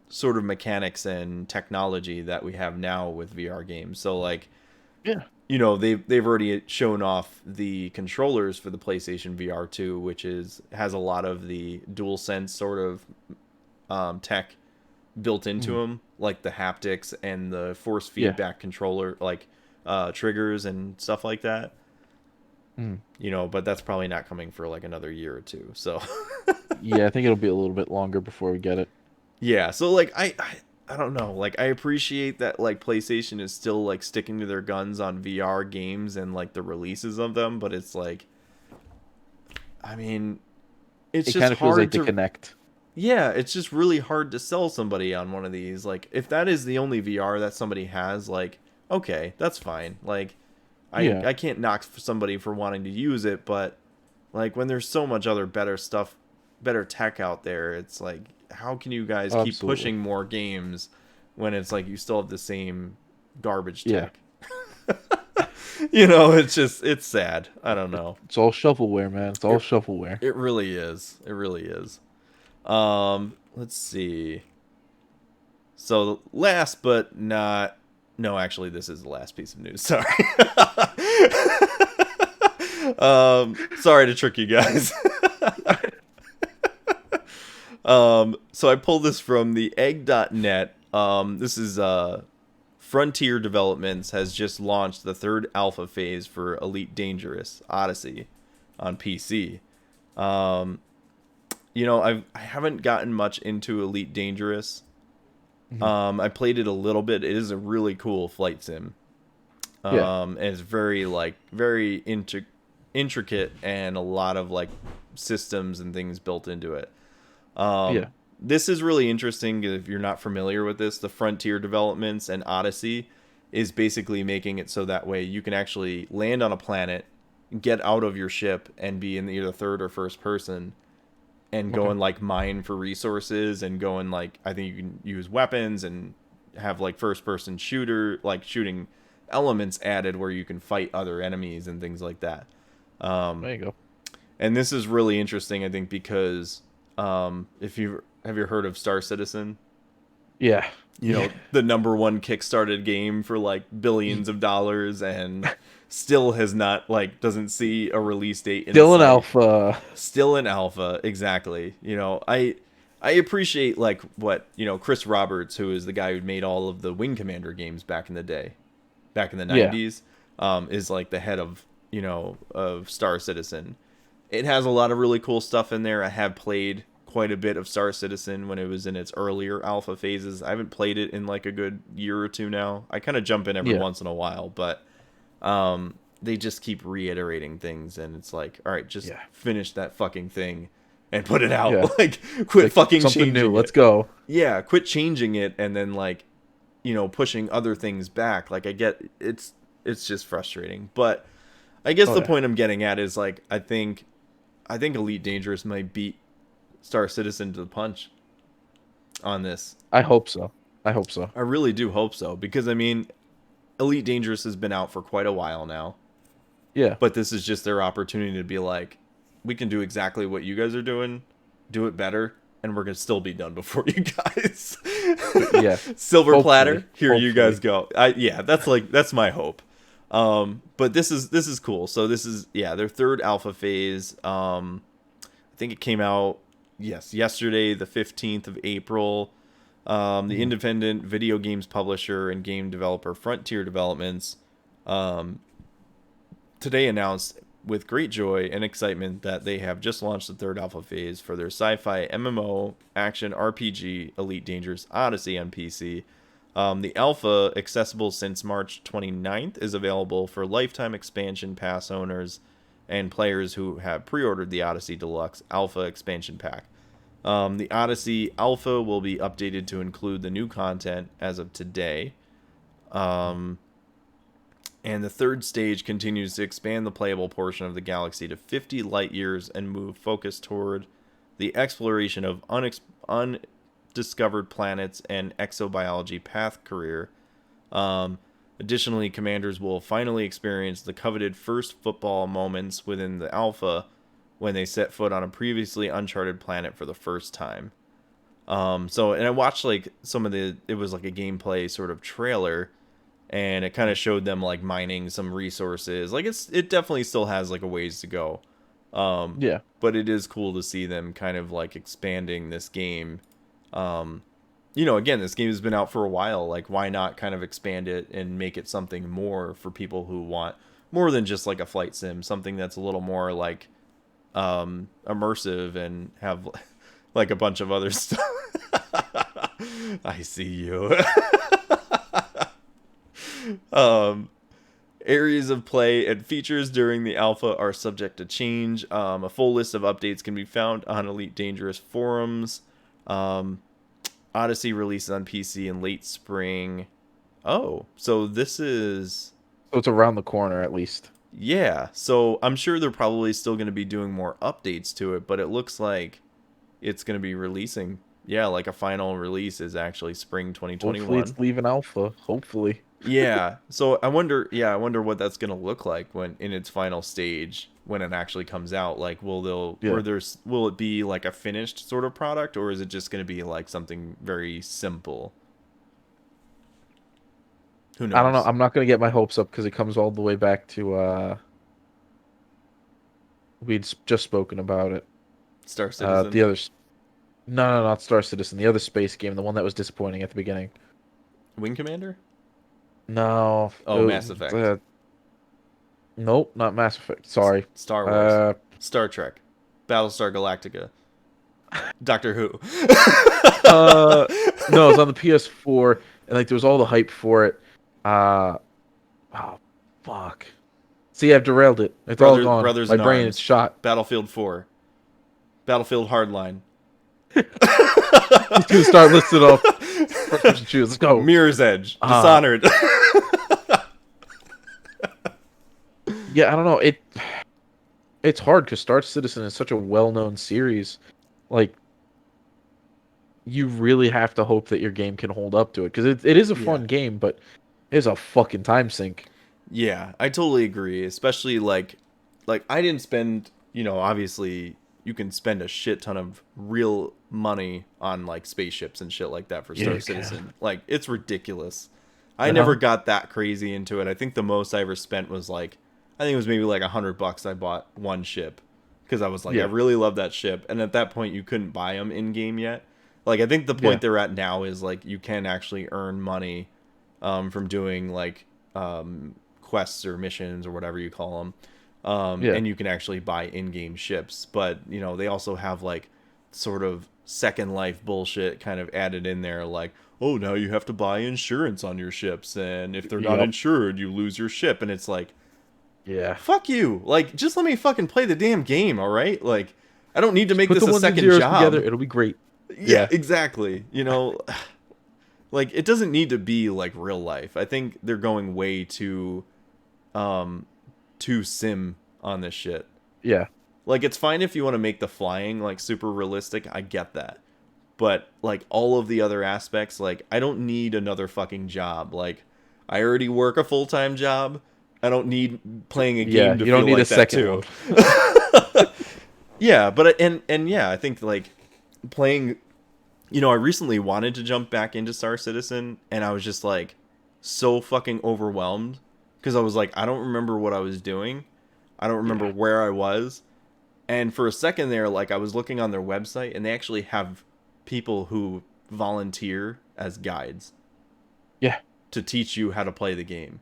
sort of mechanics and technology that we have now with VR games. So like, you know, they've already shown off the controllers for the PlayStation VR 2, which has a lot of the DualSense sort of tech built into them, like the haptics and the force feedback controller, like triggers and stuff like that. You know, but that's probably not coming for like another year or two. So yeah, I think it'll be a little bit longer before we get it. Yeah, so like I I don't know. Like, I appreciate that, like, PlayStation is still, like, sticking to their guns on VR games and, like, the releases of them, but it's like, I mean, it's It just kind of feels hard like to the Connect. Yeah, it's just really hard to sell somebody on one of these. Like, if that is the only VR that somebody has, like, okay, that's fine. Like, Yeah. I can't knock somebody for wanting to use it, but like when there's so much other better stuff, better tech out there, it's like, how can you guys keep Absolutely. pushing more games when it's like you still have the same garbage Yeah. tech? You know, it's sad. I don't know. It's all shovelware, man. It's all shovelware. It really is. It really is. Let's see. So last but not, no, actually, this is the last piece of news. Sorry. Sorry to trick you guys. So I pulled this from the egg.net. This is, Frontier Developments has just launched the third alpha phase for Elite Dangerous Odyssey on PC. You know, I haven't gotten much into Elite Dangerous. I played it a little bit. It is a really cool flight sim. And it's very intricate and a lot of like systems and things built into it. This is really interesting if you're not familiar with this. The Frontier Developments and Odyssey is basically making it so that way you can actually land on a planet, get out of your ship, and be in either third or first person, and go and like mine for resources, and go and like, I think you can use weapons and have like first person shooter, like shooting elements added where you can fight other enemies and things like that. There you go. And this is really interesting, I think, because if you have you heard of Star Citizen? Yeah. You know, the #1 Kickstarted game for like billions of dollars, and still has not, like, doesn't see a release date in Still in sight. alpha. Still in alpha, exactly. You know, I appreciate like what, you know, Chris Roberts, who is the guy who made all of the Wing Commander games back in the day, back in the 90s, is like the head of, you know, of Star Citizen. It has a lot of really cool stuff in there. I have played quite a bit of Star Citizen when it was in its earlier alpha phases. I haven't played it in like a good year or two now. I kind of jump in every once in a while, but they just keep reiterating things, and it's like, all right, just finish that fucking thing and put it out. Like, quit like fucking changing new. it. Let's go. Yeah, quit changing it, and then like, you know, pushing other things back. Like, I get it's just frustrating, but I guess the point I'm getting at is like, I think Elite Dangerous might beat Star Citizen to the punch on this. I hope so. I really do hope so, because I mean, Elite Dangerous has been out for quite a while now. Yeah. But this is just their opportunity to be like, we can do exactly what you guys are doing, do it better, and we're gonna still be done before you guys. Yeah. Silver platter. Here you guys go. That's my hope. But this is cool. So this is their third alpha phase. I think it came out yesterday, the 15th of April. The independent video games publisher and game developer Frontier Developments today announced with great joy and excitement that they have just launched the third alpha phase for their sci-fi MMO action RPG Elite Dangerous Odyssey on PC. The alpha, accessible since March 29th, is available for lifetime expansion pass owners and players who have pre-ordered the Odyssey Deluxe Alpha expansion pack. The Odyssey Alpha will be updated to include the new content as of today. And the third stage continues to expand the playable portion of the galaxy to 50 light years and move focus toward the exploration of undiscovered planets and exobiology path career. Additionally, commanders will finally experience the coveted first football moments within the alpha when they set foot on a previously uncharted planet for the first time. And I watched like it was like a gameplay sort of trailer, and it kind of showed them like mining some resources. Like it definitely still has like a ways to go. But it is cool to see them kind of like expanding this game. You know, again, this game has been out for a while. Like, why not kind of expand it and make it something more for people who want more than just like a flight sim, something that's a little more like immersive and have like a bunch of other stuff. I see you. Areas of play and features during the alpha are subject to change. A full list of updates can be found on Elite Dangerous forums. Odyssey releases on PC in late spring. Oh, so this is... So it's around the corner, at least. Yeah, so I'm sure they're probably still going to be doing more updates to it, but it looks like it's going to be releasing. Yeah, like a final release is actually spring 2021. Hopefully it's leaving alpha. Hopefully. Yeah, so I wonder what that's going to look like when in its final stage when it actually comes out. Like, will it be like a finished sort of product, or is it just going to be like something very simple? Who knows? I don't know. I'm not going to get my hopes up because it comes all the way back to we'd just spoken about it. Star Citizen. The others. No, not Star Citizen. The other space game, the one that was disappointing at the beginning. Wing Commander? No. Oh, Mass Effect. Nope, not Mass Effect. Sorry. Star Wars. Star Trek. Battlestar Galactica. Doctor Who. No, it was on the PS4, and like there was all the hype for it. Oh, fuck. See, I've derailed it. It's all gone. Brothers My in brain Arms. is shot. Battlefield 4. Battlefield Hardline. He's gonna start listing off. First person choose. Let's go. Mirror's Edge. Dishonored. Yeah, I don't know. It's hard because Star Citizen is such a well-known series. Like, you really have to hope that your game can hold up to it because it is a fun game, but it's a fucking time sink. Yeah, I totally agree. Especially like I didn't spend, obviously you can spend a shit ton of real money on like spaceships and shit like that for Star Citizen. Like, it's ridiculous. I never got that crazy into it. I think the most I ever spent was like, I think it was maybe like $100 I bought one ship because I was like, I really love that ship. And at that point you couldn't buy them in game yet. Like, I think the point they're at now is like you can actually earn money from doing like quests or missions or whatever you call them. And you can actually buy in-game ships, but they also have like sort of Second Life bullshit kind of added in there, like, oh, now you have to buy insurance on your ships, and if they're not insured you lose your ship. And it's like, fuck you, like, just let me fucking play the damn game, all right? Like, I don't need to make this a second job together, it'll be great. Yeah, exactly. Like, it doesn't need to be like real life. I think they're going way too sim on this shit. Yeah. Like, it's fine if you want to make the flying like super realistic. I get that. But like all of the other aspects, like, I don't need another fucking job. Like, I already work a full-time job. I don't need playing a game to you don't feel need like a second too. one. Yeah, but and yeah, I think like playing, I recently wanted to jump back into Star Citizen, and I was just like so fucking overwhelmed because I was like, I don't remember what I was doing. I don't remember where I was. And for a second there, like, I was looking on their website, and they actually have people who volunteer as guides. Yeah. To teach you how to play the game.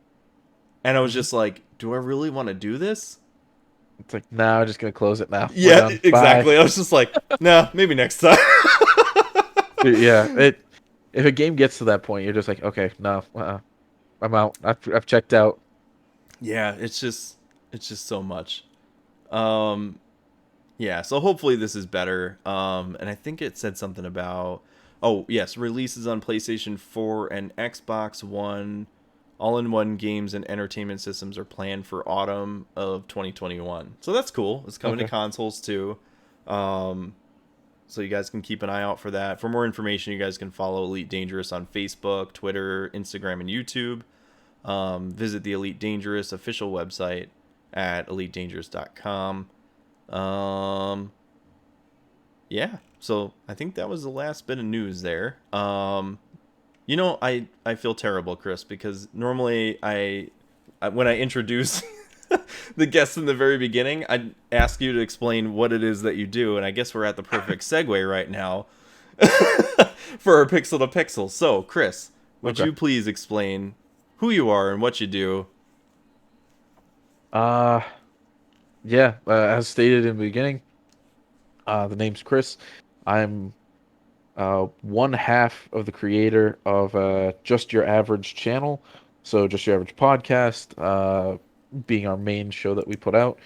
And I was just like, do I really want to do this? It's like, nah, I'm just going to close it now. Yeah, exactly. Bye. I was just like, nah, maybe next time. Dude, yeah. If a game gets to that point, you're just like, okay, no, I'm out. I've checked out. Yeah, it's just so much. Yeah, so hopefully this is better. And I think it said something about, oh yes, releases on PlayStation 4 and Xbox One. All-in-one games and entertainment systems are planned for autumn of 2021. So that's cool. It's coming to consoles too. So you guys can keep an eye out for that. For more information, you guys can follow Elite Dangerous on Facebook, Twitter, Instagram, and YouTube. Visit the Elite Dangerous official website at elitedangerous.com. Yeah, so I think that was the last bit of news there. I feel terrible, Chris, because normally when I introduce the guests in the very beginning, I ask you to explain what it is that you do, and I guess we're at the perfect segue right now for our Pixel to Pixel. So, Chris, would you please explain who you are and what you do? As stated in the beginning, the name's Chris. I'm one half of the creator of Just Your Average Channel. So Just Your Average Podcast, being our main show that we put out.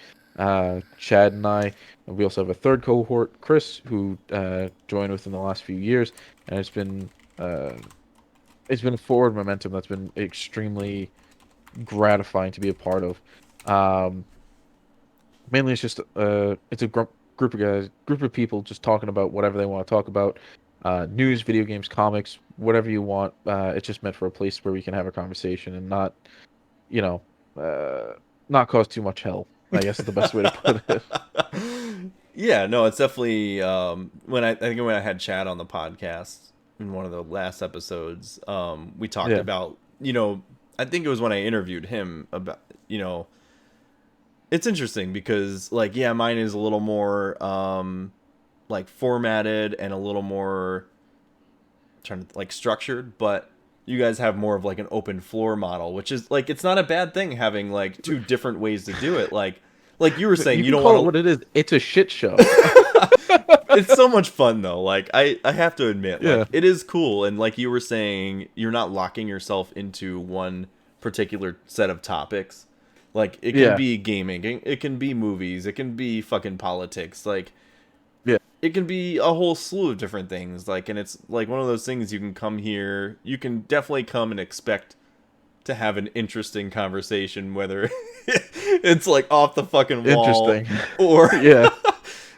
Chad and I, and we also have a third cohort, Chris, who joined within the last few years, and uh, it's been a forward momentum that's been extremely gratifying to be a part of. Um, Mainly, it's just it's a group of guys, group of people just talking about whatever they want to talk about, news, video games, comics, whatever you want. It's just meant for a place where we can have a conversation and not, you know, not cause too much hell. I guess is the best way to put it. Yeah, no, it's definitely I think when I had Chad on the podcast in one of the last episodes, we talked Yeah. about, you know, I think it was when I interviewed him about, you know, it's interesting because like, yeah, mine is a little more like formatted and a little more trying to like structured, but you guys have more of like an open floor model, which is like, it's not a bad thing having like two different ways to do it. Like you were saying, You you can don't call want it what it is. It's a shit show. It's so much fun though. Like I have to admit, Yeah. like it is cool, and like you were saying, you're not locking yourself into one particular set of topics. Like it can Yeah. be gaming, it can be movies, it can be fucking politics, like Yeah. it can be a whole slew of different things. Like, and it's like one of those things you can come here, you can definitely come and expect to have an interesting conversation, whether it's like off the fucking wall Interesting. or Yeah.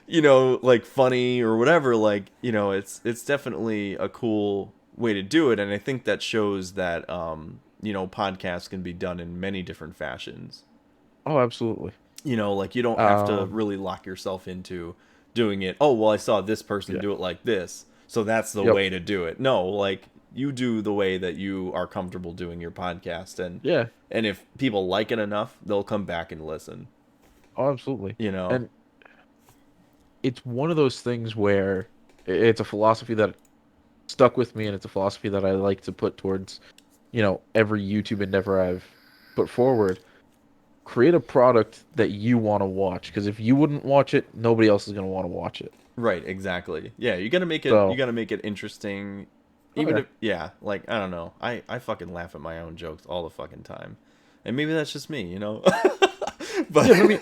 you know, like funny or whatever. Like, you know, it's definitely a cool way to do it, and I think that shows that you know, podcasts can be done in many different fashions. Oh, absolutely. You know, like you don't have to Um. really lock yourself into doing it. Oh, well, I saw this person Yeah. do it like this, so that's the Yep. way to do it. No, like you do the way that you are comfortable doing your podcast, Yeah. and if people like it enough, they'll come back and listen. Oh, absolutely. You know. And it's one of those things where it's a philosophy that stuck with me, and it's a philosophy that I like to put towards, every YouTube endeavor I've put forward. Create a product that you want to watch, because if you wouldn't watch it, nobody else is going to want to watch it. Right, exactly. Yeah, you gotta make it. You So, gotta make it interesting. oh Even yeah, if, yeah, like I don't know. I fucking laugh at my own jokes all the fucking time, and maybe that's just me, you know. But yeah. But I mean,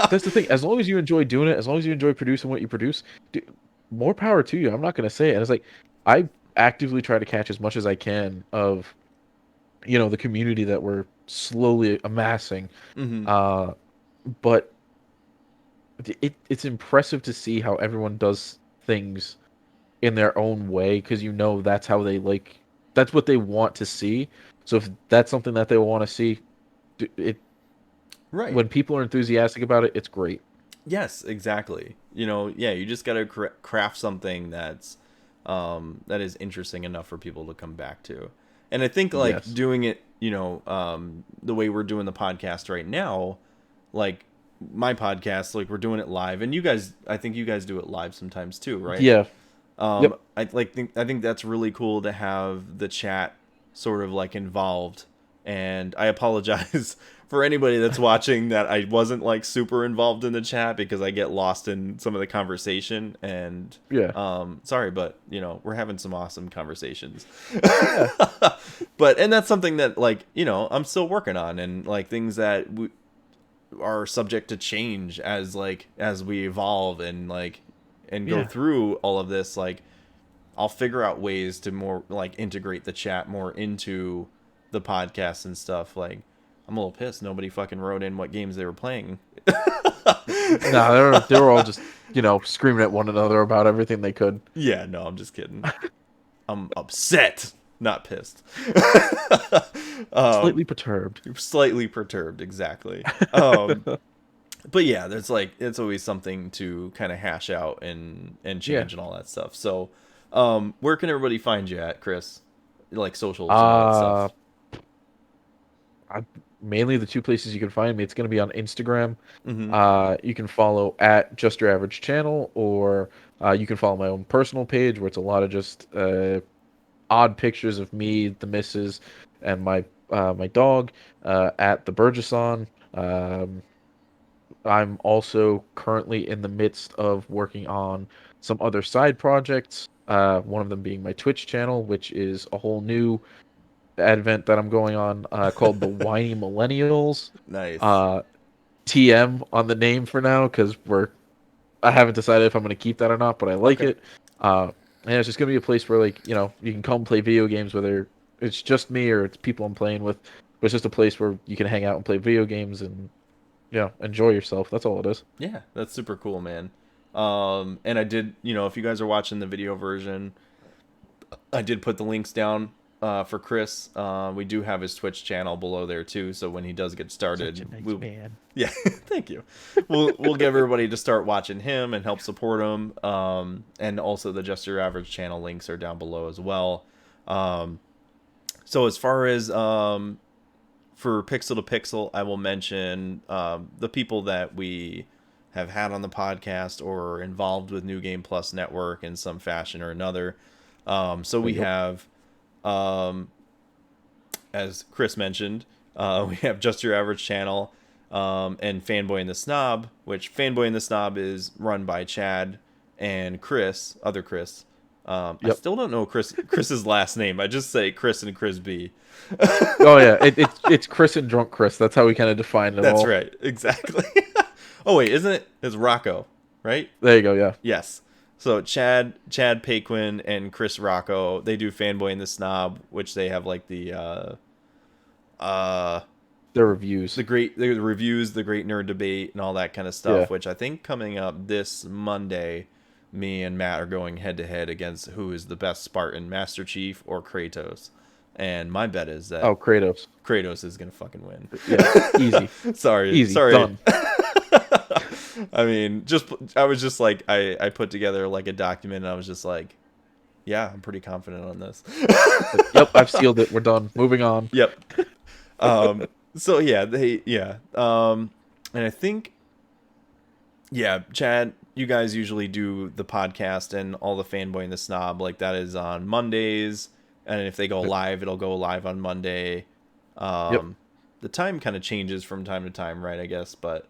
that's the thing. As long as you enjoy doing it, as long as you enjoy producing what you produce, more power to you. I'm not going to say it. And it's like I actively try to catch as much as I can of, the community that we're slowly amassing. hmm Uh, but it's impressive to see how everyone does things in their own way, because that's how that's what they want to see. So if that's something that they want to see, it right. when people are enthusiastic about it, it's great. Yes, exactly. You know, yeah, you just gotta craft something that is interesting enough for people to come back to. And I think like Yes. doing it, you know, the way we're doing the podcast right now, like my podcast, like we're doing it live, and you guys, I think you guys do it live sometimes too, right? Yeah. Yep. I think that's really cool to have the chat sort of like involved. And I apologize for anybody that's watching that I wasn't like super involved in the chat, because I get lost in some of the conversation, and Yeah. sorry, but you know, we're having some awesome conversations. Yeah. But and that's something that, like, you know, I'm still working on, and like things that are subject to change as we evolve and go Yeah. through all of this. Like I'll figure out ways to more like integrate the chat more into the podcast and stuff. Like I'm a little pissed nobody fucking wrote in what games they were playing. No, they were all just screaming at one another about everything they could. Yeah, no, I'm just kidding. I'm upset, not pissed. Slightly perturbed. Slightly perturbed, exactly. But yeah, there's like, it's always something to kind of hash out and change Yeah. and all that stuff. So where can everybody find you at, Chris? Like socials and all that Uh, stuff. Mainly the two places you can find me. It's going to be on Instagram. hmm You can follow at Just Your Average Channel, or you can follow my own personal page, where it's a lot of just odd pictures of me, the missus, and my dog, at the Burgess on. I'm also currently in the midst of working on some other side projects. One of them being my Twitch channel, which is a whole new advent that I'm going on, called the Whiny Millennials. Nice. TM on the name for now, because I haven't decided if I'm going to keep that or not, but I like it. And it's just going to be a place where, like, you know, you can come play video games, whether it's just me or it's people I'm playing with. But it's just a place where you can hang out and play video games and, you know, enjoy yourself. That's all it is. Yeah, that's super cool, man. And I did, you know, if you guys are watching the video version, I did put the links down for Chris. We do have his Twitch channel below there too, so when he does get started, Such a nice man. yeah, thank you. We'll get everybody to start watching him and help support him. And also the Just Your Average channel links are down below as well. So as far as for Pixel to Pixel, I will mention the people that we have had on the podcast or involved with New Game Plus Network in some fashion or another. So we have, as Chris mentioned, we have Just Your Average channel and Fanboy and the Snob, which Fanboy and the Snob is run by Chad and Chris, other Chris. I still don't know Chris's last name. I just say Chris and Chris B. Oh yeah, it's Chris and Drunk Chris. That's how we kind of define it. That's all. right, exactly. Oh wait, isn't it? It's Rocco, right? There you go. Yeah. Yes. So Chad Paquin and Chris Rocco, they do Fanboy and the Snob, which they have like the Their reviews. the reviews, the great nerd debate, and all that kind of stuff. Which I think coming up this Monday, me and Matt are going head to head against who is the best Spartan, Master Chief or Kratos. And my bet is that Kratos is gonna fucking win. Yeah, easy. Sorry, Done. I mean, I was just like, I put together like a document, and I was just like, yeah, I'm pretty confident on this. Yep, I've sealed it. We're done. Moving on. Yep. So yeah, and I think, yeah, Chad, you guys usually do the podcast and all the Fanboy and the Snob, like that is on Mondays, and if they go live, it'll go live on Monday. The time kind of changes from time to time, right? I guess, but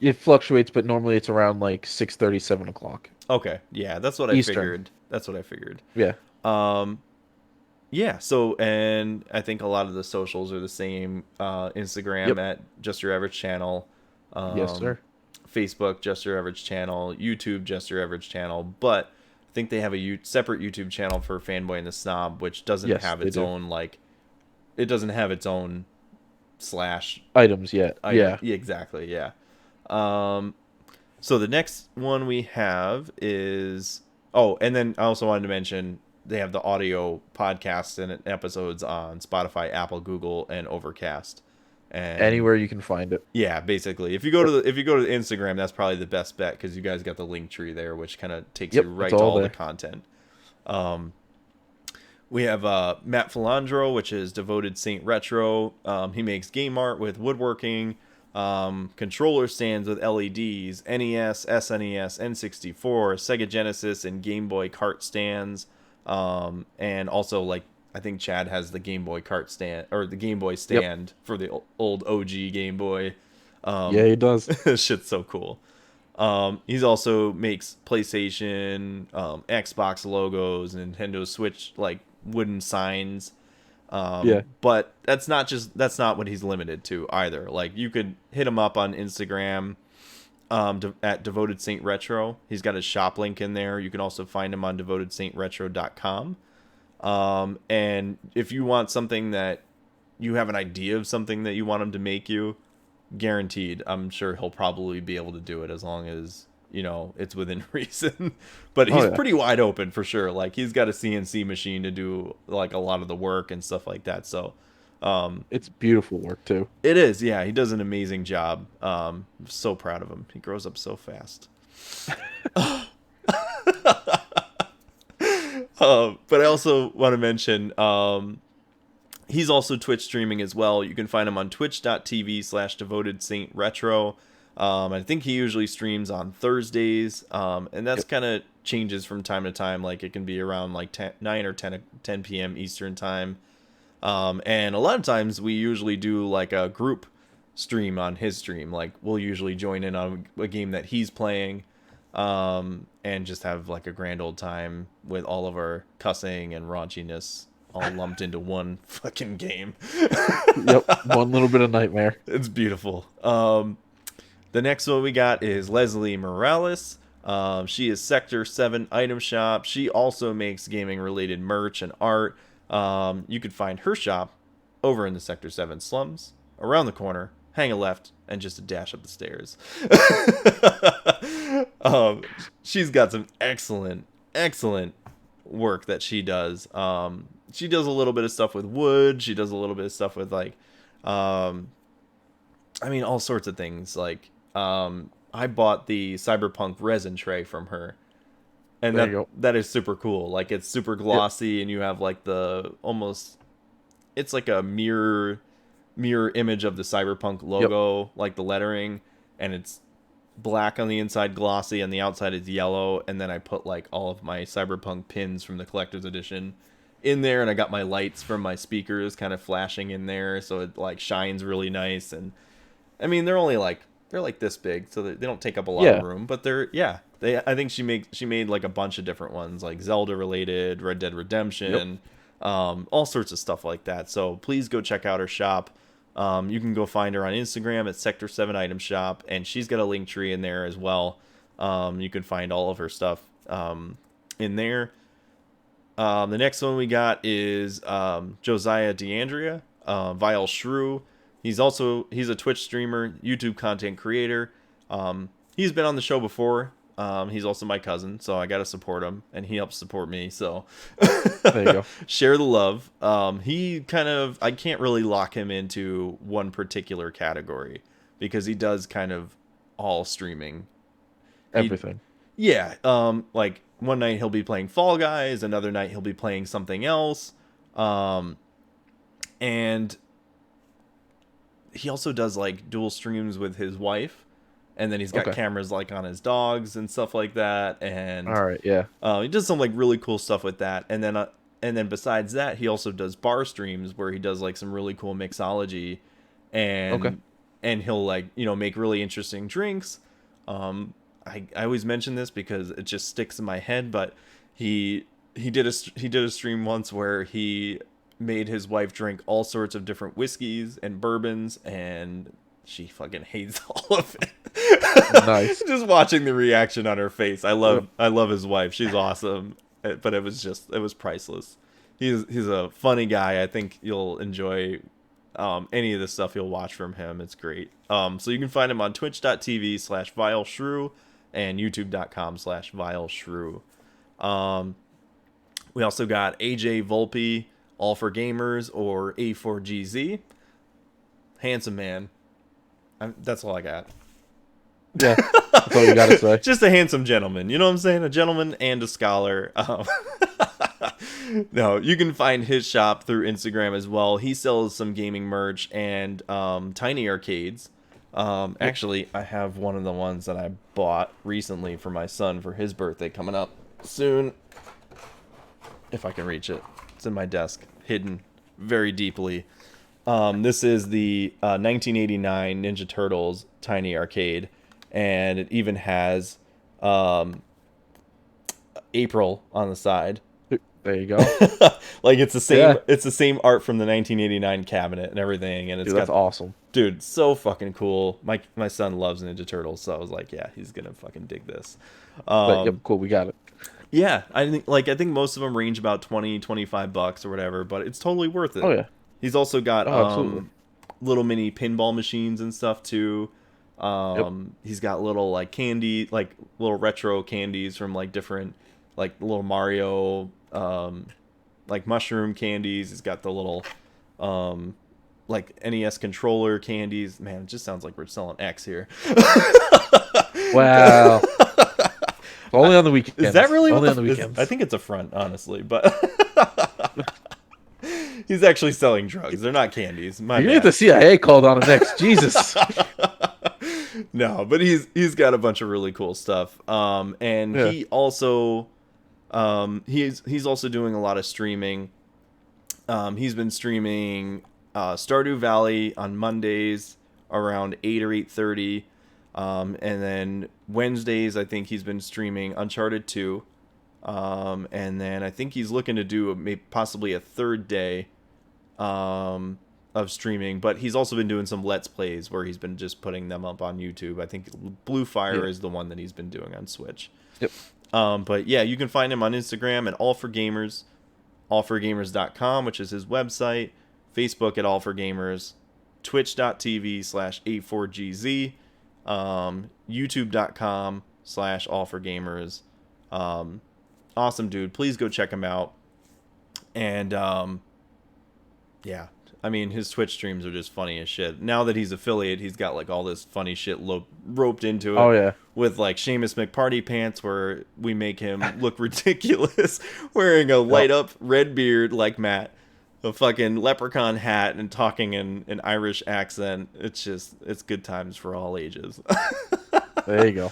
it fluctuates, but normally it's around like 6:30, 7 o'clock. Okay, yeah, that's what Eastern. I figured. That's what I figured. Yeah. Yeah. So, and I think a lot of the socials are the same. Instagram at Just Your Average Channel. Yes, sir. Facebook Just Your Average Channel. YouTube Just Your Average Channel. But I think they have a separate YouTube channel for Fanboy and the Snob, which doesn't have its own like. It doesn't have its own / items yet. Yeah. Exactly. Yeah. So the next one we have is and then I also wanted to mention they have the audio podcasts and episodes on Spotify, Apple, Google, and Overcast. And anywhere you can find it. Yeah, basically. If you go to Instagram, that's probably the best bet because you guys got the link tree there, which kind of takes you right to all the content. We have Matt Philandro, which is Devoted Saint Retro. He makes game art with woodworking, controller stands with LEDs, NES, SNES, N64, Sega Genesis, and Game Boy cart stands. And also, like, I think Chad has the Game Boy cart stand, or the Game Boy stand for the old OG Game Boy. Yeah, he does. Shit's so cool. He's also makes PlayStation, Xbox logos, Nintendo Switch, like, wooden signs. But that's not what he's limited to either. Like, you could hit him up on Instagram at Devoted Saint Retro. He's got his shop link in there. You can also find him on devotedsaintretro.com. And if you want something that you have an idea of something that you want him to make you, guaranteed, I'm sure he'll probably be able to do it as long as, you know, it's within reason. But he's pretty wide open for sure. Like, he's got a CNC machine to do like a lot of the work and stuff like that. So it's beautiful work too. It is. Yeah, he does an amazing job. I'm so proud of him. He grows up so fast. But I also want to mention he's also Twitch streaming as well. You can find him on twitch.tv/devotedsaintretro. I think he usually streams on Thursdays, and that's kind of changes from time to time. Like, it can be around like 9 or 10 p.m. Eastern time. And a lot of times we usually do like a group stream on his stream. Like, we'll usually join in on a game that he's playing. and just have like a grand old time with all of our cussing and raunchiness all lumped into one fucking game. Yep, one little bit of nightmare. It's beautiful. The next one we got is Leslie Morales. She is Sector 7 Item Shop. She also makes gaming related merch and art. You can find her shop over in the Sector 7 slums, around the corner, hang a left, and just a dash up the stairs. She's got some excellent work that she does. She does a little bit of stuff with wood. She does a little bit of stuff with like, I mean, all sorts of things. Like, I bought the Cyberpunk resin tray from her, and that is super cool. Like, it's super glossy, and you have like the almost, it's like a mirror image of the Cyberpunk logo, like the lettering, and it's black on the inside, glossy, and the outside is yellow. And then I put like all of my Cyberpunk pins from the collector's edition in there, and I got my lights from my speakers kind of flashing in there, so it like shines really nice. And I mean, they're like this big, so they don't take up a lot of room, but I think she made like a bunch of different ones, like Zelda related, Red Dead Redemption, all sorts of stuff like that. So please go check out her shop. You can go find her on Instagram at Sector 7 Item Shop, and she's got a link tree in there as well. You can find all of her stuff in there. The next one we got is Josiah DeAndrea, Vile Shrew. He's a Twitch streamer, YouTube content creator. He's been on the show before. He's also my cousin, so I gotta support him, and he helps support me. So there you go. Share the love. I can't really lock him into one particular category because he does kind of all streaming. Everything. Like one night he'll be playing Fall Guys, another night he'll be playing something else. And he also does like dual streams with his wife, and then he's got cameras like on his dogs and stuff like that. And all right, yeah, he does some like really cool stuff with that. And then besides that, he also does bar streams where he does like some really cool mixology, and he'll like, you know, make really interesting drinks. I always mention this because it just sticks in my head, but he did a stream once where he made his wife drink all sorts of different whiskeys and bourbons, and she fucking hates all of it. Nice. Just watching the reaction on her face. I love his wife. She's awesome, but it was priceless. He's a funny guy. I think you'll enjoy any of the stuff you'll watch from him. It's great. So you can find him on twitch.tv/vileshrew and youtube.com/vileshrew. We also got AJ Volpe, All for Gamers, or A4GZ. Handsome man. That's all I got. Yeah, that's all you gotta say. Just a handsome gentleman. You know what I'm saying? A gentleman and a scholar. No, you can find his shop through Instagram as well. He sells some gaming merch and tiny arcades. Actually, I have one of the ones that I bought recently for my son for his birthday coming up soon. If I can reach it. It's in my desk, hidden very deeply. This is the 1989 Ninja Turtles tiny arcade, and it even has April on the side. There you go. Like it's the same. It's the same art from the 1989 cabinet and everything, and that's awesome. Dude, so fucking cool. My son loves Ninja Turtles, so I was like, yeah, he's gonna fucking dig this. Yep, cool, we got it. Yeah, I think most of them range about $20-$25 or whatever, but it's totally worth it. Oh yeah. He's also got little mini pinball machines and stuff too. He's got little like candy, like little retro candies from like different, like little Mario, like mushroom candies. He's got the little like NES controller candies. Man, it just sounds like we're selling X here. Wow. Only on the weekends. Is that really only on the weekends? I think it's a front, honestly, but he's actually selling drugs. They're not candies. You're gonna get the CIA called on him next. Jesus. No, but he's got a bunch of really cool stuff. And he also he's also doing a lot of streaming. He's been streaming Stardew Valley on Mondays around 8 or 8:30. And then Wednesdays, I think he's been streaming Uncharted 2. And then I think he's looking to do possibly a third day of streaming, but he's also been doing some Let's Plays where he's been just putting them up on YouTube. I think Blue Fire is the one that he's been doing on Switch. Yep. But yeah, you can find him on Instagram at allforgamers, allforgamers.com, which is his website, Facebook at allforgamers, twitch.tv/a4gz, youtube.com/allforgamers. Awesome dude. Please go check him out. And yeah, I mean, his Twitch streams are just funny as shit. Now that he's affiliate, he's got like all this funny shit roped into it. Oh yeah, with like Seamus McParty pants, where we make him look ridiculous wearing a light up red beard like Matt, a fucking leprechaun hat, and talking in an Irish accent. It's good times for all ages. There you go.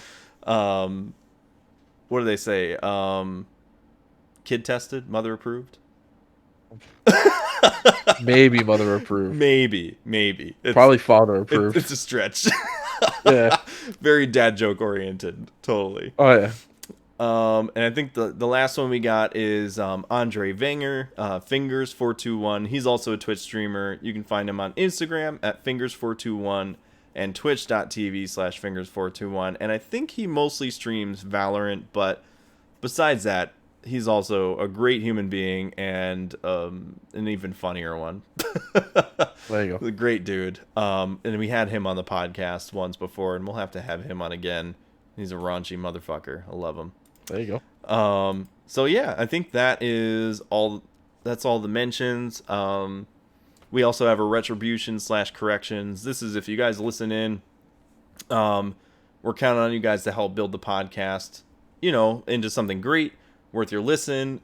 What do they say? Kid tested, mother approved. Maybe mother approved. Maybe. It's probably father approved. It's a stretch. Yeah. Very dad joke oriented. Totally. Oh yeah. And I think the last one we got is Andre Wenger, Fingers421. He's also a Twitch streamer. You can find him on Instagram at Fingers421 and twitch.tv/Fingers421. And I think he mostly streams Valorant, but besides that, he's also a great human being and an even funnier one. There you go. A great dude. And we had him on the podcast once before, and we'll have to have him on again. He's a raunchy motherfucker. I love him. There you go. So yeah, I think that is all. That's all the mentions. We also have a retribution/corrections. This is if you guys listen in. We're counting on you guys to help build the podcast, into something great, worth your listen.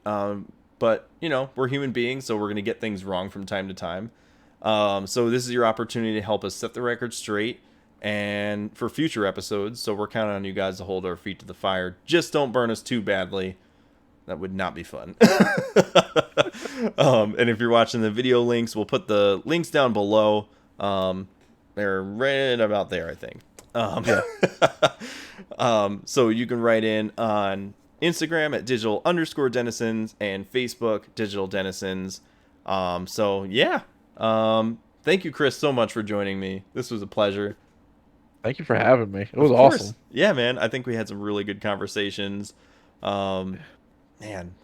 But we're human beings, so we're gonna get things wrong from time to time. So this is your opportunity to help us set the record straight and for future episodes. So we're counting on you guys to hold our feet to the fire. Just don't burn us too badly. That would not be fun. And if you're watching the video links, we'll put the links down below. They're right about there, I think. So you can write in on Instagram at digital_denizens and Facebook Digital Denizens. So yeah. Thank you, Chris, so much for joining me. This was a pleasure. Thank you for having me. It was awesome. Yeah, man. I think we had some really good conversations. Man,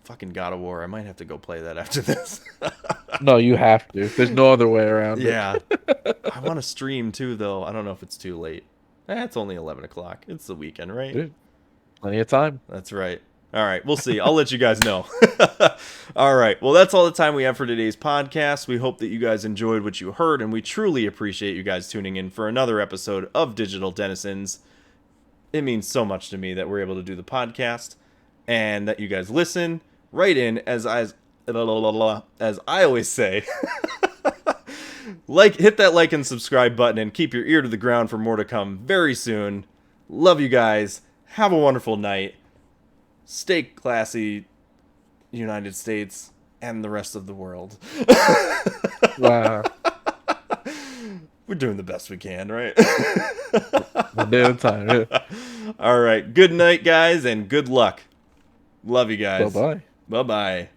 fucking God of War. I might have to go play that after this. No, you have to. There's no other way around it. Yeah. I want to stream too, though. I don't know if it's too late. It's only 11 o'clock. It's the weekend, right? Dude, plenty of time. That's right. All right, we'll see. I'll let you guys know. All right, well, that's all the time we have for today's podcast. We hope that you guys enjoyed what you heard, and we truly appreciate you guys tuning in for another episode of Digital Denizens. It means so much to me that we're able to do the podcast and that you guys listen. Write in, as I always say, hit that like and subscribe button and keep your ear to the ground for more to come very soon. Love you guys. Have a wonderful night. Stay classy, United States, and the rest of the world. Wow. We're doing the best we can, right? One day at a time. Yeah. All right. Good night, guys, and good luck. Love you guys. Bye-bye. Bye-bye.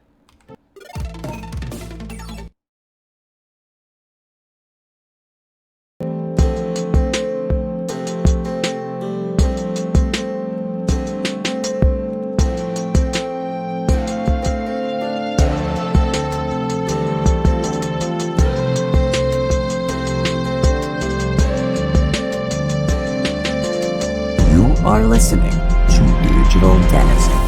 You are listening to Digital Denizens.